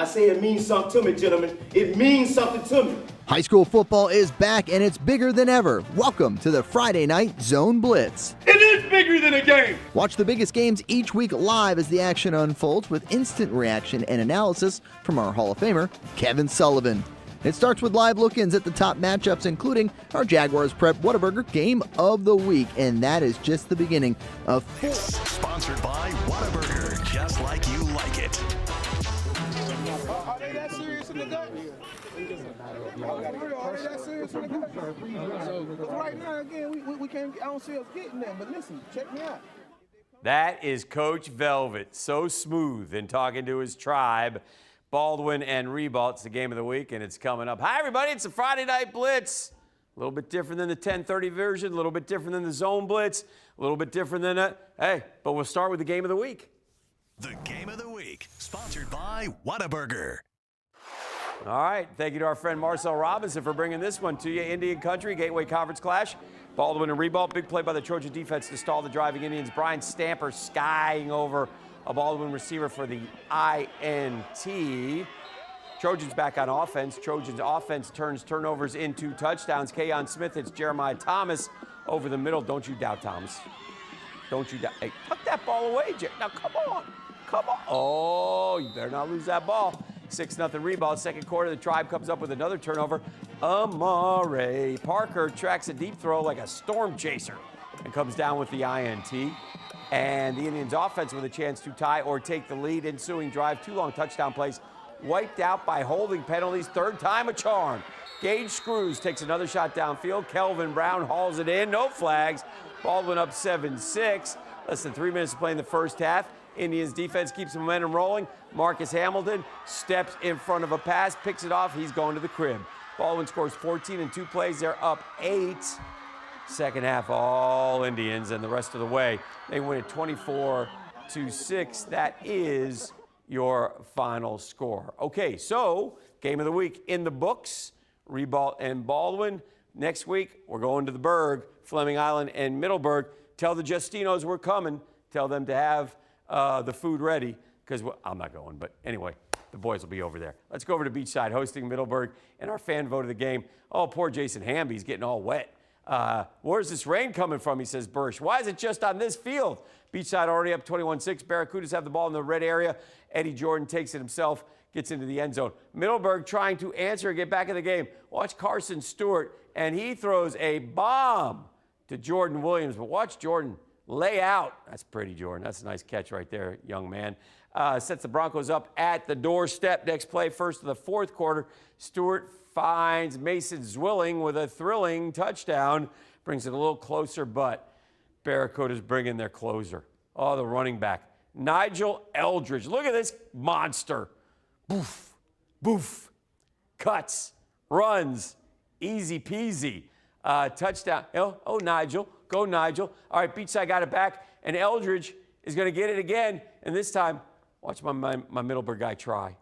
say it means something to me, gentlemen. It means something to me. High school football is back, and it's bigger than ever. Welcome to the Friday Night Zone Blitz. It is bigger than a game. Watch the biggest games each week live as the action unfolds with instant reaction and analysis from our Hall of Famer, Kevin Sullivan. It starts with live look-ins at the top matchups, including our Jaguars Prep Whataburger Game of the Week, and that is just the beginning of Sponsored by Whataburger, just like you like it. Are they that serious in the gut? Are they that serious in the gut? So right now, again, we can't. I don't see us getting them. But listen, check me out. That is Coach Velvet, so smooth in talking to his tribe. Baldwin and Ribault, it's the game of the week, and it's coming up. Hi, everybody. It's the Friday Night Blitz. A little bit different than the 10:30 version, a little bit different than the Zone Blitz, a little bit different than that. Hey, but we'll start with the game of the week. The game of the week, sponsored by Whataburger. All right. Thank you to our friend Marcel Robinson for bringing this one to you. Indian Country, Gateway Conference Clash. Baldwin and Ribault. Big play by the Trojan defense to stall the driving Indians. Brian Stamper skying over a Baldwin receiver for the INT. Trojans back on offense. Trojans offense turns turnovers into touchdowns. Keon Smith hits Jeremiah Thomas over the middle. Don't you doubt Thomas. Don't you doubt. Hey, tuck that ball away, Now, come on. Come on. Oh, you better not lose that ball. 6-0 rebound. Second quarter, the Tribe comes up with another turnover. Amare Parker tracks a deep throw like a storm chaser and comes down with the INT. And the Indians offense with a chance to tie or take the lead. Ensuing drive, 2 long touchdown plays wiped out by holding penalties. Third time a charm. Gage Screws takes another shot downfield. Kelvin Brown hauls it in. No flags. Baldwin up 7-6. Less than 3 minutes to play in the first half. Indians defense keeps the momentum rolling. Marcus Hamilton steps in front of a pass, picks it off. He's going to the crib. Baldwin scores 14 in 2 plays. They're up 8. Second half, all Indians, and the rest of the way. They win it 24-6. That is your final score. Okay, so game of the week in the books. Ribault and Baldwin. Next week, we're going to the Berg, Fleming Island and Middleburg. Tell the Justinos we're coming. Tell them to have the food ready, because I'm not going, but anyway, the boys will be over there. Let's go over to Beachside hosting Middleburg and our fan vote of the game. Oh, poor Jason Hamby's getting all wet. Where's this rain coming from, he says, Bursch. Why is it just on this field? Beachside already up 21-6. Barracudas have the ball in the red area. Eddie Jordan takes it himself, gets into the end zone. Middleburg trying to answer and get back in the game. Watch Carson Stewart, and he throws a bomb to Jordan Williams. But watch Jordan lay out. That's pretty, Jordan. That's a nice catch right there, young man. Sets the Broncos up at the doorstep. Next play, first of the fourth quarter. Stewart finds Mason Zwilling with a thrilling touchdown. Brings it a little closer, but Barracuda's bringing their closer. Oh, the running back. Nigel Eldridge. Look at this monster. Boof, boof. Cuts, runs, easy peasy. Touchdown. Oh, Nigel. Go, Nigel. All right, Beachside got it back, and Eldridge is going to get it again. And this time, watch my Middleburg guy try.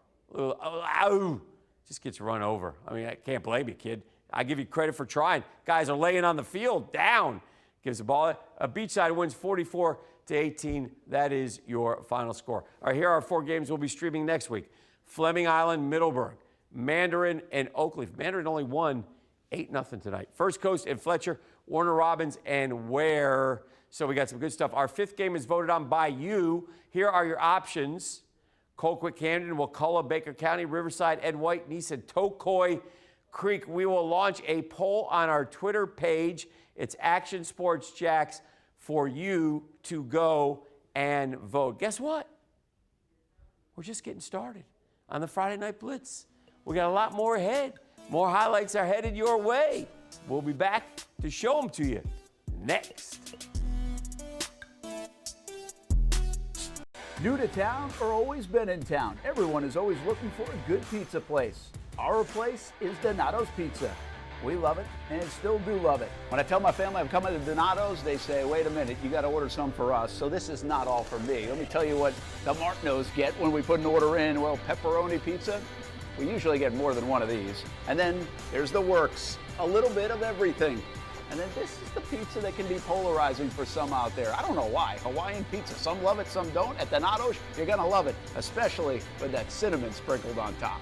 Just gets run over. I mean, I can't blame you, kid. I give you credit for trying. Guys are laying on the field, down. Gives the ball. Beachside wins 44-18. That is your final score. All right, here are our 4 games we'll be streaming next week. Fleming Island, Middleburg, Mandarin, and Oakleaf. Mandarin only won 8-0 tonight. First Coast and Fletcher, Warner Robins, and Ware. So we got some good stuff. Our 5th game is voted on by you. Here are your options. Colquitt, Camden, Wakulla, Baker County, Riverside, Ed White, Neeson, Tocoy Creek. We will launch a poll on our Twitter page. It's Action Sports Jax for you to go and vote. Guess what? We're just getting started on the Friday Night Blitz. We got a lot more ahead. More highlights are headed your way. We'll be back to show them to you next. New to town or always been in town, everyone is always looking for a good pizza place. Our place is Donato's Pizza. We love it and still do love it. When I tell my family I'm coming to Donato's, they say, wait a minute, you got to order some for us. So this is not all for me. Let me tell you what the Martinos get when we put an order in. Well, pepperoni pizza, we usually get more than one of these. And then there's the works, a little bit of everything. And then this is the pizza that can be polarizing for some out there. I don't know why. Hawaiian pizza. Some love it, some don't. At Donato's, you're going to love it, especially with that cinnamon sprinkled on top.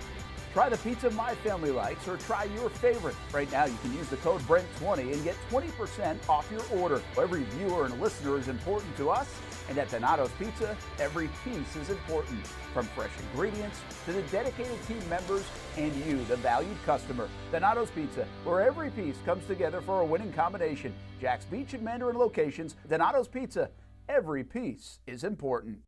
Try the pizza my family likes or try your favorite. Right now, you can use the code Brent20 and get 20% off your order. Every viewer and listener is important to us, and at Donato's Pizza, every piece is important. From fresh ingredients to the dedicated team members and you, the valued customer. Donato's Pizza, where every piece comes together for a winning combination. Jax Beach and Mandarin locations. Donato's Pizza, every piece is important.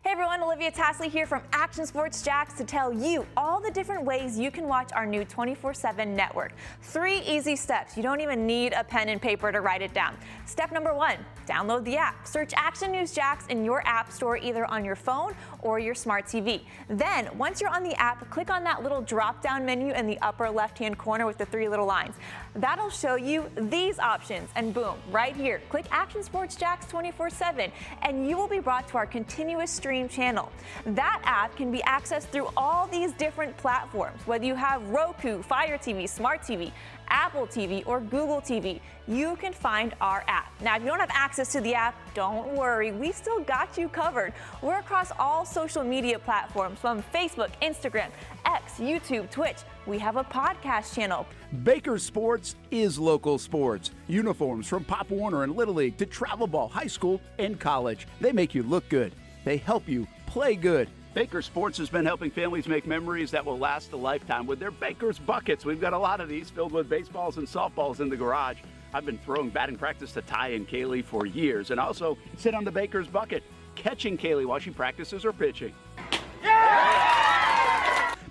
Hey everyone, Olivia Tasley here from Action Sports Jax to tell you all the different ways you can watch our new 24/7 network. 3 easy steps. You don't even need a pen and paper to write it down. Step number 1, download the app. Search Action News Jax in your app store either on your phone or your smart TV. Then, once you're on the app, click on that little drop-down menu in the upper left-hand corner with the 3 little lines. That'll show you these options, and boom, right here, click Action Sports Jax 24/7, and you will be brought to our continuous stream channel. That app can be accessed through all these different platforms. Whether you have Roku, Fire TV, Smart TV, Apple TV, or Google TV, you can find our app. Now, if you don't have access to the app, don't worry, we still got you covered. We're across all social media platforms from Facebook, Instagram, X, YouTube, Twitch. We have a podcast channel. Baker Sports is local sports. Uniforms from Pop Warner and Little League to travel ball, high school, and college. They make you look good. They help you play good. Baker Sports has been helping families make memories that will last a lifetime with their Baker's buckets. We've got a lot of these filled with baseballs and softballs in the garage. I've been throwing batting practice to Ty and Kaylee for years, and also sit on the Baker's bucket, catching Kaylee while she practices her pitching.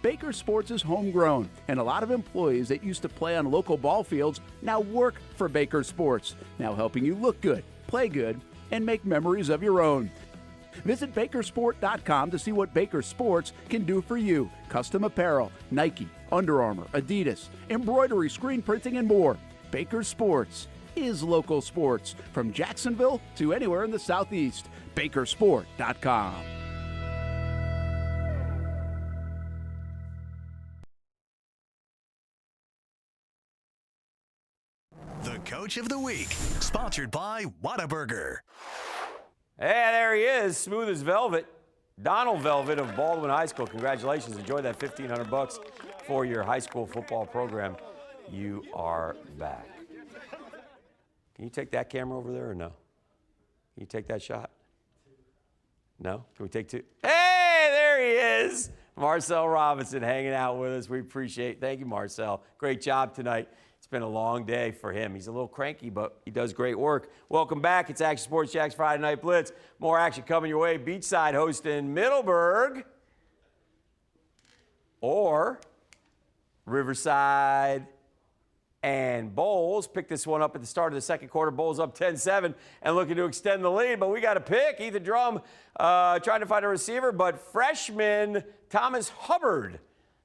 Baker Sports is homegrown, and a lot of employees that used to play on local ball fields now work for Baker Sports, now helping you look good, play good, and make memories of your own. Visit Bakersport.com to see what Baker Sports can do for you. Custom apparel, Nike, Under Armour, Adidas, embroidery, screen printing, and more. Baker Sports is local sports from Jacksonville to anywhere in the Southeast. Bakersport.com. The Coach of the Week, sponsored by Whataburger. Hey, there he is, smooth as velvet. Donald Velvet of Baldwin High School. Congratulations. Enjoy that $1,500 for your high school football program. You are back. Can you take that camera over there or no? Can you take that shot? No? Can we take 2? Hey, there he is. Marcel Robinson hanging out with us. We appreciate it. Thank you, Marcel. Great job tonight. It's been a long day for him. He's a little cranky, but he does great work. Welcome back. It's Action Sports Jax Friday Night Blitz. More action coming your way. Beachside hosting Middleburg or Riverside and Bowles. Pick this one up at the start of the second quarter. Bowles up 10-7 and looking to extend the lead, but we got a pick. Ethan Drum trying to find a receiver, but freshman Thomas Hubbard,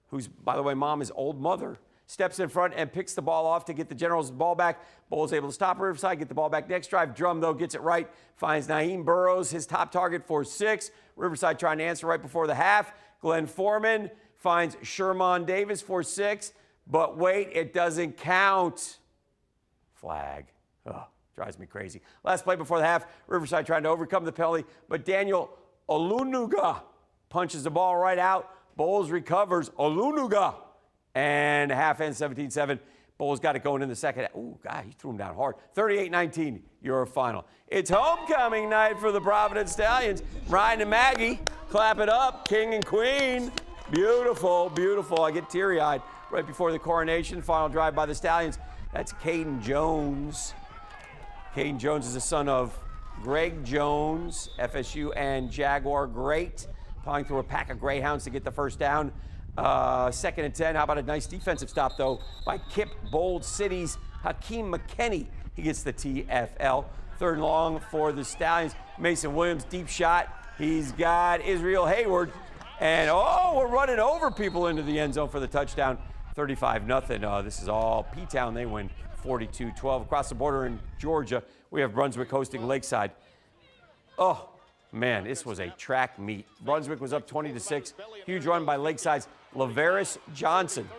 who's, by the way, mom is old mother, steps in front and picks the ball off to get the Generals' ball back. Bowles able to stop Riverside, get the ball back next drive. Drum, though, gets it right, finds Naheem Burrows, his top target for 6. Riverside trying to answer right before the half. Glenn Foreman finds Sherman Davis for 6, but wait, it doesn't count. Flag. Ugh, drives me crazy. Last play before the half, Riverside trying to overcome the penalty, but Daniel Olunuga punches the ball right out. Bowles recovers. Olunuga. And half end 17-7. Bowles got it going in the second. Ooh, God, he threw him down hard. 38-19, your final. It's homecoming night for the Providence Stallions. Ryan and Maggie, clap it up, king and queen. Beautiful, beautiful. I get teary-eyed right before the coronation. Final drive by the Stallions. That's Caden Jones. Caden Jones is the son of Greg Jones, FSU and Jaguar great. Plowing through a pack of Greyhounds to get the first down. 2nd and 10. How about a nice defensive stop, though, by Kip Bold City's Hakeem McKinney. He gets the TFL. 3rd and long for the Stallions. Mason Williams, deep shot. He's got Israel Hayward. And, oh, we're running over people into the end zone for the touchdown. 35-0. This is all P-Town. They win 42-12. Across the border in Georgia, we have Brunswick hosting Lakeside. Oh, man, this was a track meet. Brunswick was up 20-6. Huge run by Lakeside's LaVaris Johnson.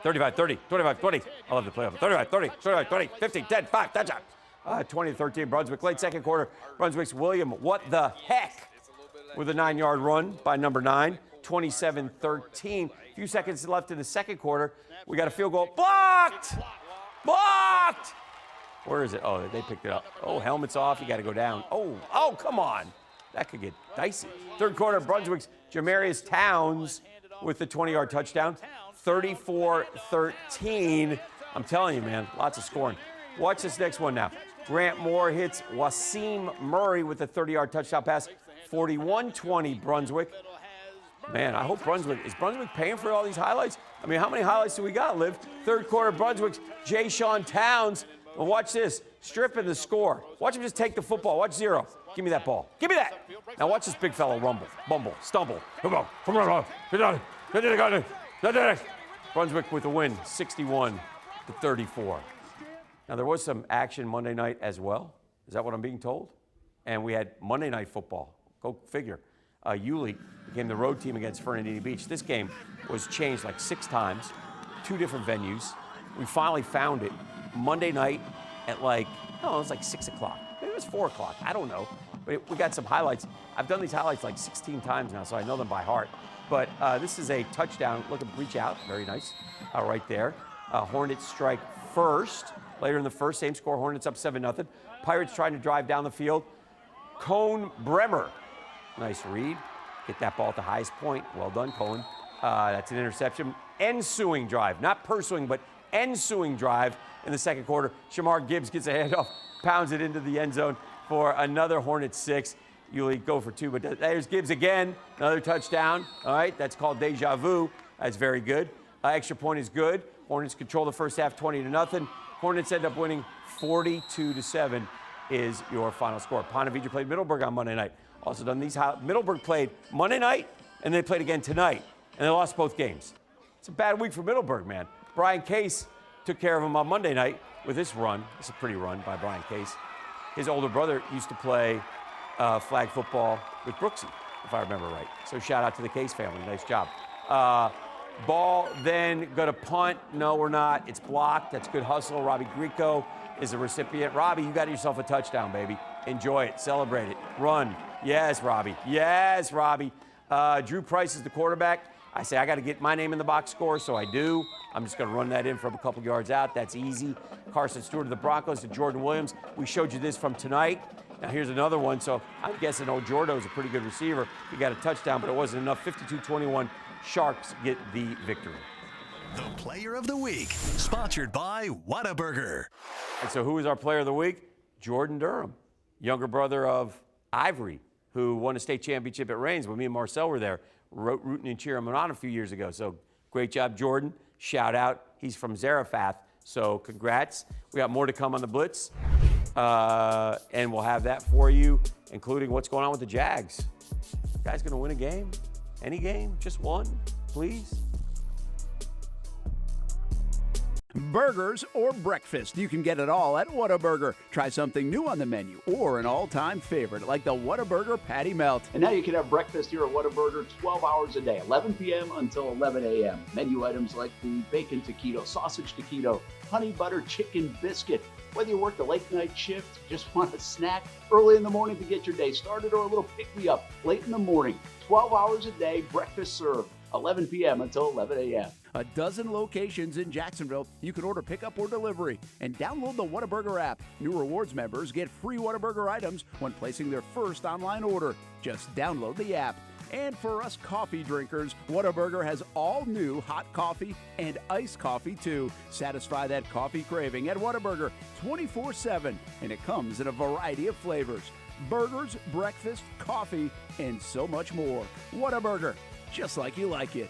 35-30, 25-20. I love the playoff. 35-30, 25-20, 15, 10, 5, touchdown. 20-13, Brunswick. Late second quarter, Brunswick's William, what the heck? With a 9-yard run by number 9, 27-13. A few seconds left in the second quarter. We got a field goal. Blocked! Blocked! Where is it? Oh, they picked it up. Oh, helmet's off. You got to go down. Oh, come on. That could get dicey. Third quarter, Brunswick's Jamarius Towns with the 20-yard touchdown. 34-13. I'm telling you, man, lots of scoring. Watch this next one now. Grant Moore hits Wasim Murray with a 30-yard touchdown pass. 41-20 Brunswick. Man, I hope is Brunswick paying for all these highlights? I mean, how many highlights do we got, Liv? Third quarter, Brunswick's Jay Sean Towns. Well, watch this, stripping the score. Watch him just take the football. Watch 0. Give me that ball. Give me that. Now watch this big fellow bumble, stumble. Brunswick with the win, 61-34. Now, there was some action Monday night as well. Is that what I'm being told? And we had Monday night football. Go figure. Yulee became the road team against Fernandina Beach. This game was changed like 6 times, 2 different venues. We finally found it Monday night at it was like 6 o'clock. Maybe it was 4 o'clock. I don't know. But we got some highlights. I've done these highlights like 16 times now, so I know them by heart. But this is a touchdown. Look at reach out. Very nice. Right there. Hornets strike first. Later in the first, same score. Hornets up 7-0. Pirates trying to drive down the field. Cone Bremer. Nice read. Get that ball at the highest point. Well done, Cohen. That's an interception. Ensuing drive. Not pursuing, but ensuing drive in the second quarter. Shamar Gibbs gets a handoff, pounds it into the end zone for another Hornets 6. Yulee go for 2, but there's Gibbs again. Another touchdown. All right, that's called deja vu. That's very good. Extra point is good. Hornets control the first half 20-0. Hornets end up winning 42-7 is your final score. Ponte Vedra played Middleburg on Monday night. Also done these. Middleburg played Monday night, and they played again tonight, and they lost both games. It's a bad week for Middleburg, man. Brian Case took care of him on Monday night with this run. It's a pretty run by Brian Case. His older brother used to play flag football with Brooksy, if I remember right. So shout out to the Case family. Nice job. Ball then going to punt. No, we're not. It's blocked. That's good hustle. Robbie Grieco is the recipient. Robbie, you got yourself a touchdown, baby. Enjoy it. Celebrate it. Run. Yes, Robbie. Yes, Robbie. Drew Price is the quarterback. I say I got to get my name in the box score, so I do. I'm just going to run that in from a couple yards out. That's easy. Carson Stewart of the Broncos to Jordan Williams. We showed you this from tonight. Now here's another one. So I'm guessing old Jordo's a pretty good receiver. He got a touchdown, but it wasn't enough. 52-21. Sharks get the victory. The Player of the Week, sponsored by Whataburger. And so who is our Player of the Week? Jordan Durham, younger brother of Ivory, who won a state championship at Reigns when me and Marcel were there, rooting and cheering him on a few years ago. So great job, Jordan. Shout out. He's from Zarephath, so congrats. We got more to come on the Blitz, and we'll have that for you, including what's going on with the Jags. Guys going to win a game? Any game? Just one, please? Burgers or breakfast, you can get it all at Whataburger. Try something new on the menu or an all-time favorite like the Whataburger Patty Melt. And now you can have breakfast here at Whataburger 12 hours a day, 11 p.m. until 11 a.m. Menu items like the bacon taquito, sausage taquito, honey butter chicken biscuit. Whether you work the late night shift, just want a snack early in the morning to get your day started, or a little pick-me-up late in the morning, 12 hours a day, breakfast served, 11 p.m. until 11 a.m. A dozen locations in Jacksonville. You can order pickup or delivery and download the Whataburger app. New rewards members get free Whataburger items when placing their first online order. Just download the app. And for us coffee drinkers, Whataburger has all new hot coffee and iced coffee too. Satisfy that coffee craving at Whataburger 24/7, and it comes in a variety of flavors. Burgers, breakfast, coffee, and so much more. Whataburger, just like you like it.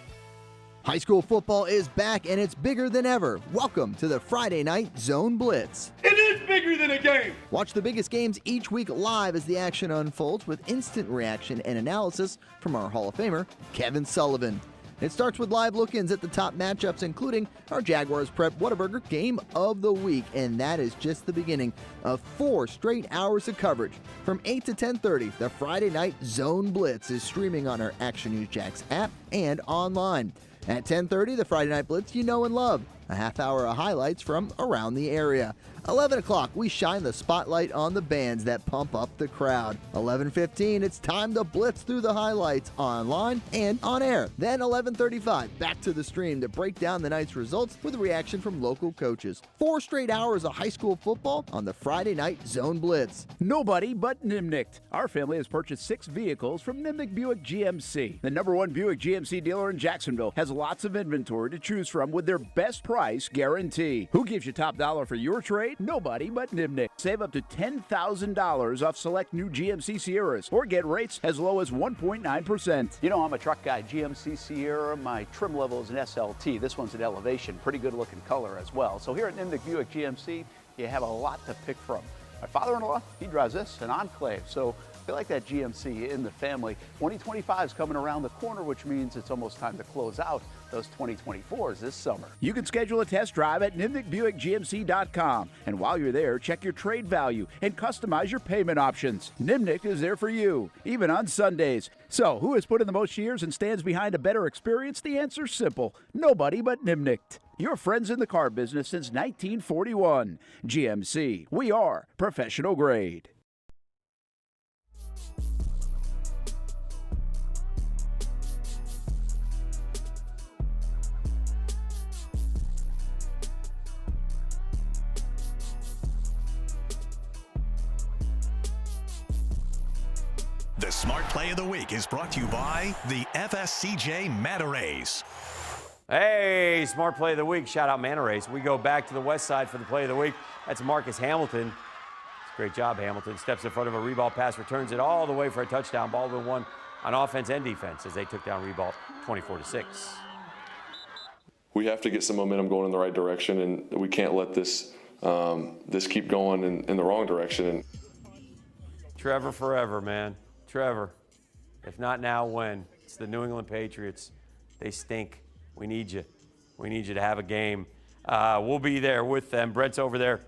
High school football is back, and it's bigger than ever. Welcome to the Friday Night Zone Blitz. It is bigger than a game. Watch the biggest games each week live as the action unfolds with instant reaction and analysis from our Hall of Famer, Kevin Sullivan. It starts with live look-ins at the top matchups, including our Jaguars Prep Whataburger Game of the Week, and that is just the beginning of 4 straight hours of coverage. From 8 to 10:30, the Friday Night Zone Blitz is streaming on our Action News Jax app and online. At 10:30, the Friday Night Blitz you know and love. A half hour of highlights from around the area. 11 o'clock, we shine the spotlight on the bands that pump up the crowd. 11:15, it's time to blitz through the highlights online and on air. Then 11:35, back to the stream to break down the night's results with a reaction from local coaches. 4 straight hours of high school football on the Friday Night Zone Blitz. Nobody but Nimnicht. Our family has purchased 6 vehicles from Nimnicht Buick GMC. The #1 Buick GMC dealer in Jacksonville has lots of inventory to choose from with their best price guarantee. Who gives you top dollar for your trade? Nobody but Nimnicht. Save up to $10,000 off select new GMC Sierras or get rates as low as 1.9%. You know, I'm a truck guy. GMC Sierra, my trim level is an SLT. This one's an Elevation. Pretty good looking color as well. So here at Nimnicht Buick GMC, you have a lot to pick from. My father-in-law, he drives this, an Enclave. So I feel like that GMC in the family. 2025 is coming around the corner, which means it's almost time to close out those 2024s this summer. You can schedule a test drive at NimnichtBuickGMC.com. And while you're there, check your trade value and customize your payment options. Nimnicht is there for you, even on Sundays. So who has put in the most years and stands behind a better experience? The answer's simple. Nobody but Nimnicht. Your friends in the car business since 1941. GMC. We are professional grade. The Smart Play of the Week is brought to you by the FSCJ Manta Rays. Hey, Smart Play of the Week. Shout out Manta Rays. We go back to the west side for the Play of the Week. That's Marcus Hamilton. Great job, Hamilton. Steps in front of a Reball pass, returns it all the way for a touchdown. Baldwin won on offense and defense as they took down Reball 24-6. We have to get some momentum going in the right direction, and we can't let this keep going in the wrong direction. Trevor forever, man. Trevor. If not now, when? It's the New England Patriots. They stink. We need you. We need you to have a game. We'll be there with them. Brett's over there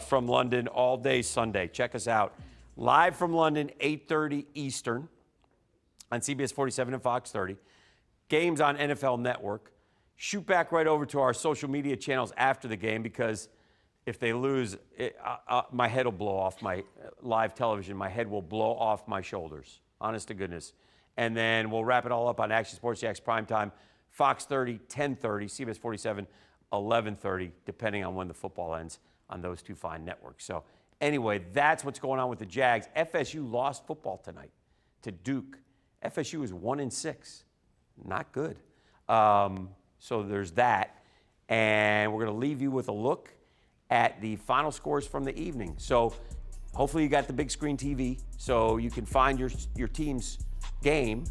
from London all day Sunday. Check us out. Live from London, 8:30 Eastern on CBS 47 and Fox 30. Games on NFL Network. Shoot back right over to our social media channels after the game because if they lose, my head will blow off my live television. My head will blow off my shoulders. Honest to goodness. And then we'll wrap it all up on Action Sports Jax primetime. Fox 30, 10:30, CBS 47, 11:30, depending on when the football ends on those two fine networks. So anyway, that's what's going on with the Jags. FSU lost football tonight to Duke. FSU is 1-6. Not good. So there's that. And we're going to leave you with a look at the final scores from the evening. So hopefully you got the big screen TV so you can find your team's game.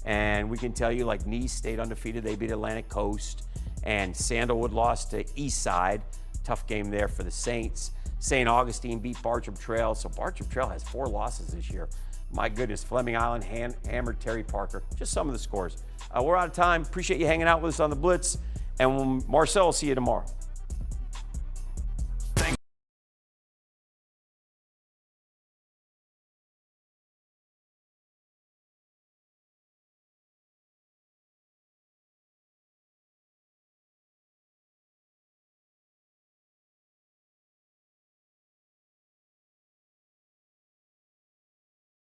And we can tell you, like, Nice stayed undefeated. They beat Atlantic Coast. And Sandalwood lost to Eastside. Tough game there for the Saints. St. Augustine beat Bartram Trail. So Bartram Trail has 4 losses this year. My goodness. Fleming Island hammered Terry Parker. Just some of the scores. We're out of time. Appreciate you hanging out with us on the Blitz. And Marcel will see you tomorrow.